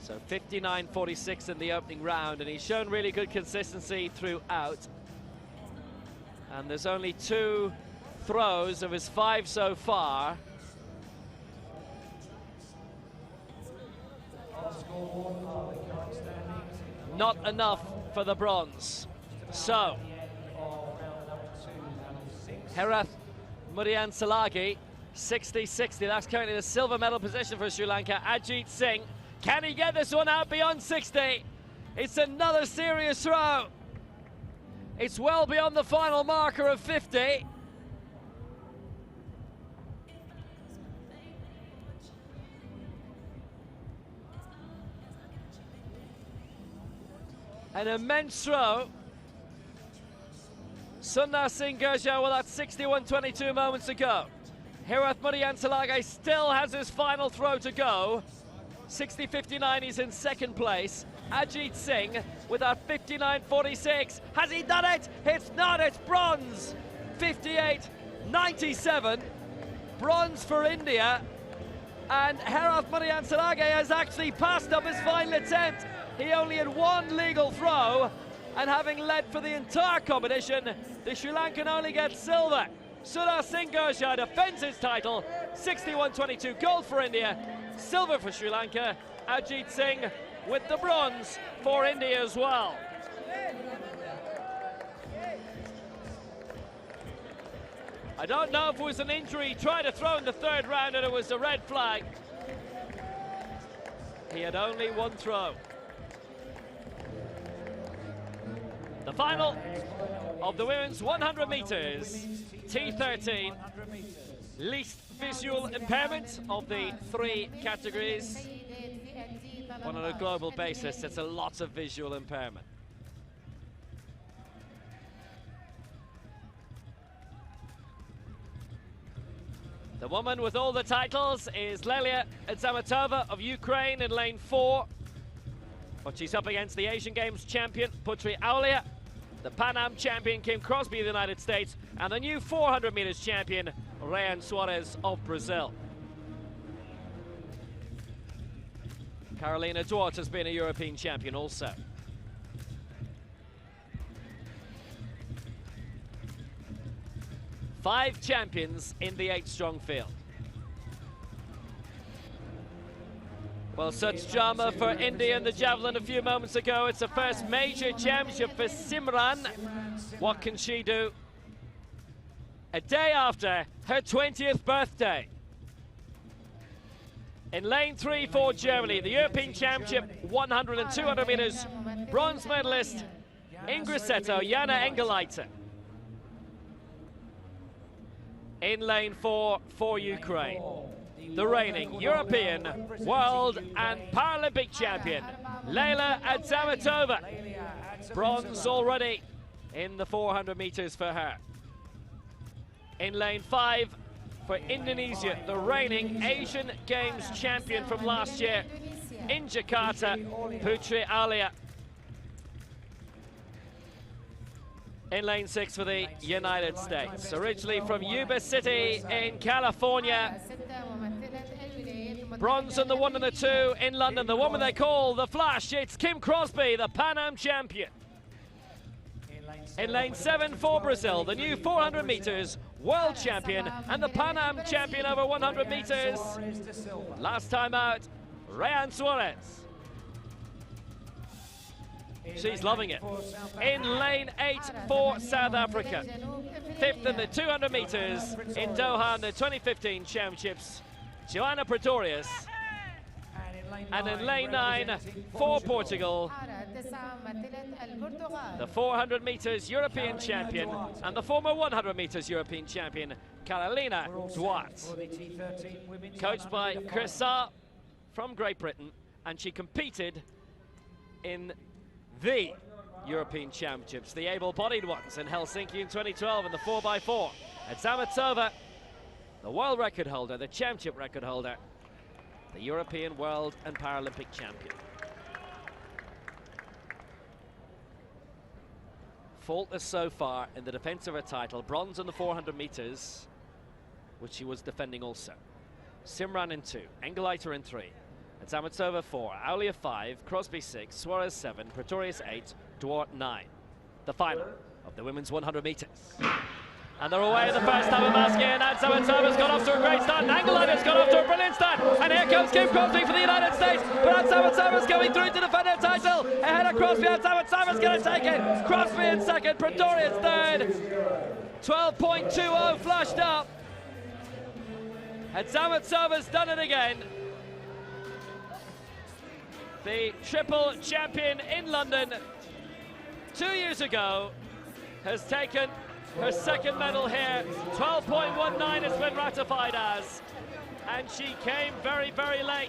So 59.46 in the opening round, and he's shown really good consistency throughout. And there's only 2 throws of his 5 so far. Not enough for the bronze. So, Herath Muriansalagi, 60-60. That's currently the silver medal position for Sri Lanka. Ajit Singh, can he get this one out beyond 60? It's another serious throw. It's well beyond the final marker of 50. An immense throw. Sundar Singh Gurjar, well, that's 61.22 moments ago. Herath Muriansalagi still has his final throw to go. 60.59, he's in second place. Ajit Singh with that 59.46. Has he done it? It's not, it's bronze. 58.97. Bronze for India. And Herath Muriansalagi has actually passed up his final attempt. He only had 1 legal throw, and having led for the entire competition, the Sri Lankan only gets silver. Sundar Singh Gurjar defends his title. 61.22, gold for India, silver for Sri Lanka. Ajit Singh with the bronze for India as well. I don't know if it was an injury. He tried to throw in the third round and it was a red flag. He had only 1 throw. The final of the women's 100 meters, T13, least visual impairment of the 3 categories. On a global basis, it's a lot of visual impairment. The woman with all the titles is Lelia Zamatova of Ukraine in lane 4. But she's up against the Asian Games champion, Putri Aulia, the Pan Am champion, Kim Crosby of the United States, and the new 400 meters champion, Rayan Suarez of Brazil. Carolina Duarte has been a European champion also. Five champions in the 8-strong field. Well, such drama for India in the javelin a few moments ago. It's the first major championship for Simran. What can she do? A day after her 20th birthday. In lane 3 for Germany, the European Championship 100 and 200 meters bronze medalist in Grosseto, Jana Engelleiter. In lane 4 for Ukraine, the reigning European, World and Paralympic champion, Leila Adzamatova. Bronze already in the 400 meters for her. In lane 5 for Indonesia, the reigning Asian Games champion from last year in Jakarta, Putri Alia. In lane 6 for the United States, originally from Yuba City in California. Bronze in the 1 and the 2 in London, the woman they call the Flash, it's Kim Crosby, the Pan Am champion. In lane 7 for Brazil, the new 400 meters world champion and the Pan Am champion over 100 meters. Last time out, Rayan Suarez. She's loving it. In lane 8 for South Africa. 5th in the 200 meters in Doha in the 2015 championships, Joana Pretorius. And in lane 9 for Portugal, the 400 meters European champion and the former 100 meters European champion, Carolina Duarte. Coached by Chris Saar from Great Britain, and she competed in the European Championships, the able-bodied ones in Helsinki in 2012 in the 4x4. Adzamatova, the world record holder, the championship record holder, the European, World and Paralympic champion. Faultless so far in the defense of her title. Bronze in the 400 meters, which she was defending also. Simran in 2, Engelleiter in 3, Adzamatova 4, Aulia 5, Crosby 6, Suarez 7, Pretorius 8, Duarte 9. The final of the women's 100 meters. And they're away in the first half of Masking. Adzamatova's got off to a great start, and Engelleiter's got off to a brilliant start. And here comes Kim Crosby for the United States. But Adzamatova's going through to defend her title. Ahead of Crosby, Adzamatova's going to take it. Crosby in second, Pretorius third. 12.20 flushed up. Adzamatova's done it again. The triple champion in London 2 years ago has taken her second medal here. 12.19 has been ratified as, and she came very, very late.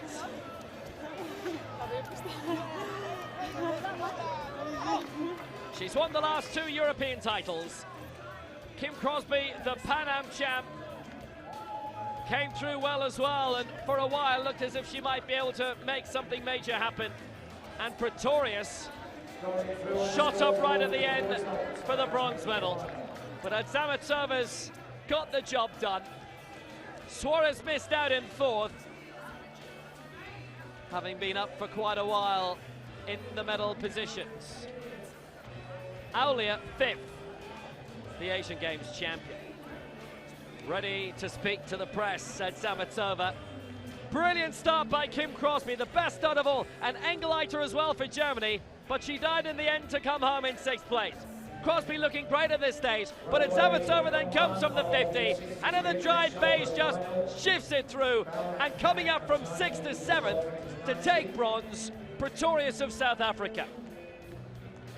She's won the last 2 European titles. Kim Crosby, the Pan Am champ, came through well as well, and for a while looked as if she might be able to make something major happen. And Pretorius shot up right at the end for the bronze medal. But Adzamatova's got the job done. Suarez missed out in 4th, having been up for quite a while in the medal positions. Aulia 5th, the Asian Games champion. Ready to speak to the press, Adzamatova. Brilliant start by Kim Crosby, the best start of all, and Engelleiter as well for Germany, but she died in the end to come home in 6th place. Crosby looking great at this stage, but Adzamatova then comes from the 50, and in the drive phase just shifts it through, and coming up from 6th to 7th to take bronze, Pretorius of South Africa.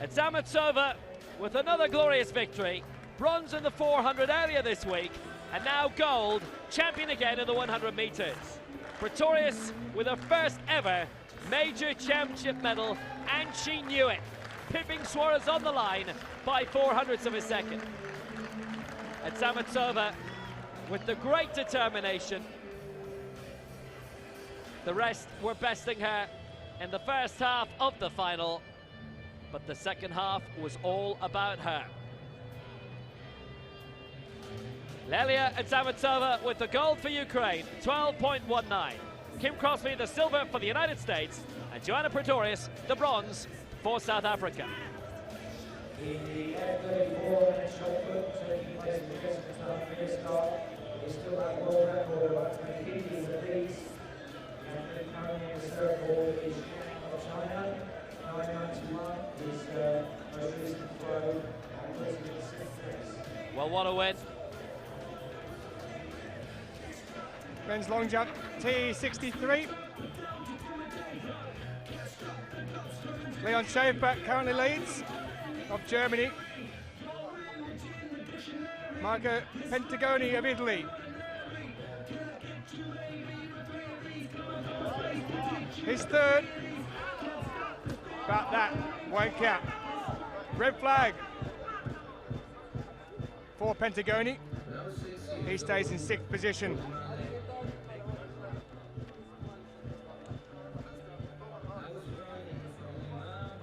Adzamatova with another glorious victory, bronze in the 400 earlier this week, and now gold, champion again in the 100 meters. Pretorius with her first ever major championship medal, and she knew it, pipping Suarez on the line by 0.04 of a second. Adzamatova with the great determination. The rest were besting her in the first half of the final, but the second half was all about her. Lelia Adzamatova with the gold for Ukraine, 12.19. Kim Crosby the silver for the United States, and Joana Pretorius the bronze for South Africa. In the F34 and shot put, taking place in the Christmas time for this start, is still that world record of 350 of the piece. And currently in the circle is of China. 991 is the most recent throw, and placing in the 6th place. Well, what a win. Men's long jump, T63. Leon Schaefer currently leads of Germany. Marco Pentagoni of Italy. He's third. But that won't count. Red flag for Pentagoni. He stays in 6th position.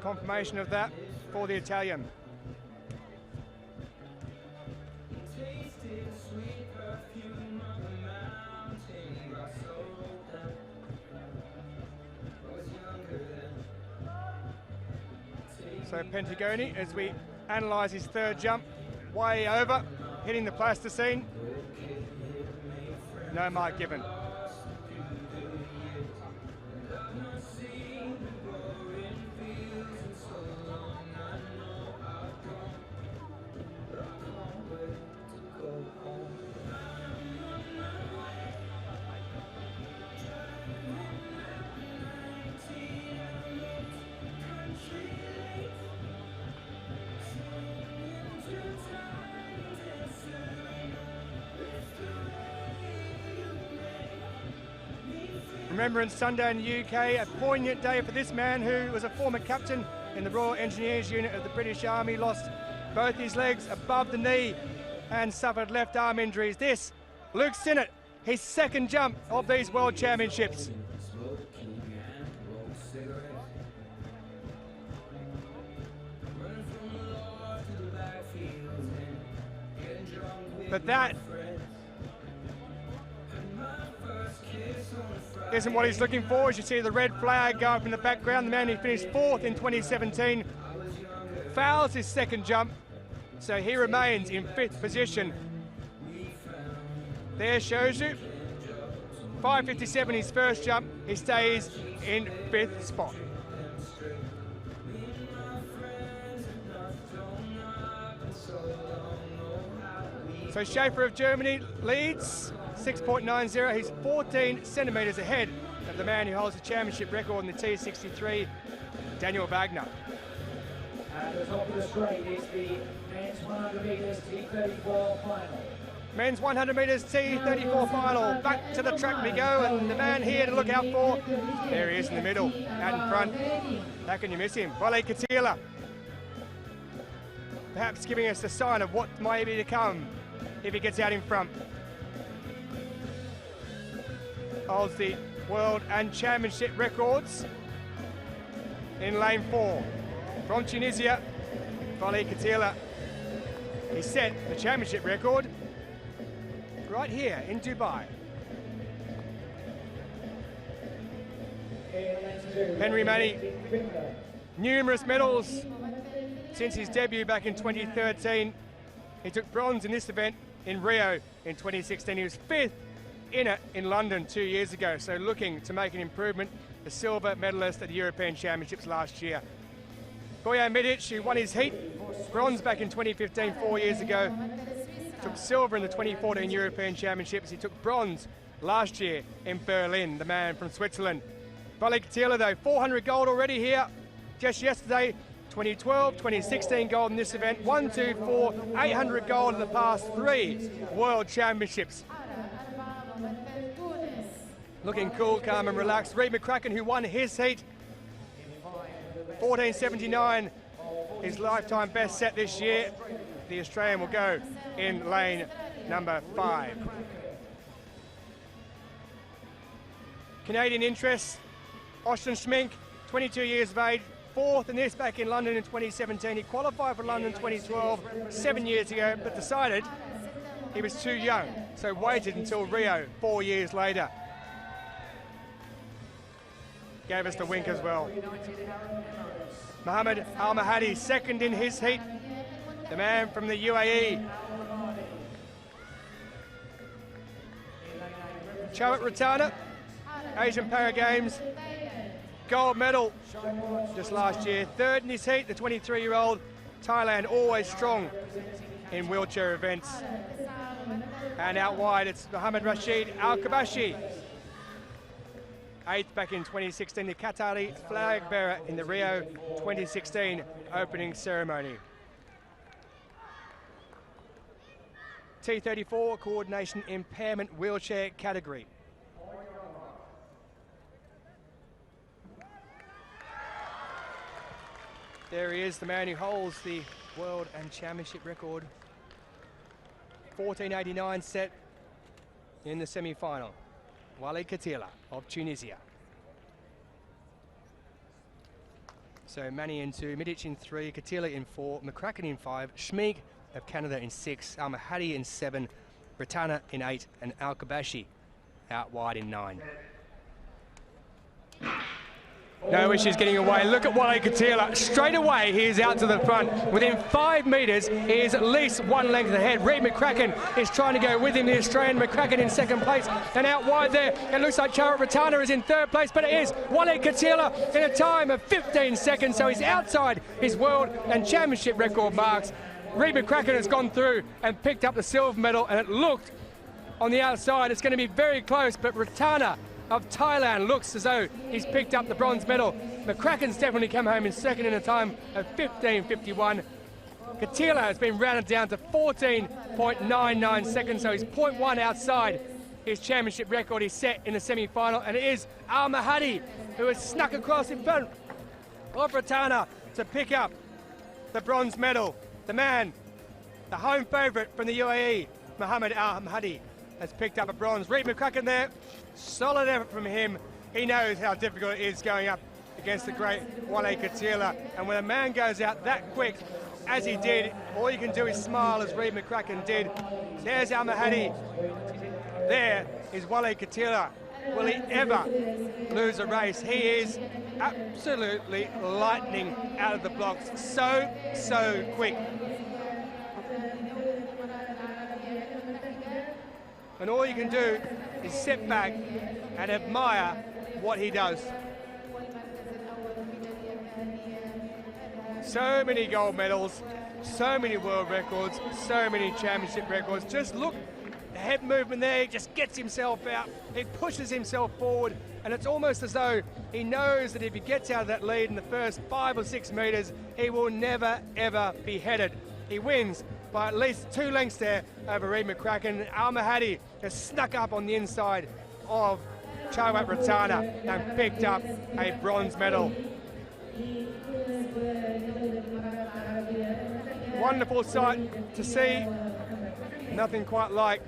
Confirmation of that for the Italian. So Pentagoni, as we analyse his third jump, way over, hitting the plasticine. No mark given. Remembrance Sunday in the UK, a poignant day for this man who was a former captain in the Royal Engineers unit of the British Army, lost both his legs above the knee and suffered left arm injuries. This, Luke Sinnott, his second jump of these World Championships. But that isn't what he's looking for. As you see the red flag going up in the background, the man who finished 4th in 2017 fouls his second jump, so he remains in 5th position. There shows you 5:57 his first jump, he stays in 5th spot. So Schaefer of Germany leads 6.90. He's 14 centimetres ahead of the man who holds the championship record in the T63, Daniel Wagner. At the top of the straight is the men's 100 metres T34 final. Men's 100 metres T34 final. Back to the track we go, and the man here to look out for, there he is in the middle, out in front. How can you miss him? Vale Katila. Perhaps giving us a sign of what might be to come if he gets out in front. Holds the world and championship records in lane 4. From Tunisia, Vale Katila. He set the championship record right here in Dubai. Henry Manny, numerous medals since his debut back in 2013. He took bronze in this event in Rio in 2016. He was 5th in it in London 2 years ago, so looking to make an improvement. The silver medalist at the European Championships last year. Bojan Medic, who won his heat, bronze back in 2015, 4 years ago. Took silver in the 2014 European Championships. He took bronze last year in Berlin, the man from Switzerland. Vale Katila though, 400 gold already here. Just yesterday, 2012, 2016 gold in this event. 1, 2, 4, 800 gold in the past 3 World Championships. Looking cool, calm and relaxed. Reid McCracken, who won his heat, 14.79, his lifetime best set this year. The Australian will go in lane number 5. Canadian interests, Austin Schmink, 22 years of age, 4th in this back in London in 2017. He qualified for London 2012, 7 years ago, but decided he was too young, so waited until Rio 4 years later. Gave us the wink as well. Mohammed Al Mahadi, 2nd in his heat, the man from the UAE. Chawat Ratana, Asian Para Games, gold medal just last year. 3rd in his heat, the 23-year-old. Thailand always strong in wheelchair events. And out wide, it's Mohammed Rashid Al-Kabashi. 8th back in 2016, the Qatari flag bearer in the Rio 2016 opening ceremony. T34 coordination impairment wheelchair category. There he is, the man who holds the world and championship record. 14.89 set in the semi-final. Walid Katila of Tunisia. So Mani in 2, Midic in 3, Katila in 4, McCracken in 5, Schmeig of Canada in 6, Al-Mahadi in 7, Britana in 8, and Al-Kabashi out wide in 9. No issues getting away. Look at Walid Katila. Straight away, he is out to the front. Within 5 metres, he is at least 1 length ahead. Reid McCracken is trying to go with him. The Australian McCracken in 2nd place. And out wide there, it looks like Charat Ratana is in 3rd place, but it is Walid Katila in a time of 15 seconds. So he's outside his world and championship record marks. Reid McCracken has gone through and picked up the silver medal, and it looked on the outside it's going to be very close, but Ratana of Thailand looks as though he's picked up the bronze medal. McCracken's definitely come home in 2nd in a time of 15.51. Katila has been rounded down to 14.99 seconds, so he's 0.1 outside his championship record he set in the semi-final, and it is Al-Mahadi who has snuck across in front of Ratana to pick up the bronze medal. The man, the home favourite from the UAE, Mohammed Al-Mahadi, has picked up a bronze. Reid McCracken there, solid effort from him. He knows how difficult it is going up against the great Walid Katila. And when a man goes out that quick, as he did, all you can do is smile, as Reid McCracken did. There's Al-Mahadi. There is Walid Katila. Will he ever lose a race? He is absolutely lightning out of the blocks. So quick. And all you can do is sit back and admire what he does. So many gold medals, so many world records, so many championship records. Just look, the head movement there, he just gets himself out, he pushes himself forward, and it's almost as though he knows that if he gets out of that lead in the first 5 or 6 metres, he will never, ever be headed. He wins by at least 2 lengths there over Reid McCracken. Al-Mahadi has snuck up on the inside of Charat Ratana and picked up a bronze medal. Wonderful sight to see. Nothing quite like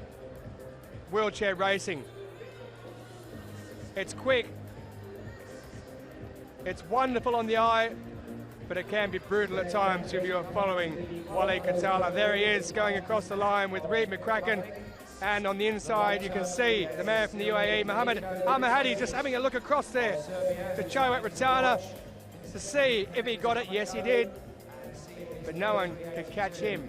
wheelchair racing. It's quick, it's wonderful on the eye, but it can be brutal at times if you're following Walid Katila. There he is going across the line with Reid McCracken, and on the inside you can see the man from the UAE, Mohammed Al-Mahadi, just having a look across there to Charat Ratana to see if he got it. Yes, he did, but no one could catch him.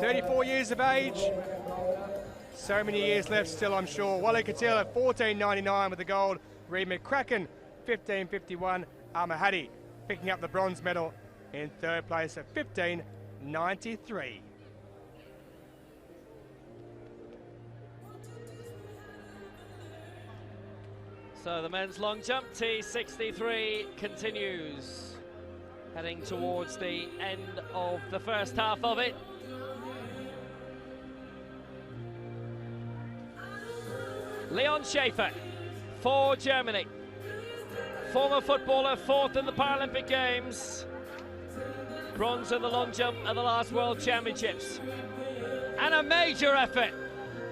34 years of age. So many years left still, I'm sure. Walid Katila, 14.99 with the gold. Reid McCracken, 15.51. Al-Mahadi picking up the bronze medal in 3rd place at 15.93. So the men's long jump, T63, continues, heading towards the end of the first half of it. Leon Schaefer for Germany. Former footballer, 4th in the Paralympic Games. Bronze in the long jump at the last World Championships. And a major effort.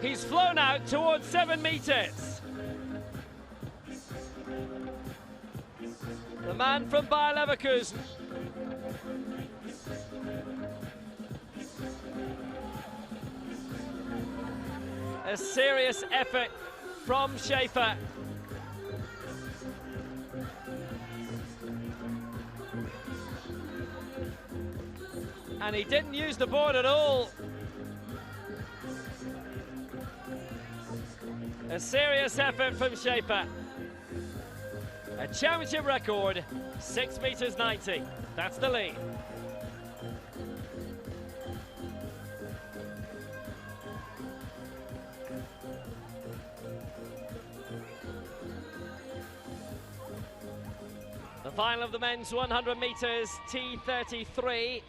He's flown out towards 7 meters. The man from Bayer Leverkusen. A serious effort from Schaefer. And he didn't use the board at all. A serious effort from Schaefer. A championship record, 6 meters 90. That's the lead. final of the men's 100 metres, T33.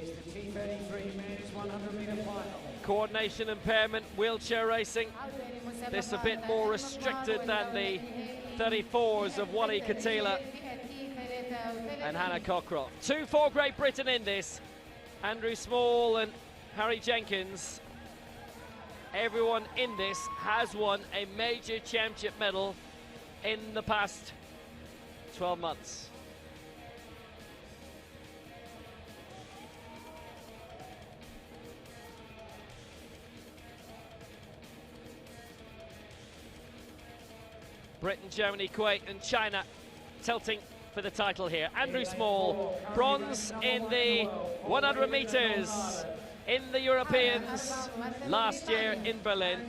Is the T33 men's 100-metre final. Coordination impairment, wheelchair racing. This a bit more restricted than the 34s of Wally Katila and Hannah Cockcroft. 2 for Great Britain in this. Andrew Small and Harry Jenkins. Everyone in this has won a major championship medal in the past 12 months. Britain, Germany, Kuwait and China tilting for the title here. Andrew Small, bronze in the 100 metres in the Europeans last year in Berlin,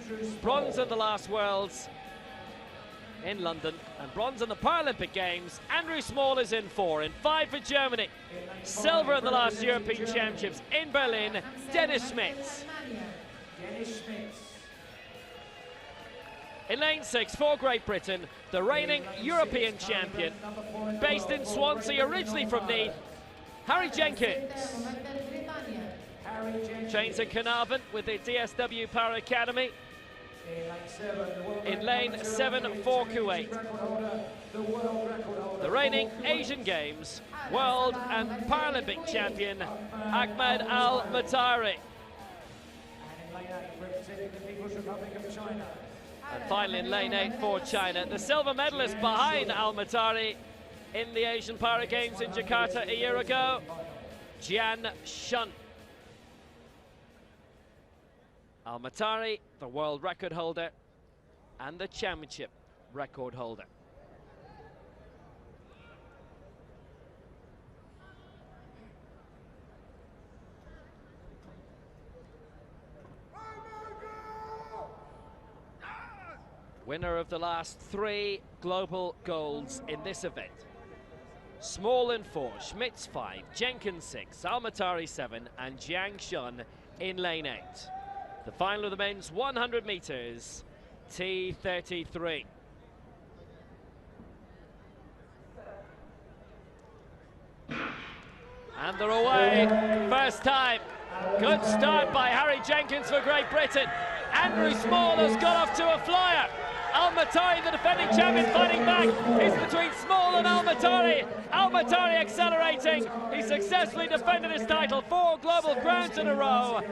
bronze at the last Worlds in London, and bronze in the Paralympic Games. Andrew Small is in 4. In 5 for Germany, silver at the last European Championships in Berlin, Dennis Schmitz. In lane 6 for Great Britain, the reigning European champion, based in Swansea, originally from Neath, Harry Jenkins. Trains in Carnarvon with the DSW Power Academy. In lane 7 for Kuwait, the reigning Asian Games, World and Paralympic champion, Ahmed Al-Matari. And finally in lane 8 for China, the silver medalist behind Al-Matari in the Asian Para Games in Jakarta a year ago, Jian Shun. Al-Matari, the world record holder and the championship record holder. Winner of the last 3 global golds in this event. Small in 4, Schmitz 5, Jenkins 6, Al-Matari 7 and Jiang Shun in lane 8. The final of the men's 100 metres, T33. And they're away, first time. Good start by Harry Jenkins for Great Britain. Andrew Small has got off to a flyer. Al-Matari, the defending champion, fighting back. It's between Small and Al-Matari. Al-Matari accelerating. He successfully defended his title 4 global crowns in a row.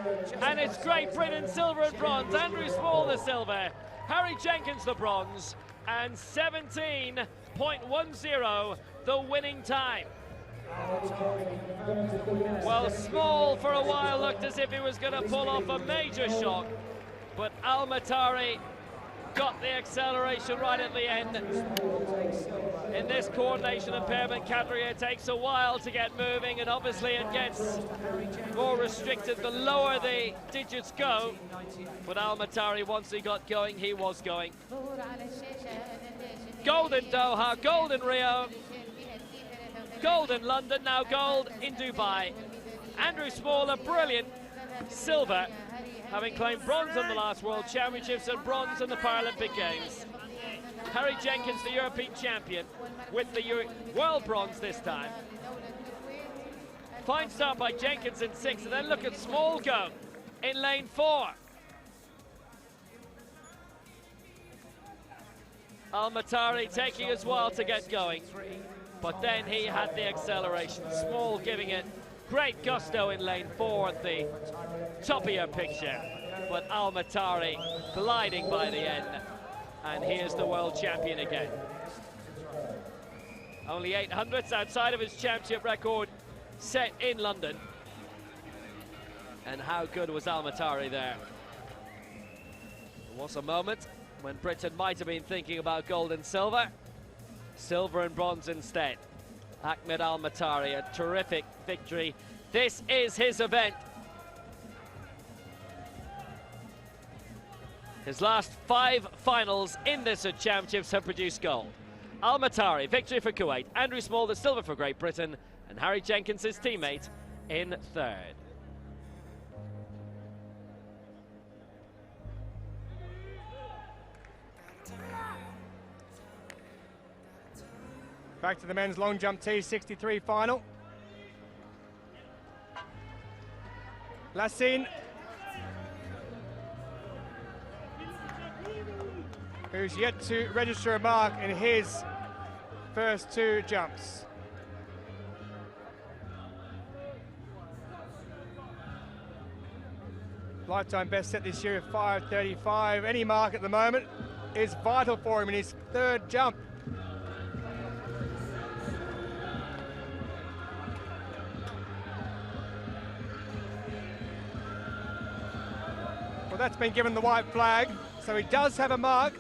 And it's Great Britain silver and bronze. Andrew Small the silver, Harry Jenkins the bronze, and 17.10 the winning time. Well, Small for a while looked as if he was going to pull off a major shock, but Al-Matari got the acceleration right at the end. In this coordination impairment category, it takes a while to get moving, and obviously it gets more restricted the lower the digits go. But Al-Matari, once he got going, he was going. Gold in Doha, gold in Rio, gold in London, now gold in Dubai. Andrew Small, a brilliant silver, having claimed bronze in the last World Championships and bronze in the Paralympic Games. Harry Jenkins, the European champion, with the world bronze this time. Fine start by Jenkins in 6, and then look at Small go in lane 4. Al-Matari taking his while to get going, but then he had the acceleration. Small giving it great gusto in lane 4 at the top of your picture, but Al-Matari gliding by the end, and here's the world champion again. Only 800ths outside of his championship record set in London. And how good was Al-Matari there? There was a moment when Britain might have been thinking about gold and silver. Silver and bronze instead. Ahmed Al-Matari, a terrific victory. This is his event. His last 5 finals in this championships have produced gold. Al-Matari, victory for Kuwait. Andrew Small, the silver for Great Britain. And Harry Jenkins, his teammate, in 3rd. Back to the men's long jump T63 final. Lassine, who's yet to register a mark in his first two jumps. Lifetime best set this year of 5:35. Any mark at the moment is vital for him in his third jump. Well, that's been given the white flag, so he does have a mark.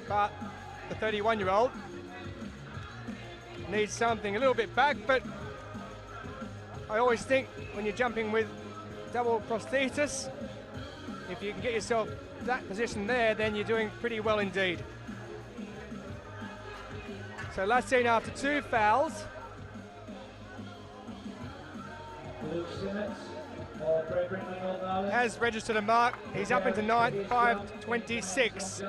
But the 31-year-old needs something a little bit back, but I always think when you're jumping with double prosthesis, if you can get yourself that position there, then you're doing pretty well indeed. So Lassine, after two fouls, has registered a mark. He's up into ninth, 5:26.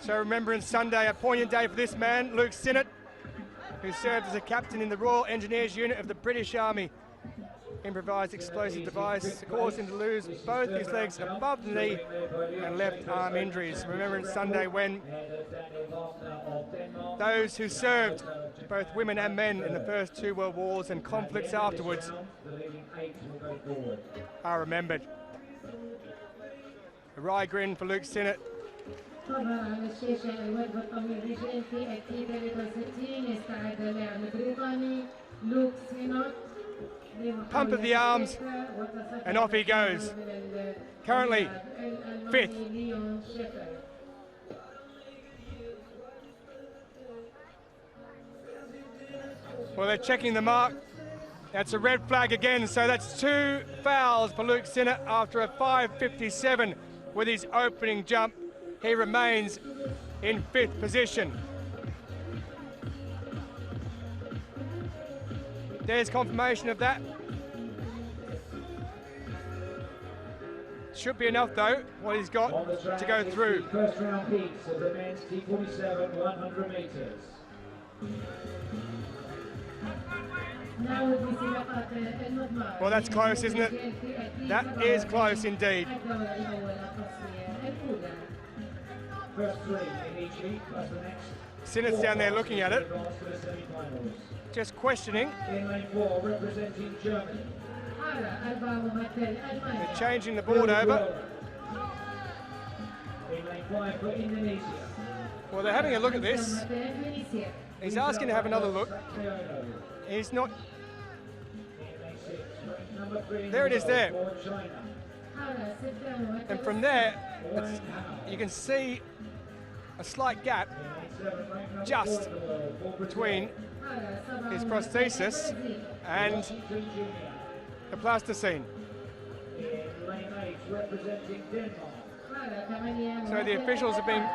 So Remembrance Sunday, a poignant day for this man, Luke Sinnott, who served as a captain in the Royal Engineers Unit of the British Army. Improvised explosive device caused him to lose both his legs above the knee and left arm injuries. Remembrance Sunday, when those who served, both women and men, in the first two world wars and conflicts afterwards are remembered. A wry grin for Luke Sinnott. طبعا على الشاشة الوجه الطويل رجل في أكيد 63 يستعد اللاعب البريطاني لوك سينوت. Pump of the arms, and off he goes. Currently fifth. Well, they're checking the mark. That's a red flag again, so that's two fouls for Luke Sinnott after a 5:57 with his opening jump. He remains in fifth position. There's confirmation of that. Should be enough though, what he's got to go through. First round heats of the men's T47 100 metres. Well, that's close, isn't it? That is close indeed. First three in each heat, plus the next. Sinnott's down there looking at it, just questioning. In lane 4, representing Germany. They're changing the board over. In lane 5 for Indonesia. Well, they're having a look at this. He's asking to have another look. He's not. There it is there. And from there, you can see a slight gap just between his prosthesis and the plasticine. So the officials have been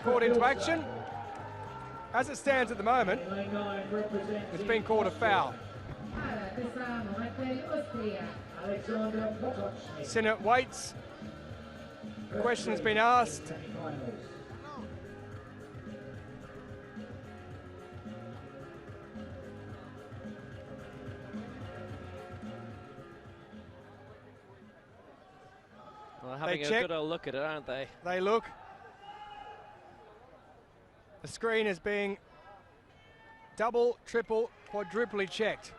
called into action. As it stands at the moment, it's been called a foul. Sinnott waits. The question has been asked. Well, having a good old look at it, aren't they? They look. The screen is being double, triple, quadruply checked.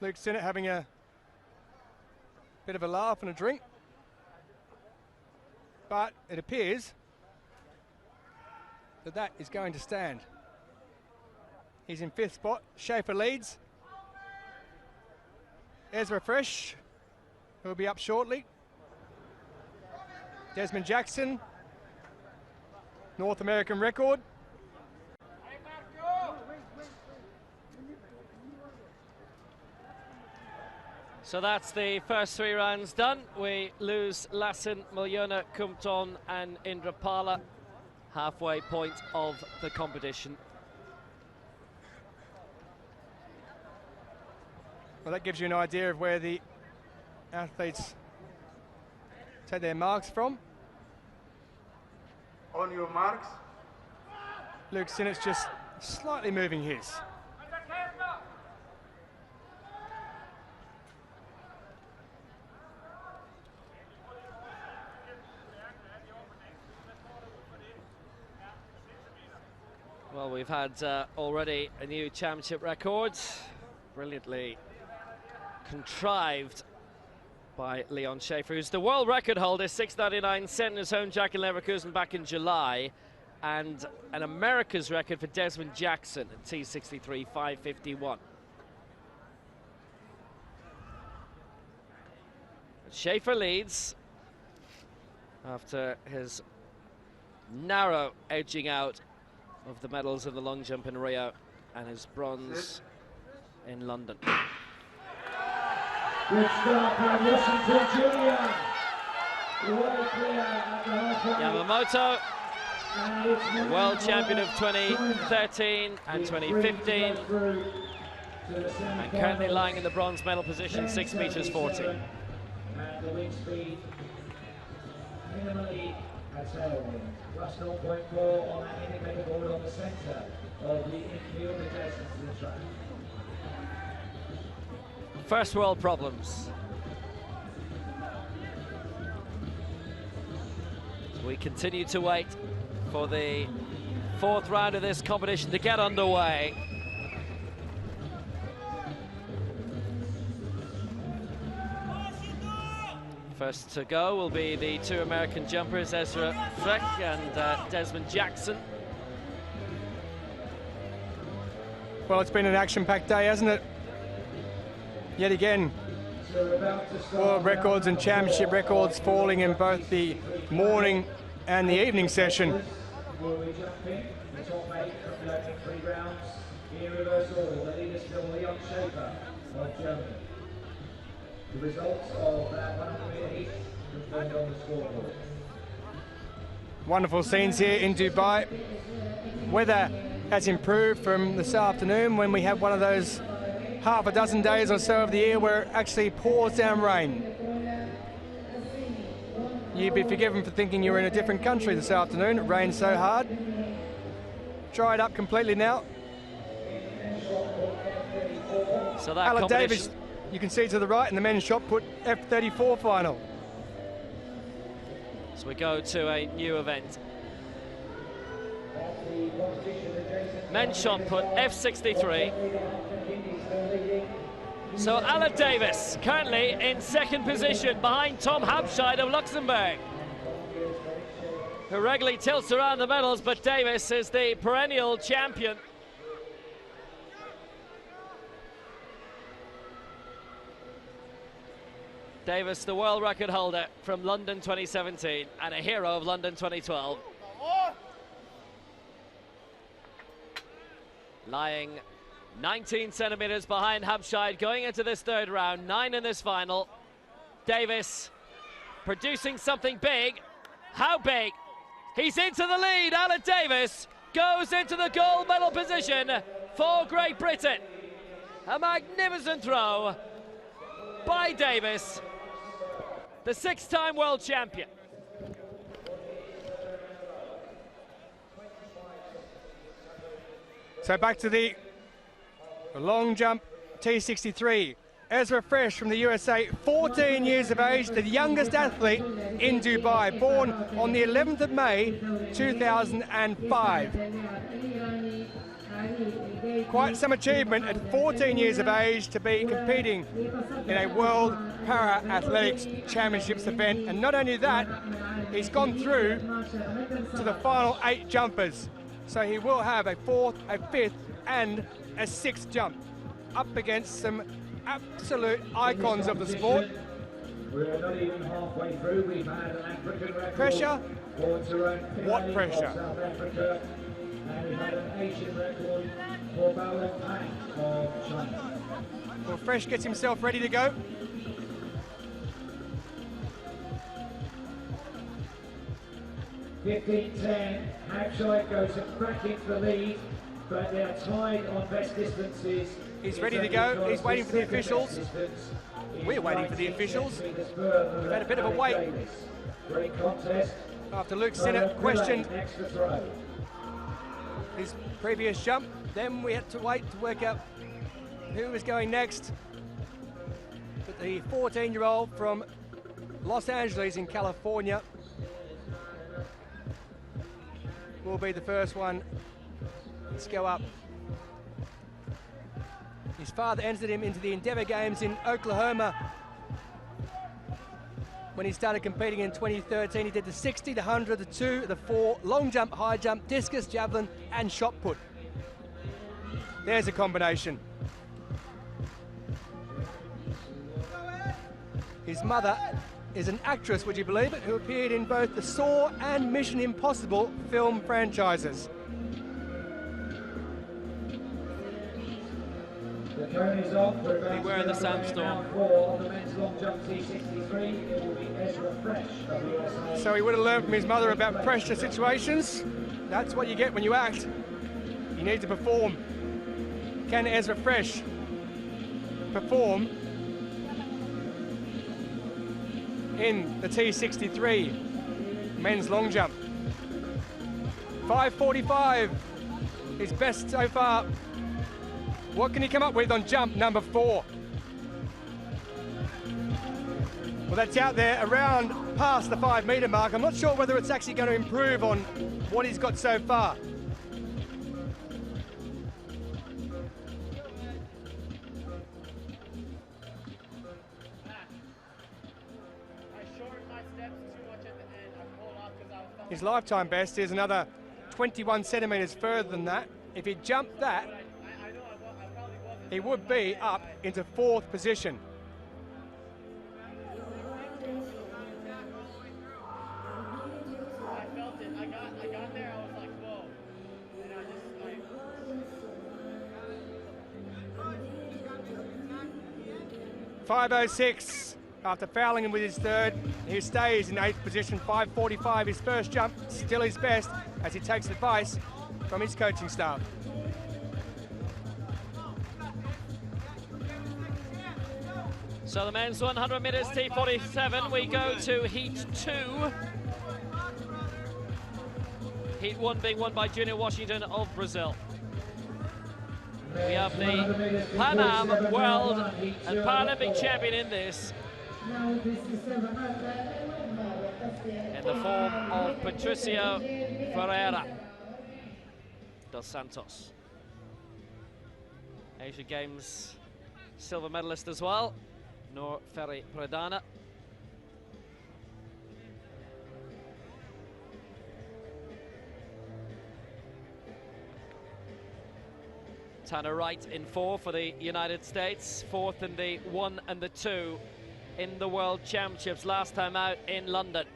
Luke Sinnott having a bit of a laugh and a drink. But it appears that that is going to stand. He's in fifth spot. Schaefer leads. Ezra Fresh, who will be up shortly. Desmond Jackson, North American record. So that's the first 3 rounds done. We lose Lassen, Miljona, Kumpton and Indrapala. Halfway point of the competition. Well, that gives you an idea of where the athletes take their marks from. On your marks. Luke Sinnott's just slightly moving his. Well, we've had already a new championship record, brilliantly contrived by Leon Schaefer, who's the world record holder, 6.99, set in his home jack in Leverkusen back in July, and an America's record for Desmond Jackson at T63, 5.51. Schaefer leads after his narrow edging out of the medals in the long jump in Rio and his bronze in London. Good start by Washington Junior. Way clear at the halfway. Yamamoto, world champion of 2013 and 2015, and currently lying in the bronze medal position, 6 meters 40. And the wind speed minimally at tailwind. Plus 0.4 on that indicator board on the centre of the infield adjacent to the track. First world problems. So we continue to wait for the 4th round of this competition to get underway. First to go will be the 2 American jumpers, Ezra Freck and Desmond Jackson. Well, it's been an action-packed day, hasn't it? Yet again, world records and championship records falling in both the morning and the evening session. Will we jump in? The top 8 from the opening 3 rounds. In reverse order, the leader still Leon Schaefer of Germany. The results of that 100-meter heat confirmed on the scoreboard. Wonderful scenes here in Dubai. Weather has improved from this afternoon when we had one of those half a dozen days or so of the year where it actually pours down rain. You'd be forgiven for thinking you were in a different country this afternoon. It rained so hard. Dried up completely now. So that Alan competition... Davis, you can see to the right in the men's shot put F34 final. So we go to a new event. Men's shot put F63. So Alan Davis currently in 2nd position behind Tom Hampshire of Luxembourg, who regularly tilts around the medals, but Davis is the perennial champion. Davis, the world record holder from London 2017 and a hero of London 2012. Lying 19 centimeters behind Hampshire going into this 3rd round, 9 in this final. Davis producing something big. How big? He's into the lead. Alan Davis goes into the gold medal position for Great Britain. A magnificent throw by Davis, the 6-time world champion. So back to the long jump T63. Ezra Fresh from the USA, 14 years of age, the youngest athlete in Dubai, born on the 11th of May 2005. Quite some achievement at 14 years of age to be competing in a World Para-Athletics Championships event. And not only that, he's gone through to the final 8 jumpers. So he will have a 4th, a 5th and a 6th jump up against some absolute icons of the sport. We're not even halfway through. We've had an African record. Pressure? What pressure? South Africa. And we've had an Asian record for Baolan Pang of China. Well, Fresh gets himself ready to go. 15-10. Hampshire goes back into the lead, but they are tied on best distances. He's ready to go. He's waiting for the officials. We're waiting for the officials. We've had a bit of a wait. Great contest. After Luke Sinnott questioned his previous jump, then we had to wait to work out who was going next. But the 14-year-old from Los Angeles in California will be the first one to go up. His father entered him into the Endeavour Games in Oklahoma when he started competing in 2013. He did the 60, the 100, the 2, the 4, long jump, high jump, discus, javelin and shot put. There's a combination. His mother is an actress, would you believe it, who appeared in both the Saw and Mission Impossible film franchises. The turn is on. Beware of the sandstorm. On the men's long jump T63, it will be Ezra Fresh of the USA. So he would have learned from his mother about pressure situations. That's what you get when you act. You need to perform. Can Ezra Fresh perform in the T63 men's long jump? 5:45, his best so far. What can he come up with on jump number 4? Well, that's out there around past the 5 metre mark. I'm not sure whether it's actually going to improve on what he's got so far. His lifetime best is another 21 centimetres further than that. If he jumped that, he would be up into 4th position. I felt it. I got there. I was like, whoa. And I just 5:06 after fouling him with his 3rd. He stays in 8th position. 5:45, his first jump, still his best as he takes advice from his coaching staff. So the men's 100 metres T47, we go to Heat 2. Heat 1 being won by Junior Washington of Brazil. We have the Pan Am World and Paralympic champion in this, in the form of Patricio Ferreira dos Santos. Asia Games silver medalist as well, Noor Ferry Pradana. Tanner Wright in 4 for the United States, 4th in the 1 and the 2 in the World Championships, last time out in London.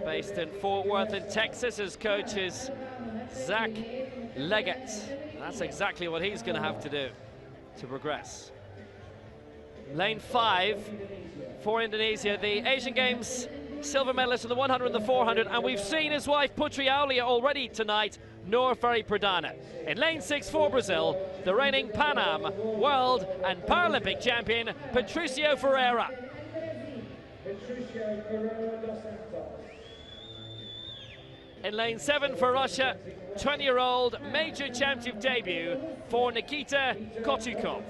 Based in Fort Worth in Texas, his coach is Zach Leggett. That's exactly what he's going to have to do to progress. Lane 5 for Indonesia, the Asian Games silver medalist in the 100 and the 400, and we've seen his wife Putri Aulia already tonight, Noor Ferry Pradana. In lane 6 for Brazil, the reigning Pan Am World and Paralympic champion Patricio Ferreira. In lane 7 for Russia, 20-year-old major championship debut for Nikita Kotukov.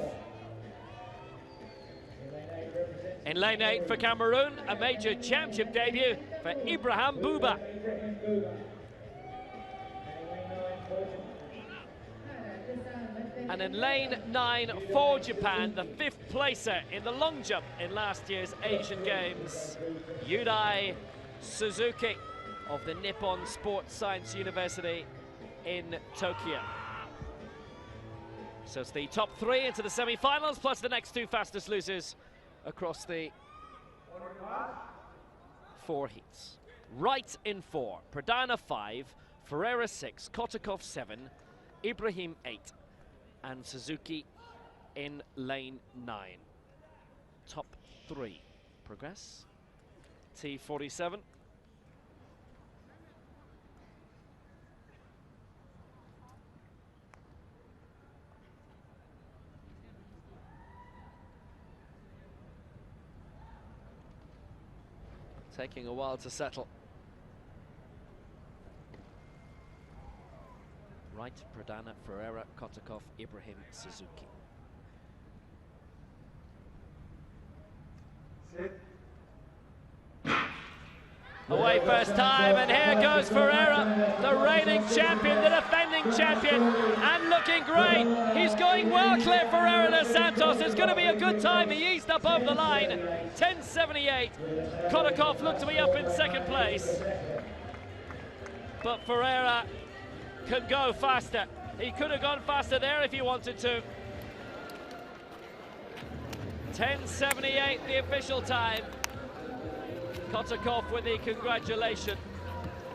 In lane 8 for Cameroon, a major championship debut for Ibrahim Bouba. And in lane 9 for Japan, the 5th placer in the long jump in last year's Asian Games, Yudai Suzuki of the Nippon Sports Science University in Tokyo. So it's the top 3 into the semi-finals, plus the next 2 fastest losers across the 4 heats. Wright in 4, Pradana 5, Ferreira 6, Kotukov 7, Ibrahim 8, and Suzuki in lane 9. Top 3. progress. T47. Taking a while to settle. Wright, Pradana, Ferreira, Kotakov, Ibrahim, Suzuki. Sit. Away first time, and here goes Ferreira, the reigning champion, the defending champion, and looking great. He's going well, Claire Ferreira dos Santos. It's going to be a good time. He eased up over the line. 10.78. Kotakov looked to be up in second place. But Ferreira can go faster. He could have gone faster there if he wanted to. 10.78, the official time. Kotakov with the congratulation.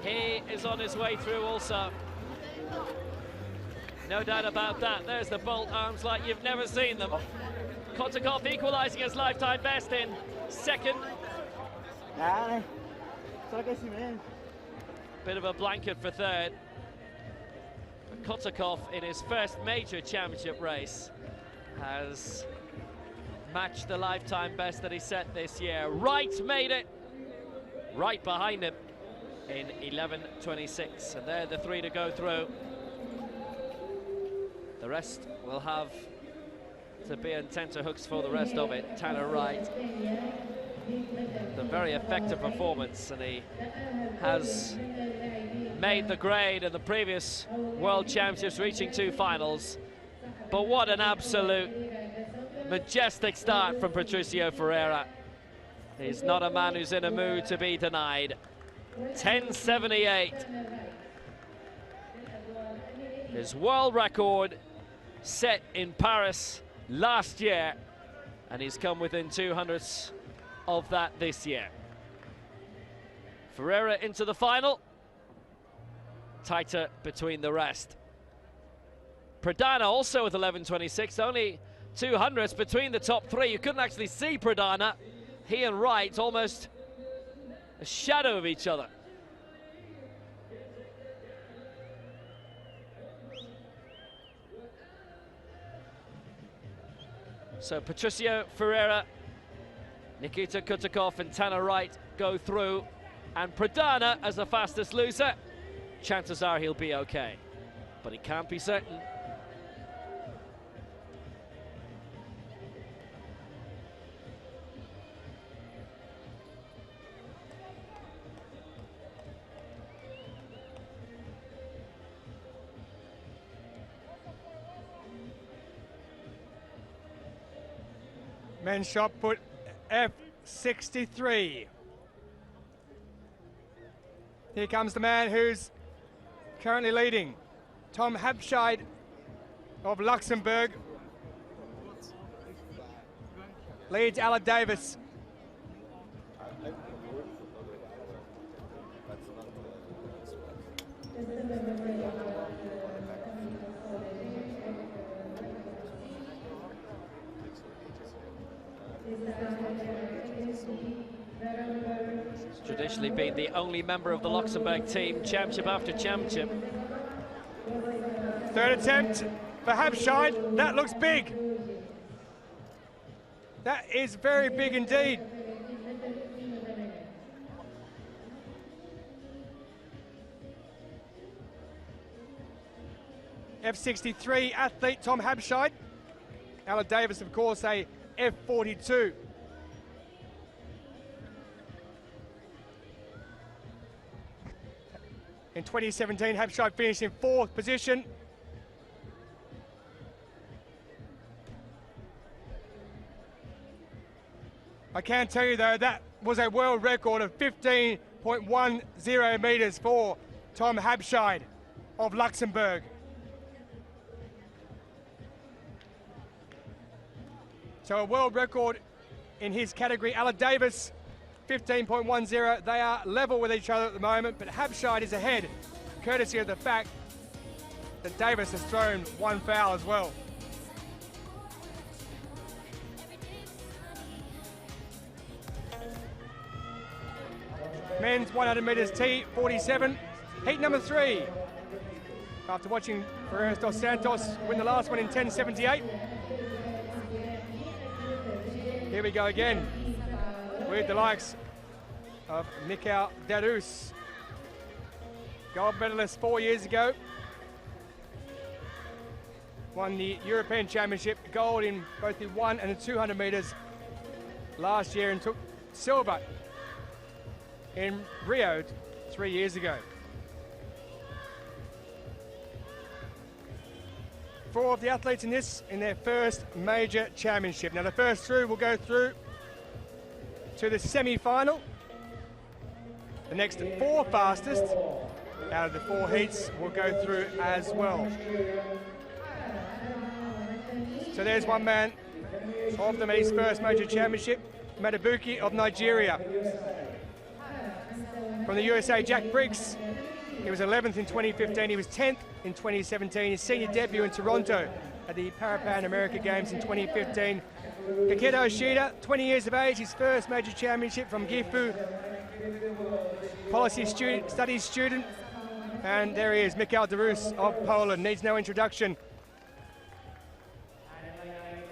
He is on his way through also. No doubt about that. There's the bolt arms like you've never seen them. Kotakov equalising his lifetime best in second. Bit of a blanket for third. But Kotakov in his first major championship race has matched the lifetime best that he set this year. Wright made it. Right behind him in 11.26, and they're the three to go through. The rest will have to be in tenterhooks for the rest of it. Tanner Wright, a very effective performance, and he has made the grade in the previous World Championships, reaching 2 finals. But what an absolute majestic start from Patricio Ferreira. He's not a man who's in a mood to be denied. 10.78. His world record set in Paris last year, and he's come within 200ths of that this year. Ferreira into the final. Tighter between the rest. Pradana also with 11.26, only 200ths between the top three. You couldn't actually see Pradana. He and Wright almost a shadow of each other. So Patricio Ferreira, Nikita Kotakov and Tanner Wright go through, and Pradana as the fastest loser. Chances are he'll be okay, but he can't be certain. Men's shot put F63. Here comes the man who's currently leading. Tom Habscheid of Luxembourg leads Alan Davis. He's traditionally been the only member of the Luxembourg team, championship after championship. Third attempt for Habscheid. That looks big. That is very big indeed. F63 athlete Tom Habscheid. Alan Davis, of course, a F42. In 2017, Habscheid finished in 4th position. I can tell you though, that was a world record of 15.10 meters for Tom Habscheid of Luxembourg. So a world record in his category. Alan Davis, 15.10. They are level with each other at the moment, but Habscheid is ahead, courtesy of the fact that Davis has thrown one foul as well. men's 100 metres T47, heat number 3. After watching Ferreira dos Santos win the last one in 10:78. Here we go again with the likes of Mikhail Darus, gold medalist 4 years ago. Won the European Championship gold in both the 1 and the 200 metres last year and took silver in Rio 3 years ago. 4 of the athletes in this in their first major championship. Now the first through will go through to the semi-final. The next 4 fastest out of the 4 heats will go through as well. So there's one man of them at his first major championship, Madabuki of Nigeria. From the USA, Jack Briggs. He was 11th in 2015, he was 10th in 2017, his senior debut in Toronto at the Parapan America Games in 2015. Kaketo Ishida, 20 years of age, his first major championship from Gifu, policy studies student. And there he is, Mikhail Darus of Poland, needs no introduction.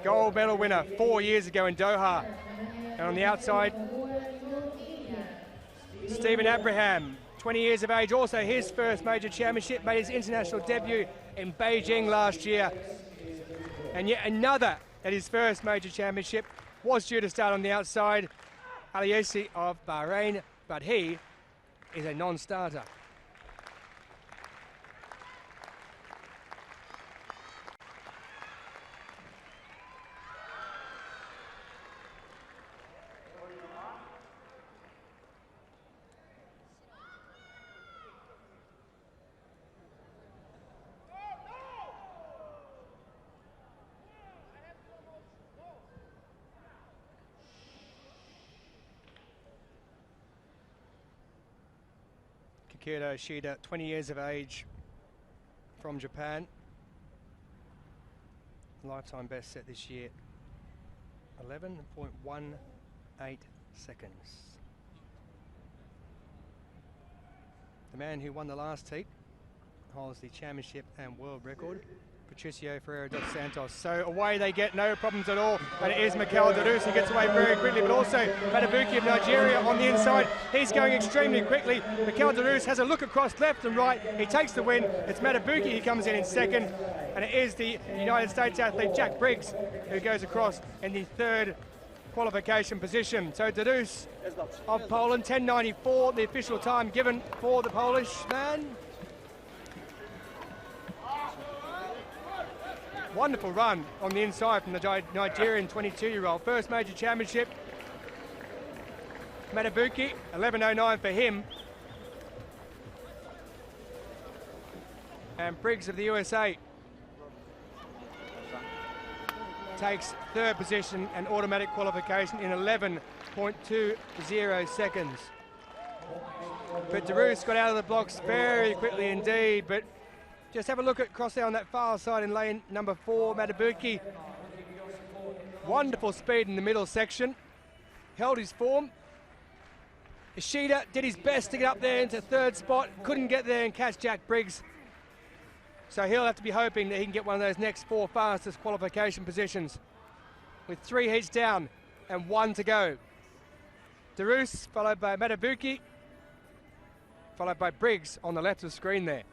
Gold medal winner 4 years ago in Doha. And on the outside, Stephen Abraham, 20 years of age, also his first major championship, made his international debut in Beijing last year. And yet another at his first major championship, was due to start on the outside, Aliasi of Bahrain, but he is a non-starter. Kaketo Ishida, 20 years of age, from Japan. Lifetime best set this year, 11.18 seconds. The man who won the last heat holds the championship and world record, Patricio Ferreira dos Santos. So away they get, no problems at all. And it is Mikhail Darus who gets away very quickly, but also Madabuki of Nigeria on the inside. He's going extremely quickly. Mikhail Darus has a look across left and right. He takes the win. It's Madabuki who comes in second. And it is the United States athlete Jack Briggs who goes across in the 3rd qualification position. So Darus of Poland, 10:94, the official time given for the Polish man. Wonderful run on the inside from the Nigerian 22-year-old. First major championship. Madabuki, 11:09 for him. And Briggs of the USA takes 3rd position and automatic qualification in 11.20 seconds. But Darus got out of the blocks very quickly indeed, but just have a look at cross there on that far side in lane number 4, Madabuki. Wonderful speed in the middle section. Held his form. Ishida did his best to get up there into 3rd spot. Couldn't get there and catch Jack Briggs. So he'll have to be hoping that he can get one of those next 4 fastest qualification positions. With 3 heats down and 1 to go. Darus followed by Madabuki. Followed by Briggs on the left of the screen there.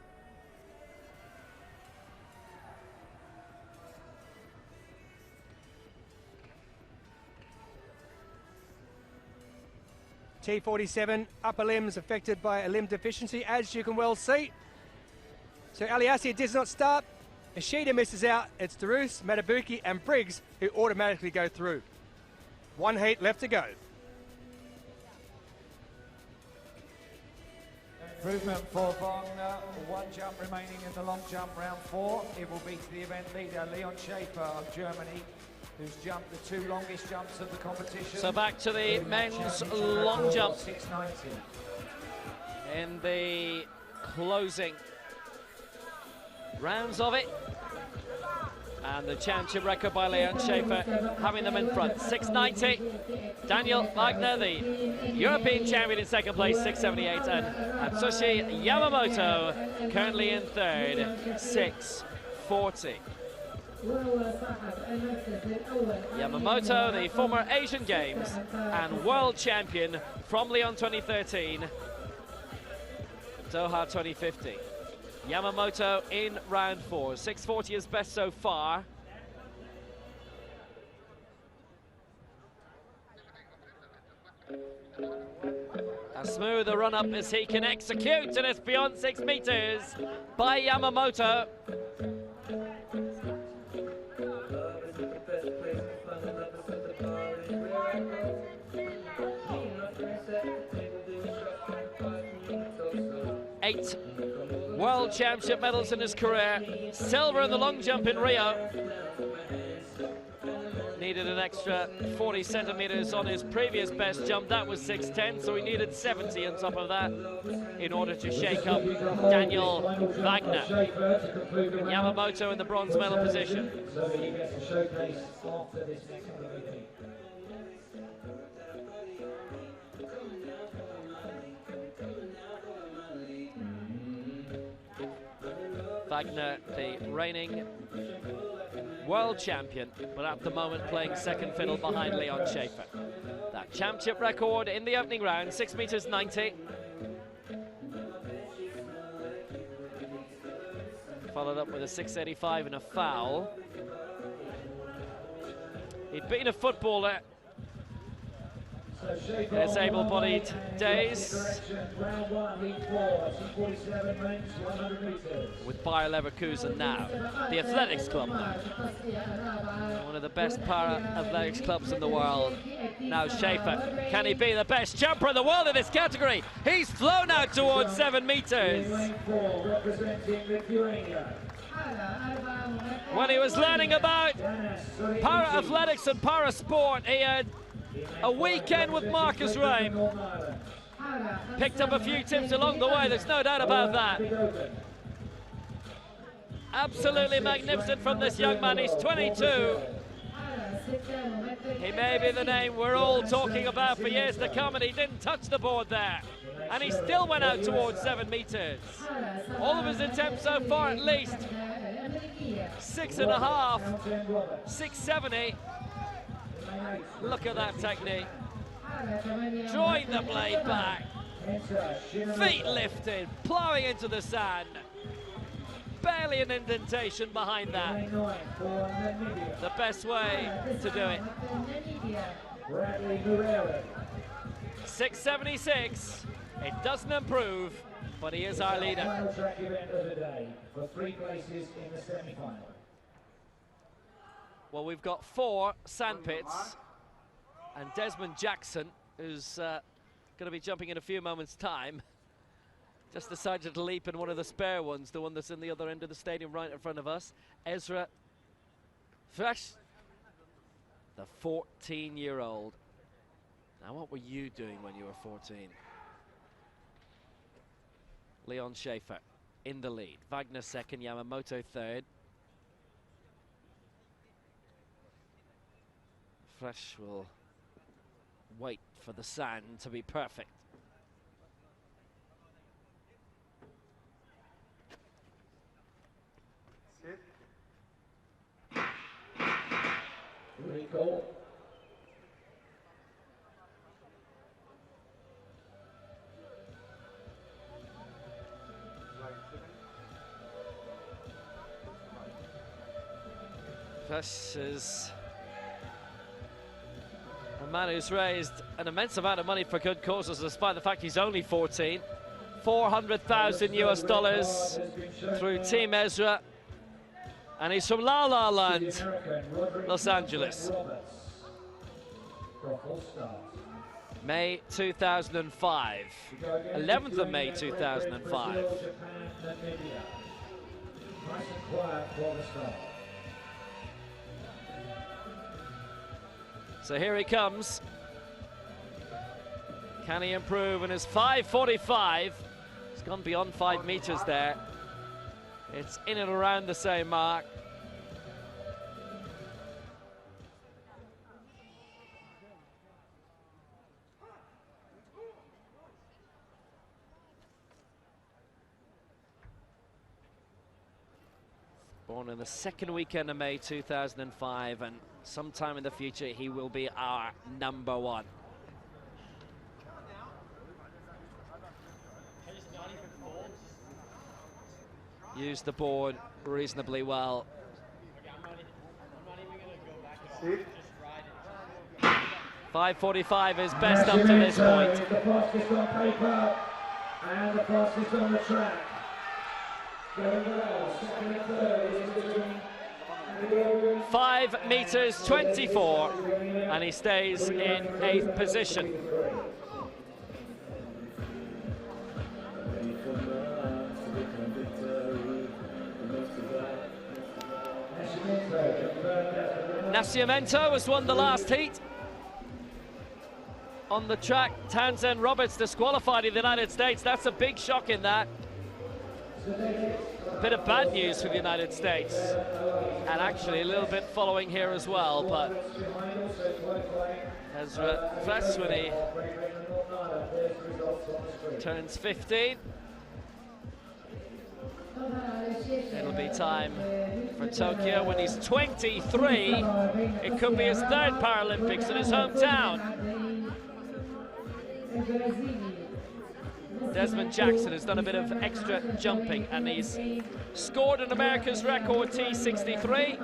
T47, upper limbs affected by a limb deficiency, as you can well see. So Aliasi does not start. Ishida misses out. It's Darus, Madabuki and Briggs who automatically go through. 1 heat left to go. Improvement for Vong, 1 jump remaining in the long jump, round 4. It will be to the event leader, Leon Schaefer of Germany, who's jumped the 2 longest jumps of the competition. So back to the men's long jump 690. in the closing rounds of it. And the championship record by Leon Schaefer, having them in front. 690. Daniel Wagner, the European champion, in second place, 678. And Atsushi Yamamoto, currently in third, 640. Yamamoto, the former Asian Games and world champion from Lyon 2013, Doha 2015. Yamamoto in round 4. 640 is best so far. As smooth a run-up as he can execute, and it's beyond 6 meters by Yamamoto. Eight World Championship medals in his career. Silver in the long jump in Rio. Needed an extra 40 centimeters on his previous best jump. That was 6'10", so he needed 70 on top of that in order to shake up Daniel Wagner. Yamamoto in the bronze medal position. So he gets a showcase after this next meeting. Wagner, the reigning world champion, but at the moment playing second fiddle behind Leon Schaefer. That championship record in the opening round, 6 meters 90. Followed up with a 685 and a foul. He'd been a footballer in his able-bodied days with Bayer Leverkusen now, the athletics club now. One of the best para-athletics clubs in the world. Now Schaefer, can he be the best jumper in the world in this category? He's flown out towards 7 meters. When he was learning about para-athletics and para-sport, he had a weekend with Marcus Rame. Picked up a few tips along the way, there's no doubt about that. Absolutely magnificent from this young man, he's 22. He may be the name we're all talking about for years to come, and he didn't touch the board there. And he still went out towards 7 meters. All of his attempts so far at least 6.5, 670. Look at that technique. Drawing the blade back. Feet lifted, plowing into the sand. Barely an indentation behind that. The best way to do it. 676. It doesn't improve, but he is our leader. Final track event of the day for 3 places in the semi-final. Well, we've got 4 sandpits, and Desmond Jackson, who's going to be jumping in a few moments' time, just decided to leap in one of the spare ones, the one that's in the other end of the stadium right in front of us. Ezra Fresh, the 14-year-old. Now, what were you doing when you were 14? Leon Schaefer in the lead. Wagner second, Yamamoto third. Fresh will wait for the sand to be perfect. Sit. Recall. Fresh is a man who's raised an immense amount of money for good causes, despite the fact he's only 14. $400,000 US through Team Ezra. And he's from La La Land, Los Angeles. May 2005. 11th of May 2005. So here he comes. Can he improve in his 5:45? He's gone beyond 5 meters there. It's in and around the same mark. Born in the second weekend of May 2005, and sometime in the future he will be our #1. Used the board reasonably well. 5:45 is best up to this point. The fastest on paper and the fastest on the track. Going well, second and third is between 5 meters 24, and he stays in 8th position. Nascimento has won the last heat. On the track, Townsend Roberts disqualified in the United States. That's a big shock in that. A bit of bad news for the United States. And actually a little bit following here as well, but Ezra Fletch, when he turns 15, it'll be time for Tokyo. When he's 23, it could be his 3rd Paralympics in his hometown. Desmond Jackson has done a bit of extra jumping, and he's scored an America's record T63.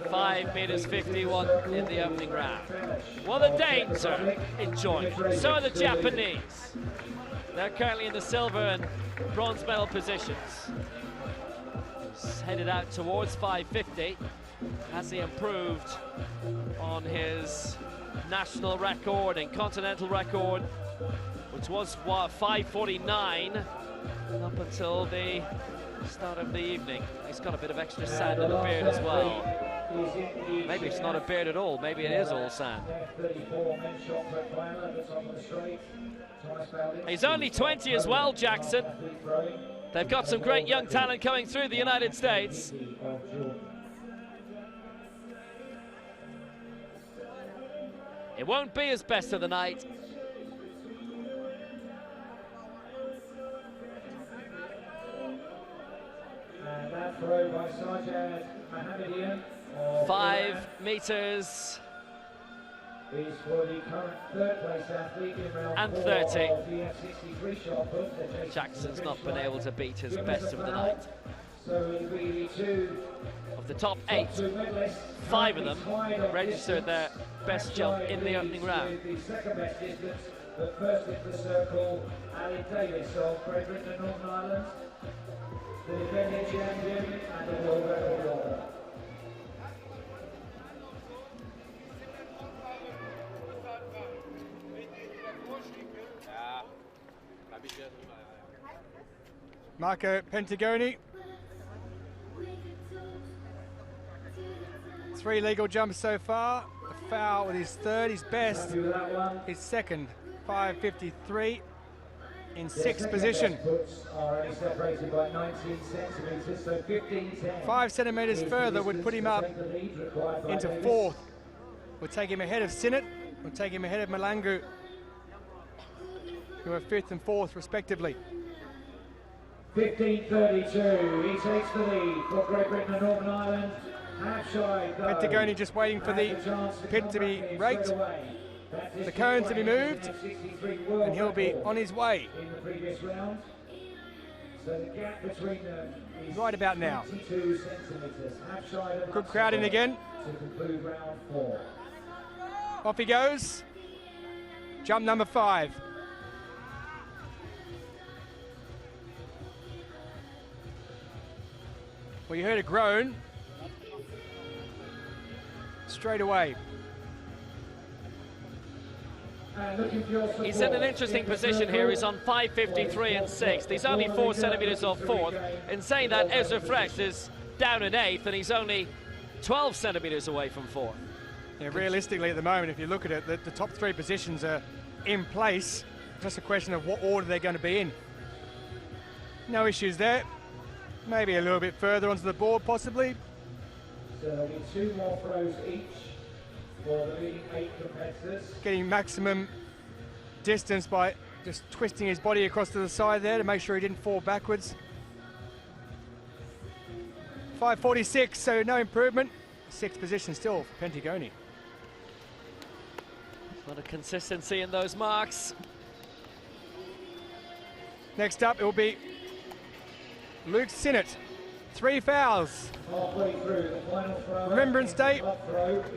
5 meters 51 in the opening round. Well, the Danes are enjoying it. So are the Japanese. They're currently in the silver and bronze medal positions. He's headed out towards 550. Has he improved on his national record and continental record, which was 5:49 up until the start of the evening. He's got a bit of extra sand in the beard as well. Maybe it's not a beard at all, maybe it is all sand. He's only 20 as well, Jackson. They've got some great young talent coming through the United States. It won't be his best of the night. And that throw by Sajjad Mohammedian. 5 meters Is for the current 3rd place athlete in round and 4 30. of the F63 shot put. Jackson's not been able to beat his best of the night. So it'll be the 2 Of the top 8, 5 of them registered their best jump in the opening round. The second best distance, but first into the circle, Ali Davis of Great Britain and Northern Ireland, the defending champion and the world record holder. Marco Pentagoni. 3 legal jumps so far. A foul with his 3rd, his best. His 2nd, 5:53 in 6th position. Are only separated by 19 centimetres, so 15-10. 5 centimetres further would put him up into 4th. Would take him ahead of Sinnott, would take him ahead of Malangu, who are 5th and 4th respectively. 15:32, he takes the lead for Great Britain and Northern Ireland. Pentagoni just waiting for the pit to be raked, the cone to be moved, and he'll be on his way. Right about now. Good crowding again. Off he goes. Jump number 5. Well, you heard a groan. Straight away. He's in an interesting position here. He's on 5:53 and 6th. He's only 4 centimetres off 4th. In saying that, Ezra Fresh is down in 8th, and he's only 12 centimetres away from 4th. Yeah, realistically, at the moment, if you look at it, the top 3 positions are in place. Just a question of what order they're going to be in. No issues there. Maybe a little bit further onto the board, possibly. So there'll be 2 more throws each for the leading 8 competitors. Getting maximum distance by just twisting his body across to the side there to make sure he didn't fall backwards. 5:46, so no improvement. 6th position still for Pentigoni. A lot of consistency in those marks. Next up, it will be Luke Sinnott. 3 fouls. Remembrance Day,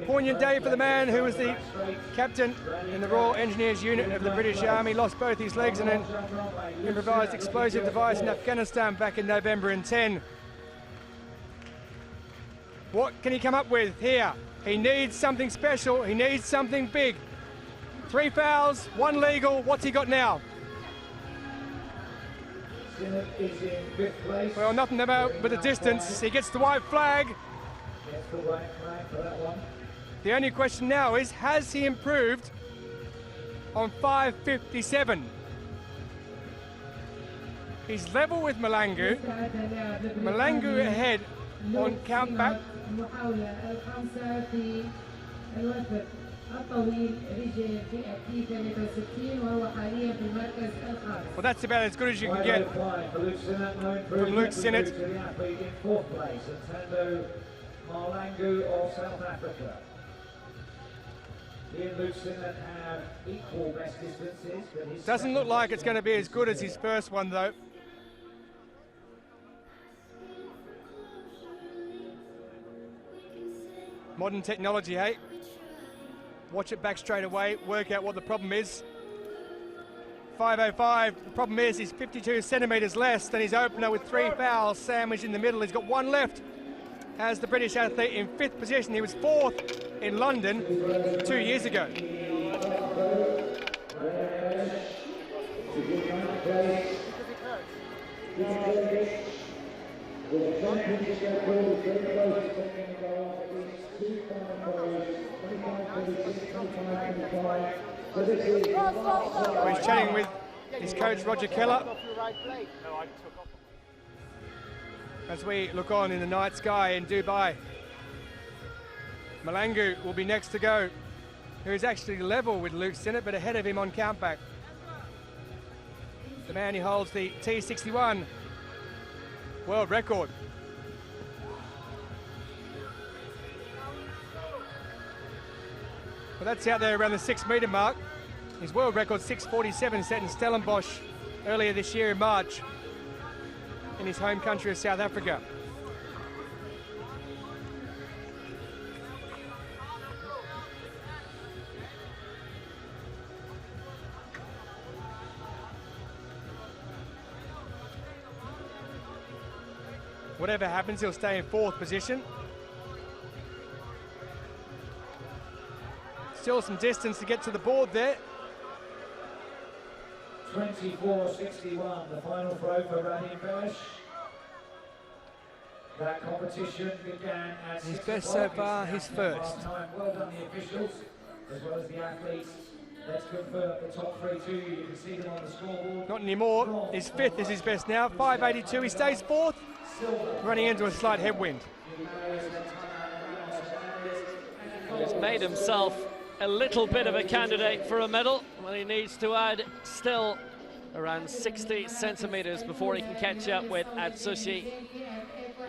poignant day for the man who was the captain in the Royal Engineers unit of the British Army, lost both his legs in an improvised explosive device in Afghanistan back in November in 10. What can he come up with here? He needs something special, he needs something big. 3 fouls, 1 legal, what's he got now? Is in 5th place. Well, nothing about but the distance. He gets the white flag. Gets the white flag for that one. The only question now is, has he improved on 5:57? He's level with Malangu. Malangu ahead on countback. Well, that's about as good as you can get from Luke Sinnott. In 4th place, and Malangu of South Africa. He and Luke Sinnott have equal best distances. But his doesn't look like it's going to be as good as his first one, though. Modern technology, hey? Watch it back straight away, work out what the problem is. 5:05, the problem is he's 52 centimetres less than his opener with 3 fouls sandwiched in the middle. He's got 1 left as the British athlete in 5th position. He was 4th in London 2 years ago. He's chatting with his coach Roger Keller as we look on in the night sky in Dubai. Malangu will be next to go, who is actually level with Luke Sinnott but ahead of him on countback. The man who holds the T61 world record. Well, that's out there around the 6 metre mark. His world record 6:47 set in Stellenbosch earlier this year in March in his home country of South Africa. Whatever happens, he'll stay in 4th position. Still some distance to get to the board there. 24:61, the final throw for Raheem Berish. That competition began at his 6 best o'clock. so far, It's his now first. time. Well done the officials, as well as the athletes. Let's confirm the top 3 to you. You can see them on the scoreboard. Not anymore. His 5th is his best now. 5:82. He stays 4th, running into a slight headwind. He's made himself a little bit of a candidate for a medal, well, he needs to add still around 60 centimetres before he can catch up with Atsushi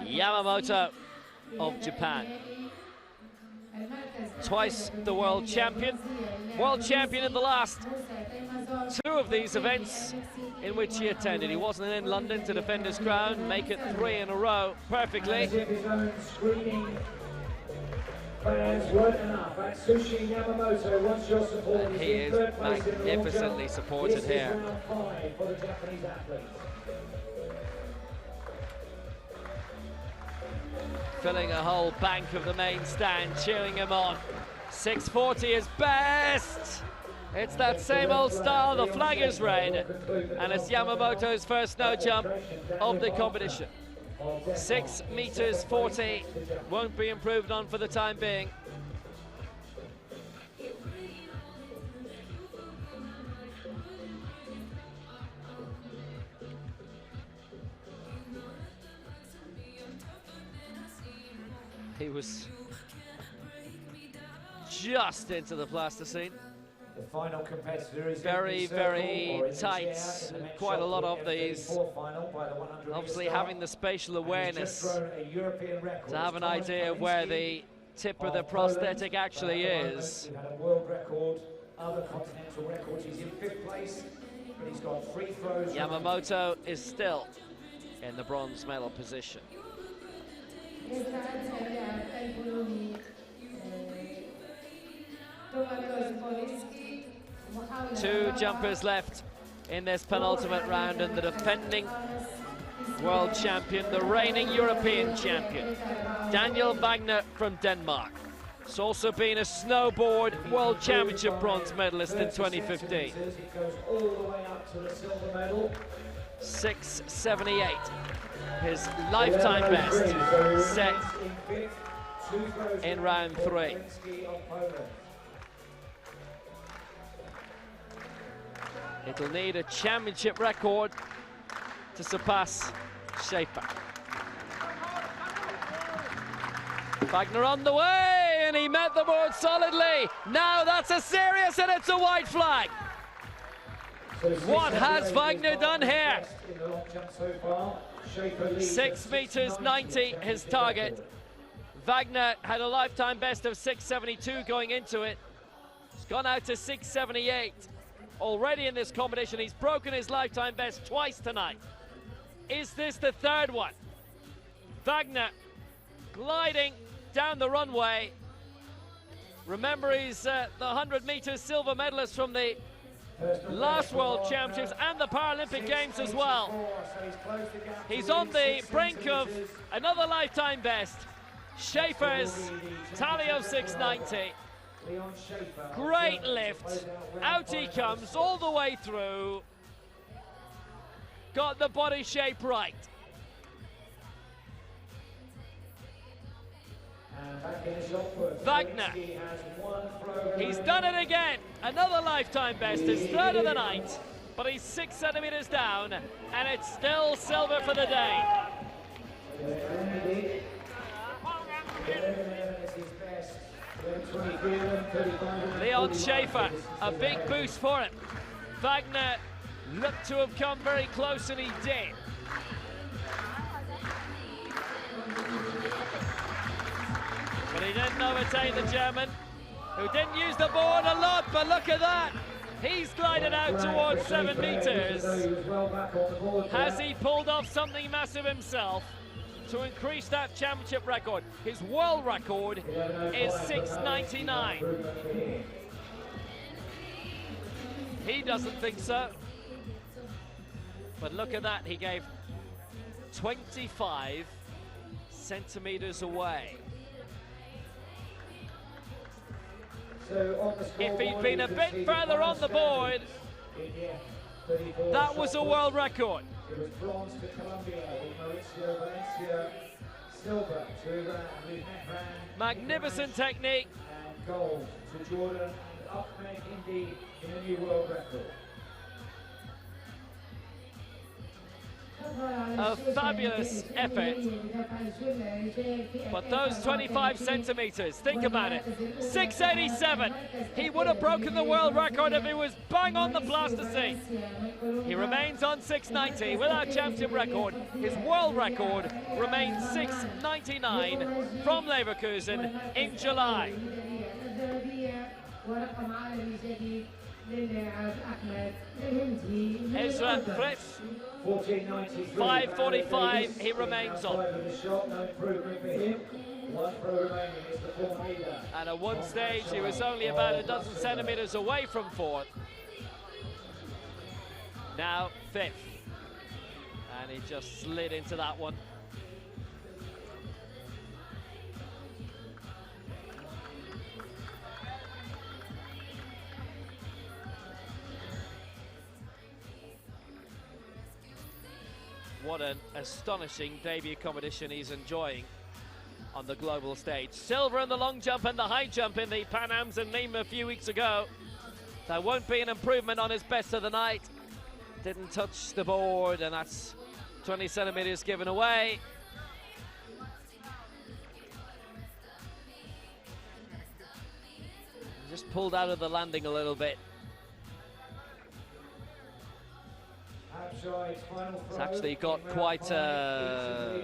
Yamamoto of Japan. Twice the world champion in the last 2 of these events in which he attended. He wasn't in London to defend his crown, make it 3 in a row perfectly. Fans weren't enough. Atsushi Yamamoto wants your support. And he is magnificently supported here. Round 5 for the Japanese athletes. Filling a whole bank of the main stand, cheering him on. 6:40 is best. It's that same old style, the flag is red, and it's Yamamoto's first no jump of the competition. 6:40 won't be improved on for the time being. He was just into the plasticine. The final competitor is very, very tight. Quite a lot of these. Obviously Obviously having the spatial awareness to have an idea of where the tip of the prosthetic actually is. We've had a world record, other continental records. He's in 5th place, but he's got 3 throws. Yamamoto is still in the bronze medal position. Two jumpers left in this penultimate round, and the defending world champion, the reigning European champion, Daniel Wagner from Denmark. He's also been a snowboard world championship bronze medalist in 2015. He goes all the way up to the silver medal. 6:78, his lifetime best, set in round 3. It'll need a championship record to surpass Schaefer. Wagner on the way, and he met the board solidly. Now that's a serious, and it's a white flag. What has Wagner done here? 6 meters 90, his target. Wagner had a lifetime best of 6:72 going into it. He's gone out to 6:78. Already in this competition, he's broken his lifetime best twice tonight. Is this the 3rd one? Wagner gliding down the runway. Remember, he's the 100 meters silver medalist from the last World Championships and the Paralympic Games as well. He's on the brink of another lifetime best. Schaefer's tally of 6:90. Great lift. Out he comes all the way through. Got the body shape right. Wagner, he's done it again. Another lifetime best, his 3rd of the night, but he's 6 centimeters down, and it's still silver for the day. Leon Schaefer, a big boost for him. Wagner looked to have come very close, and he did. But he didn't overtake the German, who didn't use the board a lot, but look at that. He's glided out towards 7 meters. Has he pulled off something massive himself to increase that championship record? His world record is 6:99. He doesn't think so. But look at that, he gave 25 centimeters away. If he'd been a bit further on the board, that was a world record. It was bronze to Colombia with Mauricio Valencia, silver to Mehran, magnificent technique. and gold to Jordan, up Hindi in a new world record. A fabulous effort, but those 25 centimeters, think about it, 6:87. He would have broken the world record if he was bang on the plasticine. He remains on 6:90 with our championship record. His world record remains 6:99 from Leverkusen in July. Ezra Fritz, 5:45, he remains on. And at one stage, he was only about a dozen centimeters away from 4th. Now 5th. And he just slid into that one. What an astonishing debut competition he's enjoying on the global stage. Silver in the long jump and the high jump in the Pan Ams in Lima a few weeks ago. There won't be an improvement on his best of the night. Didn't touch the board, and that's 20 centimeters given away. Just pulled out of the landing a little bit. He's actually got quite a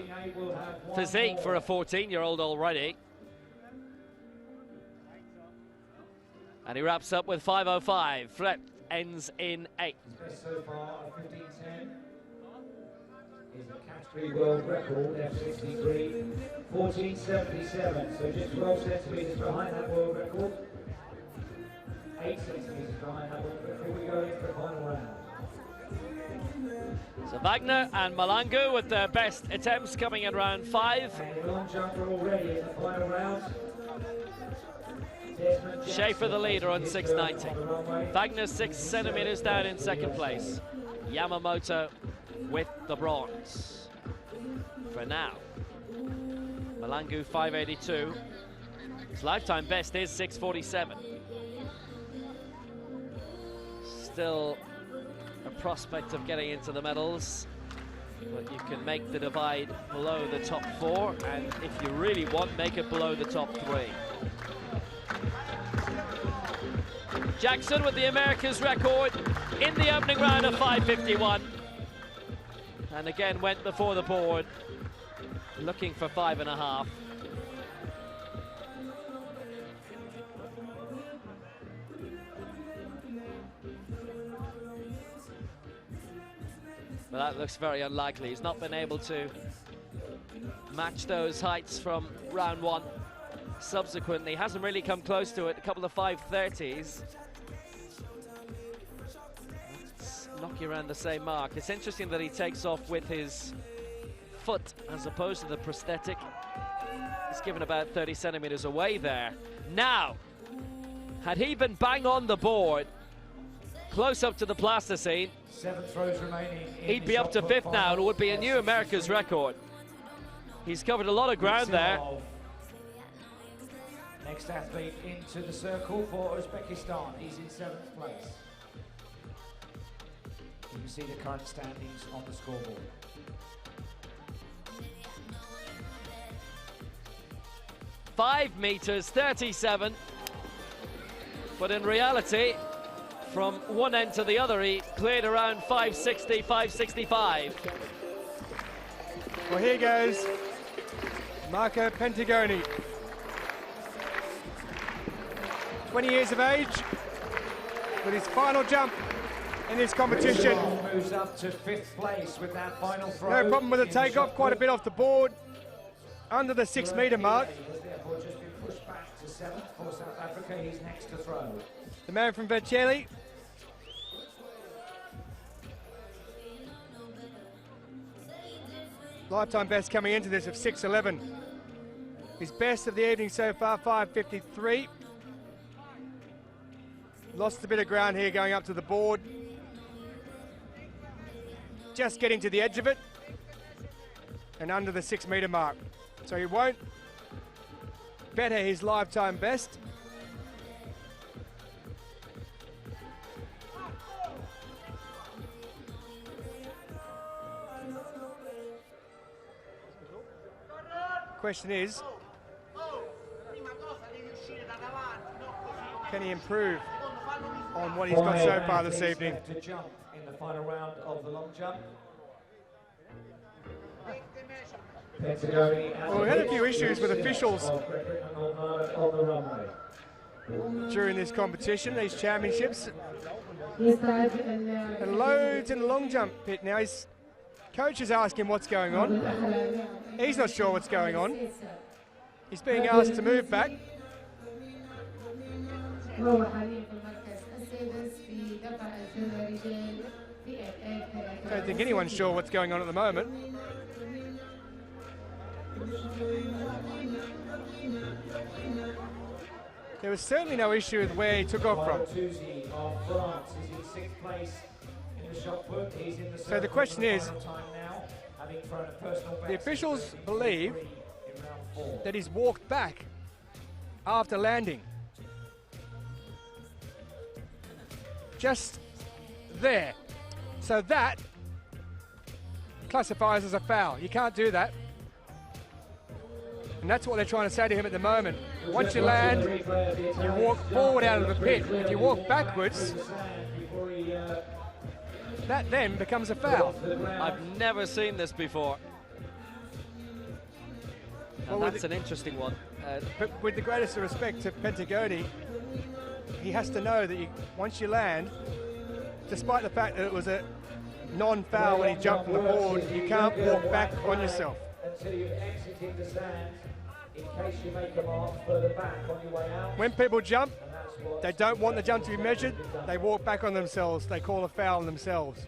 physique for a 14-year-old already. And he wraps up with 5:05. Fret ends in 8. So far, 15:10 is a category world record, F63, 14:77. So just 12 centimetres behind that world record. 8 centimetres behind that world record. Here we go into the final round. So Wagner and Malangu with their best attempts coming in round 5. And the long jumper already in the final round. Schaefer the leader on 690. Wagner 6 centimetres down in second place. Yamamoto with the bronze. For now, Malangu 582. His lifetime best is 647. Still a prospect of getting into the medals, but you can make the divide below the top 4, and if you really want, make it below the top 3. Jackson with the Americas record in the opening round of 5:51, and again went before the board looking for 5.5. But that looks very unlikely. He's not been able to match those heights from round 1. Subsequently, hasn't really come close to it. A couple of 5:30s. Let's knock you around the same mark. It's interesting that he takes off with his foot as opposed to the prosthetic. He's given about 30 centimeters away there. Now, had he been bang on the board, close up to the plasticine, 7 throws remaining. he'd be up to 5th now, and it would be a new Americas record. He's covered a lot of ground there. Next athlete into the circle for Uzbekistan. He's in 7th place. You can see the current standings on the scoreboard. $5.37, but in reality, from one end to the other, he cleared around 560, 565. Well, here goes Marco Pentagoni. 20 years of age, with his final jump in this competition. Moves up to 5th place with that final throw. No problem with the takeoff, quite a bit off the board, under the 6 metre mark. He has therefore just been pushed back to 7th for South Africa. He's next to throw. The man from Vercelli. Lifetime best coming into this of 6:11. His best of the evening so far, 5:53. Lost a bit of ground here going up to the board. Just getting to the edge of it and under the 6 metre mark. So he won't better his lifetime best. Question is, can he improve on what he's got so far this evening? To jump in the final round of the long jump. Well, we had a few issues with officials during this competition, these championships. And loads in the long jump pit now. His coach is asking what's going on. He's not sure what's going on. He's being asked to move back. I don't think anyone's sure what's going on at the moment. There was certainly no issue with where he took off from. So the question is, the officials believe that he's walked back after landing. Just there. So that classifies as a foul. You can't do that. And that's what they're trying to say to him at the moment. Once you land, you walk forward out of the pit. If you walk backwards, that then becomes a foul. I've never seen this before. And Well, that's an interesting one. But with the greatest respect to Pentagoni, he has to know that once you land, despite the fact that it was a non-foul when he jumped from the board, you can't walk back on yourself. Until you've exited the stand, in case you make a mark further back on your way out. When people jump, they don't want the jump to be measured, they walk back on themselves, they call a foul on themselves.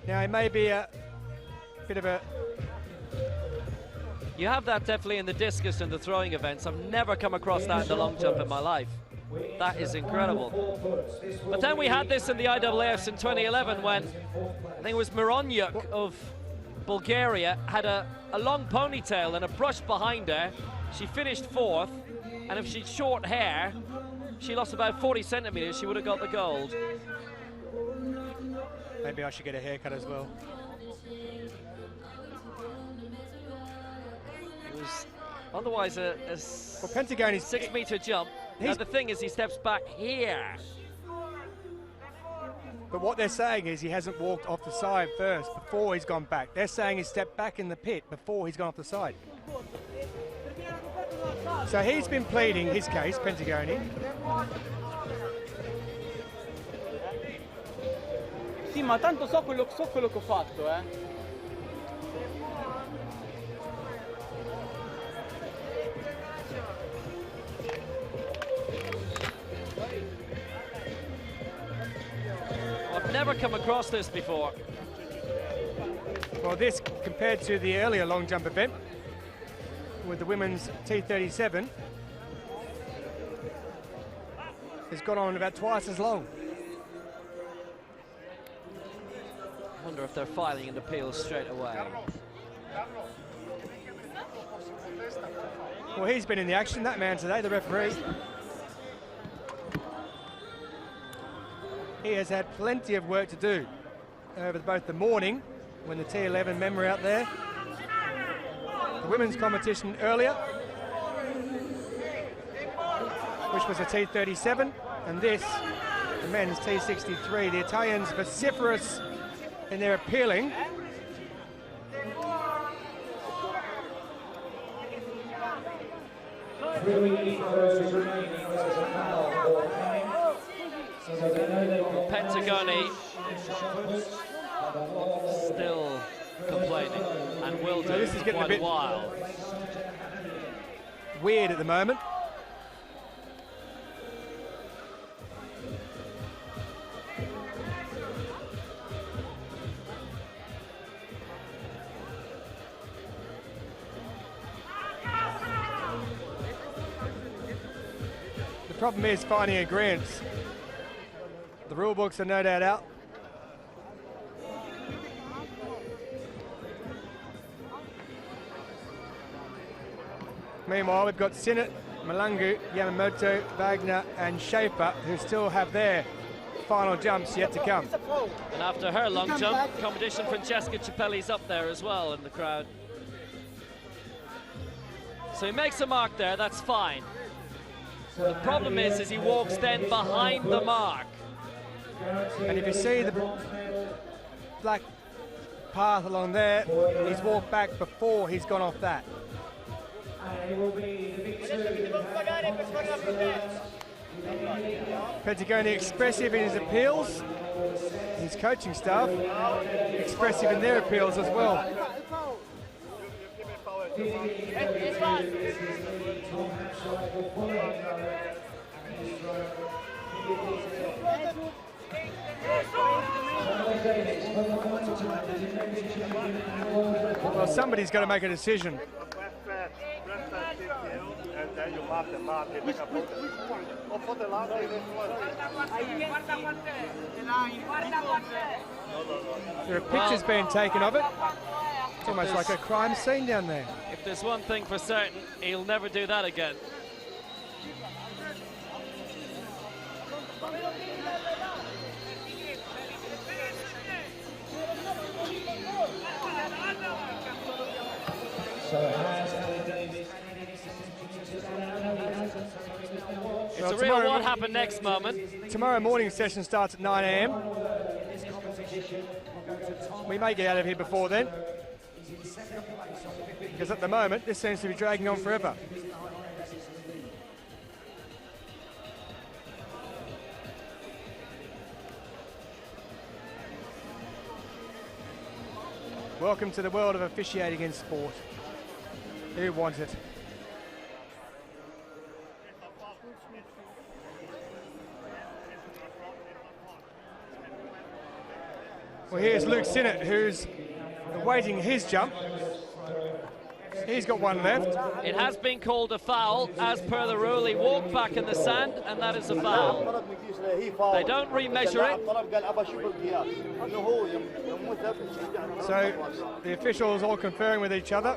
Now, it may be a bit of a... You have that definitely in the discus and the throwing events. I've never come across that in the long jump in my life. That is incredible. But then we had this in the IAAFs in 2011 when I think it was Mironyuk of Bulgaria had a long ponytail and a brush behind her. She finished fourth, and if she'd short hair, she lost about 40 centimeters, she would have got the gold. Maybe I should get a haircut as well. It was otherwise a Well, Pentagoni's 6 meter jump. Now the thing is, he steps back here. But what they're saying is he hasn't walked off the side first before he's gone back. They're saying he stepped back in the pit before he's gone off the side. So he's been pleading his case, Pentagoni. Sì, ma tanto so quello che ho fatto, eh. I've never come across this before. Well, this, compared to the earlier long jump event with the women's T37, has gone on about twice as long. I wonder if they're filing an appeal straight away. Well, he's been in the action, that man today, the referee. He has had plenty of work to do over both the morning, when the T11 men were out there, the women's competition earlier, which was a T37, and this, the men's T63. The Italians vociferous in their appealing. Pentagoni still complaining and will do this is for getting quite a bit while. Weird at the moment. The problem is finding agreement. The rule books are no doubt out. Meanwhile, we've got Sinnott, Malangu, Yamamoto, Wagner and Schaefer, who still have their final jumps yet to come. And after her long jump competition, Francesca Cippelli's up there as well in the crowd. So he makes a mark there, that's fine. The problem is he walks then behind the mark. And if you see the black path along there, he's walked back before he's gone off that. Pentagoni expressive in his appeals, his coaching staff expressive in their appeals as well. Well, somebody's got to make a decision. And then you mark the mark. Or for the last day, There are pictures being taken of it. It's almost like a crime scene down there. If there's one thing for certain, he'll never do that again. It's a real what happened next moment. Tomorrow morning session starts at 9 AM. this competition will go to Tom. We may get out of here before then, He's in second place on 50. because at the moment this seems to be dragging on forever. Welcome to the world of officiating in sport. Who wants it? Well, here's Luke Sinnott, who's awaiting his jump. He's got one left. It has been called a foul, as per the rule. He walked back in the sand, and that is a foul. They don't remeasure it. So the officials all conferring with each other.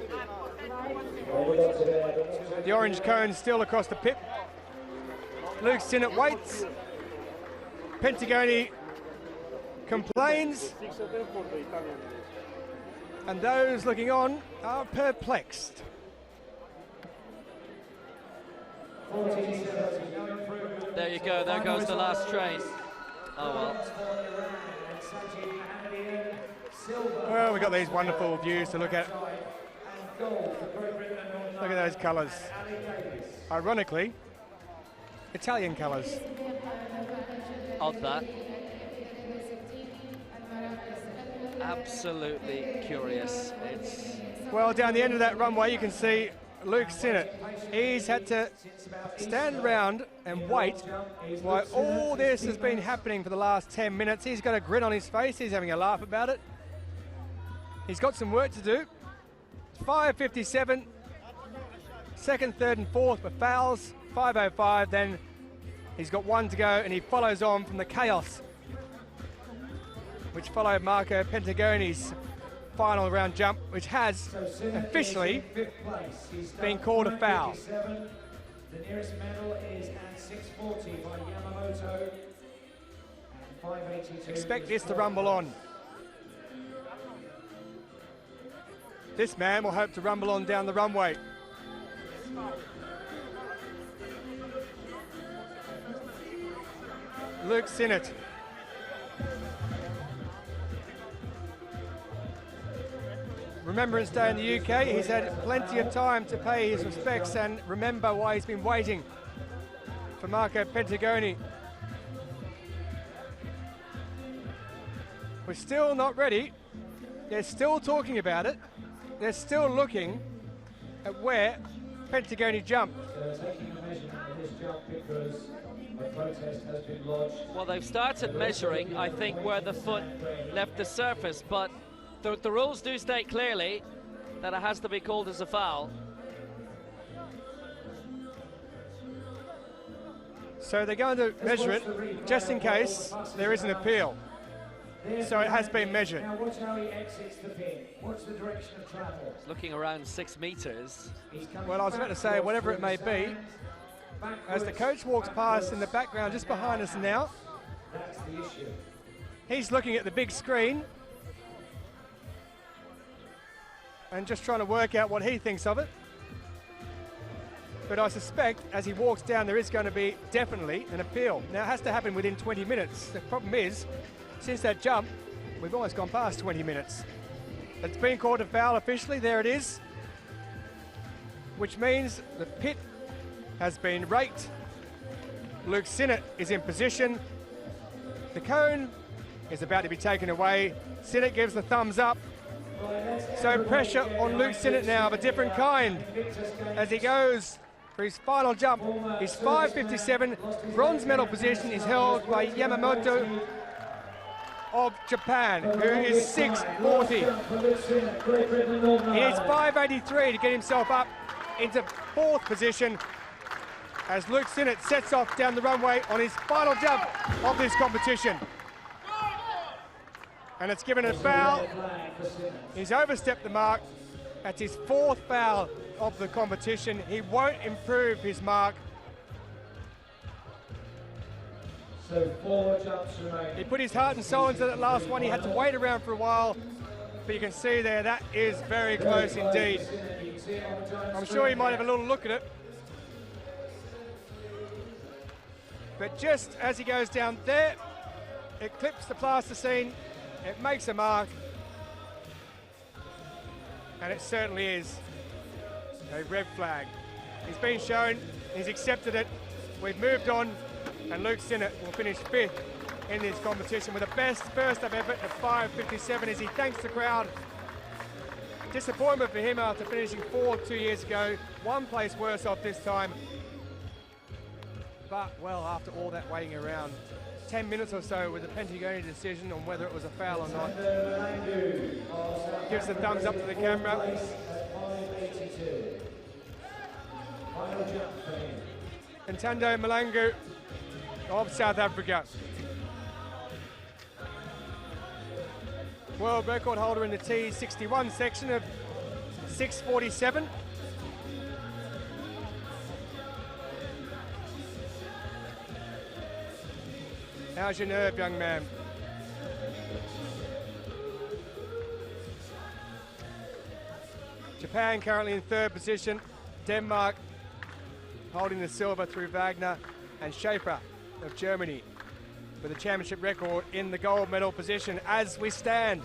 The orange cone still across the pit. Luke Sinnott waits. Pentagoni complains. And those looking on are perplexed. There you go, there goes the last train. Oh well. Well, we've got these wonderful views to look at. Look at those colours. Ironically, Italian colours. Odd that. Absolutely curious. It's Well, down the end of that runway, you can see Luke Sinnott. He's had to stand around and wait while all this has been happening for the last 10 minutes. He's got a grin on his face. He's having a laugh about it. He's got some work to do. 5:57. Second, third and fourth were fouls. 5:05. Then he's got one to go, and he follows on from the chaos which followed Marco Pentagoni's final round jump, which has officially been called a foul. The nearest medal is at 6:40 by Yamamoto. And 5:82. Expect this to rumble on. This man will hope to rumble on down the runway. Luke Sinnott. Remembrance Day in the UK, he's had plenty of time to pay his respects and remember why he's been waiting for Marco Pentagoni. We're still not ready. They're still talking about it. They're still looking at where Pentagoni jumped. They're taking a measurement of this jump because the protest has been lodged. well, they've started measuring, I think, where the foot left the surface, but the rules do state clearly that it has to be called as a foul. So they're going to measure it just in case there is an appeal. So it has been measured. Now watch how he exits the pin. Watch the direction of travel. It's looking around 6 meters. Well, I was about to say, whatever it may be, as the coach walks past in the background just behind us now, That's the issue. he's looking at the big screen and just trying to work out what he thinks of it. But I suspect as he walks down there is going to be definitely an appeal. Now it has to happen within 20 minutes. The problem is, since that jump, we've almost gone past 20 minutes. It's been called a foul officially, there it is. Which means the pit has been raked. Luke Sinnott is in position. The cone is about to be taken away. Sinnott gives the thumbs up. So pressure on Luke Sinnott now of a different kind as he goes for his final jump. His 5:57 bronze medal position is held by Yamamoto of Japan, who is 6:40. He needs 5:83 to get himself up into fourth position as Luke Sinnott sets off down the runway on his final jump of this competition. And it's given a foul. He's overstepped the mark. That's his fourth foul of the competition. He won't improve his mark. So 4 jumps remain. He put his heart and soul into that last one. He had to wait around for a while, but you can see there that is very close indeed. I'm sure he might have a little look at it. But just as he goes down there, It clips the plasticine, it makes a mark, and it certainly is a red flag. He's been shown, he's accepted it, we've moved on, and Luke Sinnott will finish 5th in this competition with the best first up effort of 5:57 as he thanks the crowd. Disappointment for him after finishing 4th 2 years ago, 1 place worse off this time. But, well, after all that waiting around, 10 minutes or so with a Pentagonal decision on whether it was a foul or not. Gives the thumbs up to the camera. Ntando Malangu of South Africa. World record holder in the T61 section of 6:47. How's your nerve, young man? Japan currently in 3rd position. Denmark holding the silver through Wagner, and Schaefer of Germany with a championship record in the gold medal position as we stand.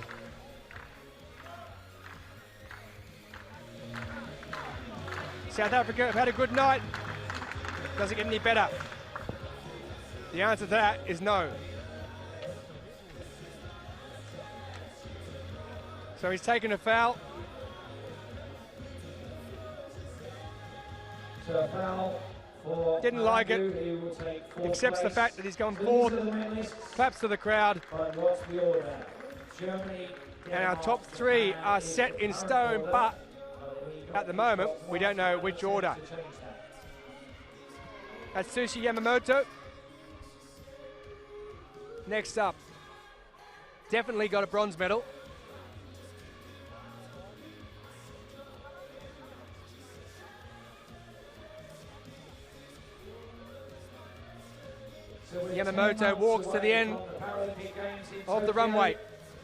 South Africa have had a good night. Does it get any better? The answer to that is no. So he's taken a foul. So a foul for Didn't like it. Accepts the fact that he's gone 4th. Claps to the crowd. What's the order? Germany, And our top 3 are set in stone, but at the moment we don't know which order. Atsushi Yamamoto. Next up, definitely got a bronze medal. Yamamoto walks to the end of the runway.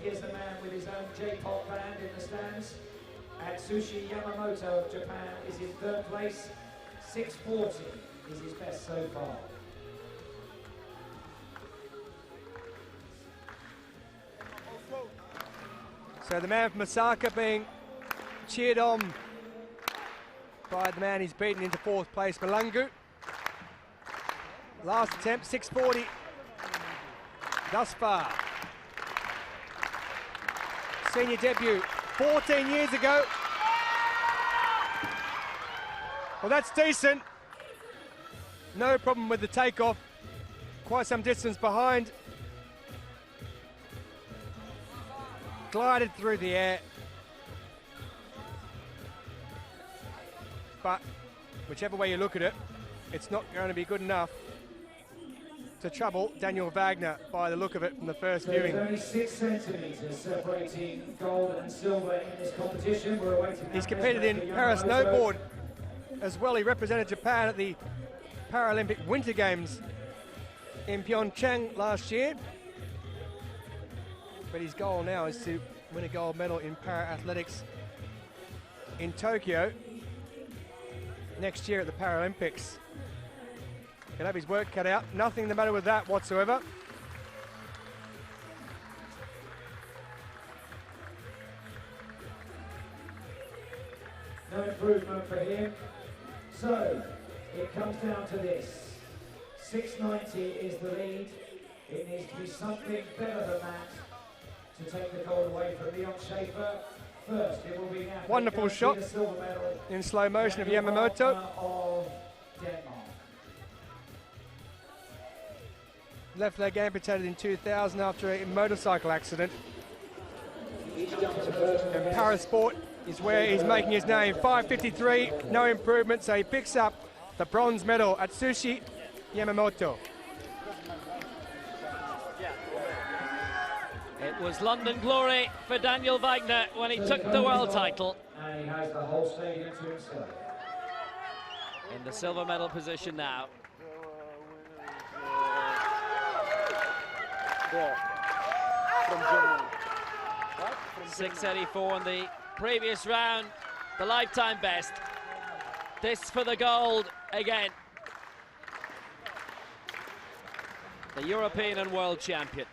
Here's the man with his own J-pop band in the stands. Atsushi Yamamoto of Japan is in 3rd place. 6:40 is his best so far. So the man from Osaka being cheered on by the man he's beaten into 4th place, Malangu. Last attempt, 6:40 thus far. Senior debut 14 years ago. Well, that's decent. No problem with the takeoff. Quite some distance behind. Glided through the air. But whichever way you look at it, it's not going to be good enough to trouble Daniel Wagner by the look of it from the first viewing. There's only 6 centimetres separating gold and silver in this competition. We're awaiting. He's competed in para snowboard as well. He represented Japan at the Paralympic Winter Games in Pyeongchang last year. But his goal now is to win a gold medal in para-athletics in Tokyo next year at the Paralympics. He'll have his work cut out. Nothing the matter with that whatsoever. No improvement for him. So it comes down to this. 690 is the lead. It needs to be something better than that to take the gold away from Leon Schaefer. First, it will be now. Wonderful shot in slow motion of Yamamoto. Of Denmark. Left leg amputated in 2000 after a motorcycle accident. And parasport is where he's making his name. 5:53, no improvement, so he picks up the bronze medal at Atsushi Yamamoto. It was London glory for Daniel Wagner when he took the world title. And he has the whole stadium to himself. In the silver medal position now. From Germany. 6:84 in the previous round, the lifetime best. This for the gold again. The European and world champion.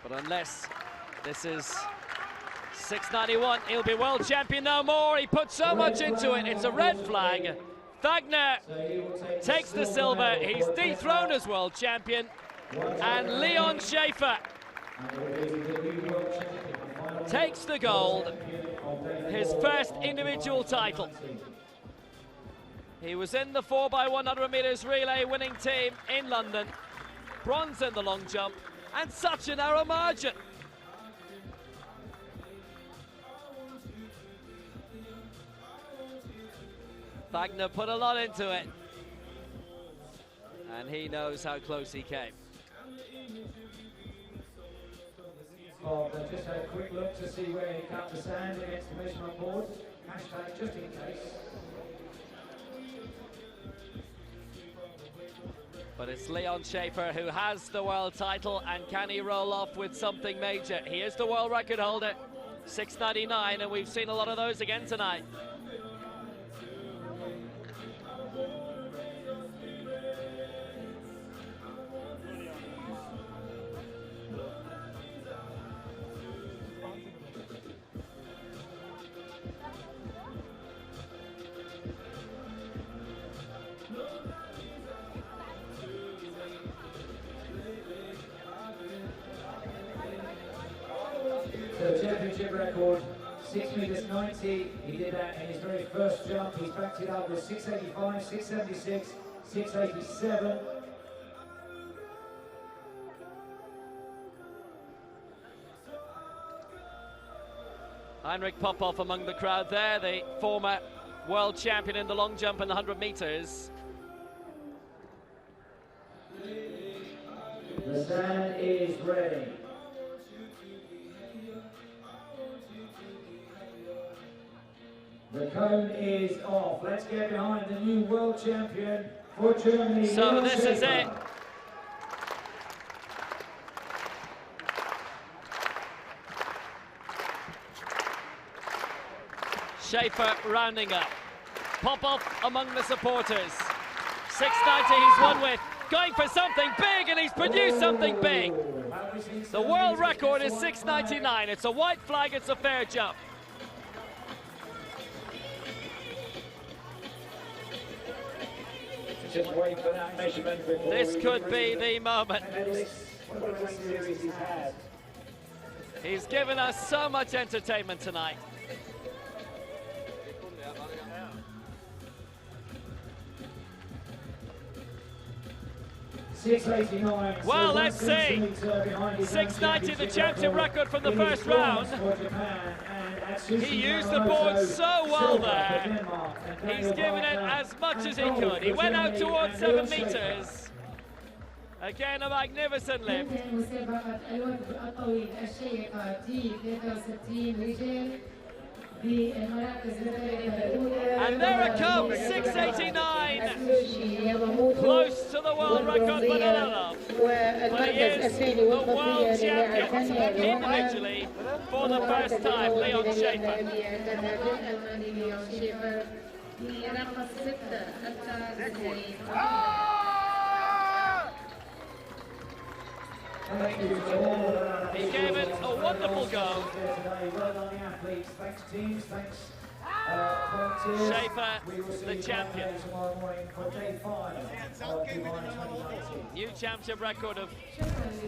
But unless this is 691, he'll be world champion no more. He put so much into it. It's a red flag. Wagner takes the silver. He's dethroned as world champion. And Leon Schaefer takes the gold, his first individual title. He was in the 4x100 meters relay winning team in London, bronze in the long jump, and such a narrow margin. Wagner put a lot into it, and he knows how close he came. Oh, just had a quick look to see where he cut the sand against the measurement board. Hashtag just in case. But it's Leon Schaefer who has the world title, and can he roll off with something major? He is the world record holder, 6:99, and we've seen a lot of those again tonight. So championship record, 6 meters 90. He did that in his very first jump. He's backed it up with 685, 676, 687. Heinrich Popov among the crowd there, the former world champion in the long jump and the 100 meters. The sand is ready. The cone is off. Let's get behind the new world champion for Germany. So this is it. Schaefer rounding up. Popov among the supporters. 690 he's won with. Going for something big, and he's produced something big. The world record is 699. It's a white flag, it's a fair jump. Just wait for that measurement before This could be the moment. What a series he's had. He's given us so much entertainment tonight. Well, let's see. 690, the championship record from the first round. He used the board so well there. He's given it as much as he could. He went out towards 7 meters. Again, a magnificent lift. And there it comes, 689. Close to the world record, but not enough. But he is the world champion individually for the first time, Leon Schaefer. He gave it a wonderful go. Schaefer, the champion. New championship record of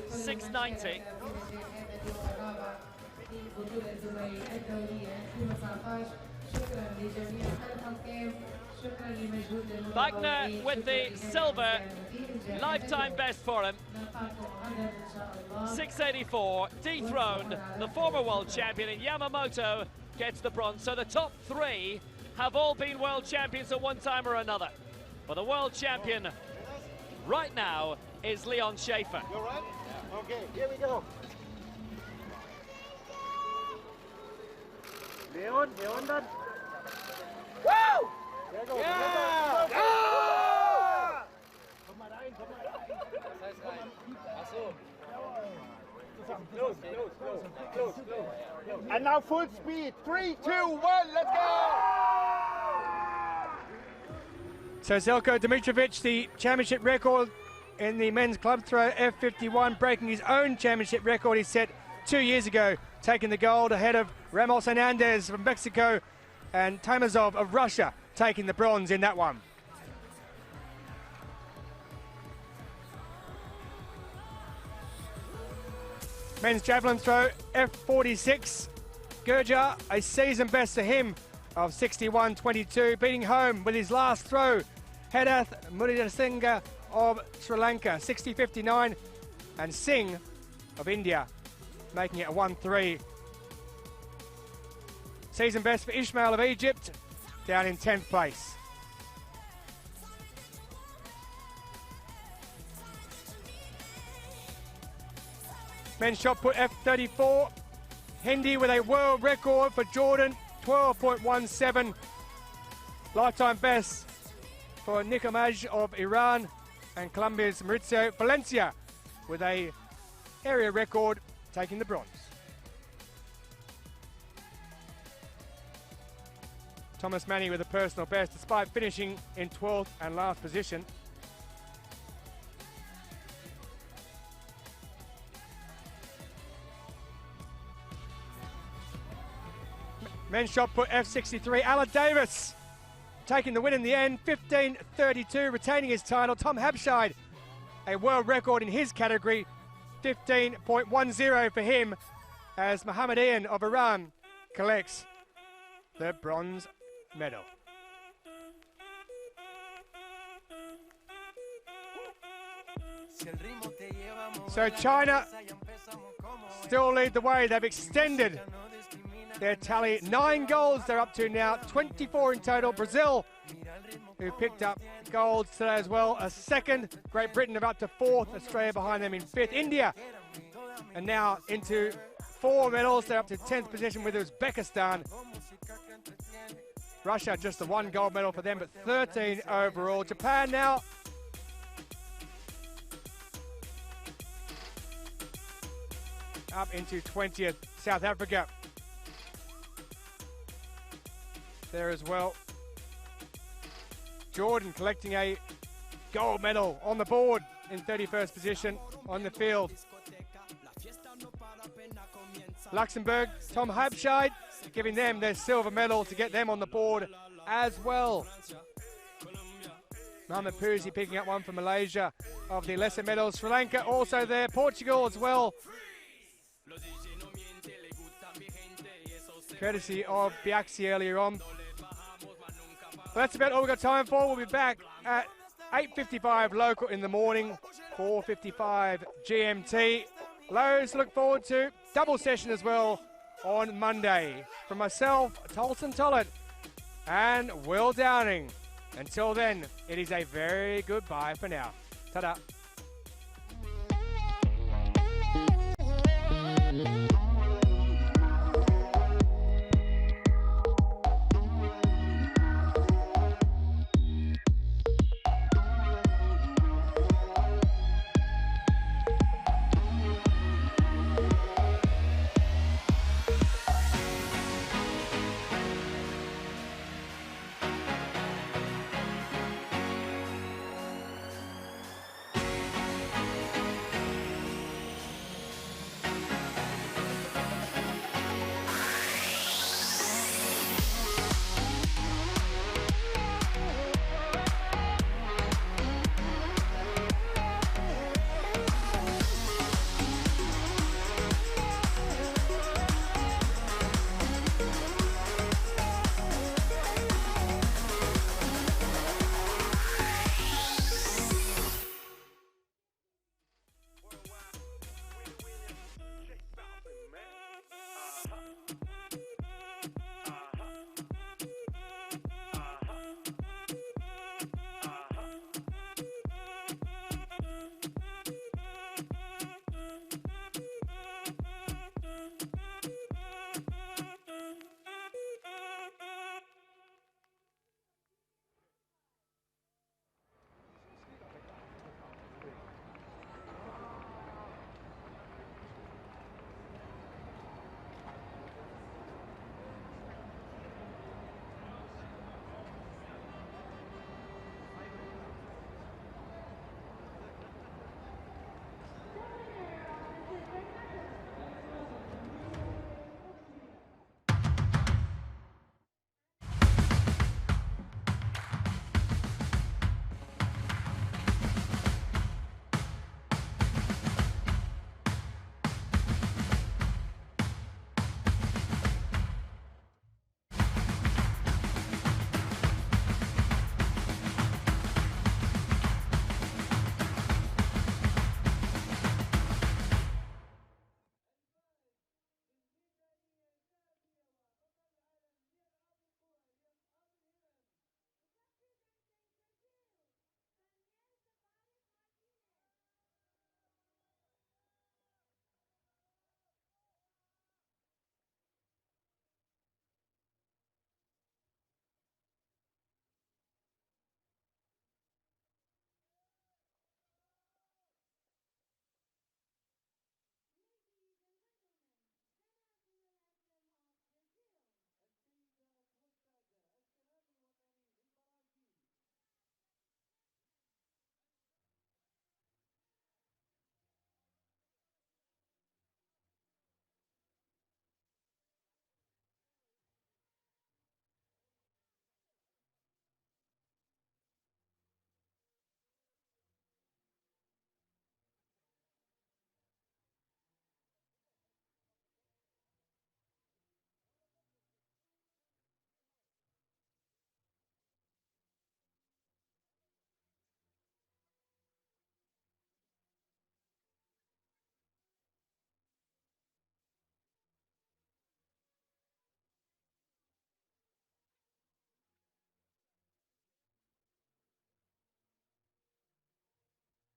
690. Wagner with the silver, lifetime best for him. 684, dethroned the former world champion, and Yamamoto gets the bronze. So the top 3 have all been world champions at one time or another. But the world champion right now is Leon Schaefer. You all right? Okay, here we go. Leon dann. Woo! There goes. Yeah! Yeah! Komm mal rein, komm mal rein. Was heißt rein? Ach so. Close. And now full speed. 3, 2, 1, let's go! So Zeljko Dimitrovic, the championship record in the men's club throw F51, breaking his own championship record he set 2 years ago, taking the gold ahead of Ramos Hernandez from Mexico and Tamazov of Russia taking the bronze in that one. Men's javelin throw F46, Gurjar, a season best to him of 61.22, beating home with his last throw Hedath Muridasinghe of Sri Lanka, 60.59, and Singh of India, making it a 1-3. Season best for Ismail of Egypt, down in 10th place. Men's shot put F34, Hindi with a world record for Jordan, 12.17. Lifetime best for Nikamaj of Iran, and Colombia's Maurizio Valencia with a area record taking the bronze. Thomas Manny with a personal best despite finishing in 12th and last position. Men's shot put F63, Alan Davis taking the win in the end, 15.32, retaining his title. Tom Habshide, a world record in his category, 15.10 for him, as Mohammedan of Iran collects the bronze medal. So China still lead the way. They've extended their tally. 9 golds they're up to now, 24 in total. Brazil, who picked up golds today as well, a second. Great Britain are up to 4th, Australia behind them in 5th. India and now into 4 medals. They're up to 10th position with Uzbekistan. Russia just the 1 gold medal for them, but 13 overall. Japan now up into 20th. South Africa there as well. Jordan collecting a gold medal on the board in 31st position on the field. Luxembourg, Tom Habshide, giving them their silver medal to get them on the board as well. Mohamed Pouzi picking up one for Malaysia of the lesser medals. Sri Lanka also there. Portugal as well, courtesy of Biaxi earlier on. Well, that's about all we've got time for. We'll be back at 8:55 local in the morning, 4:55 GMT. Lows to look forward to. Double session as well on Monday. From myself, Tolson Tollett and Will Downing. Until then, it is a very goodbye for now. Ta-da.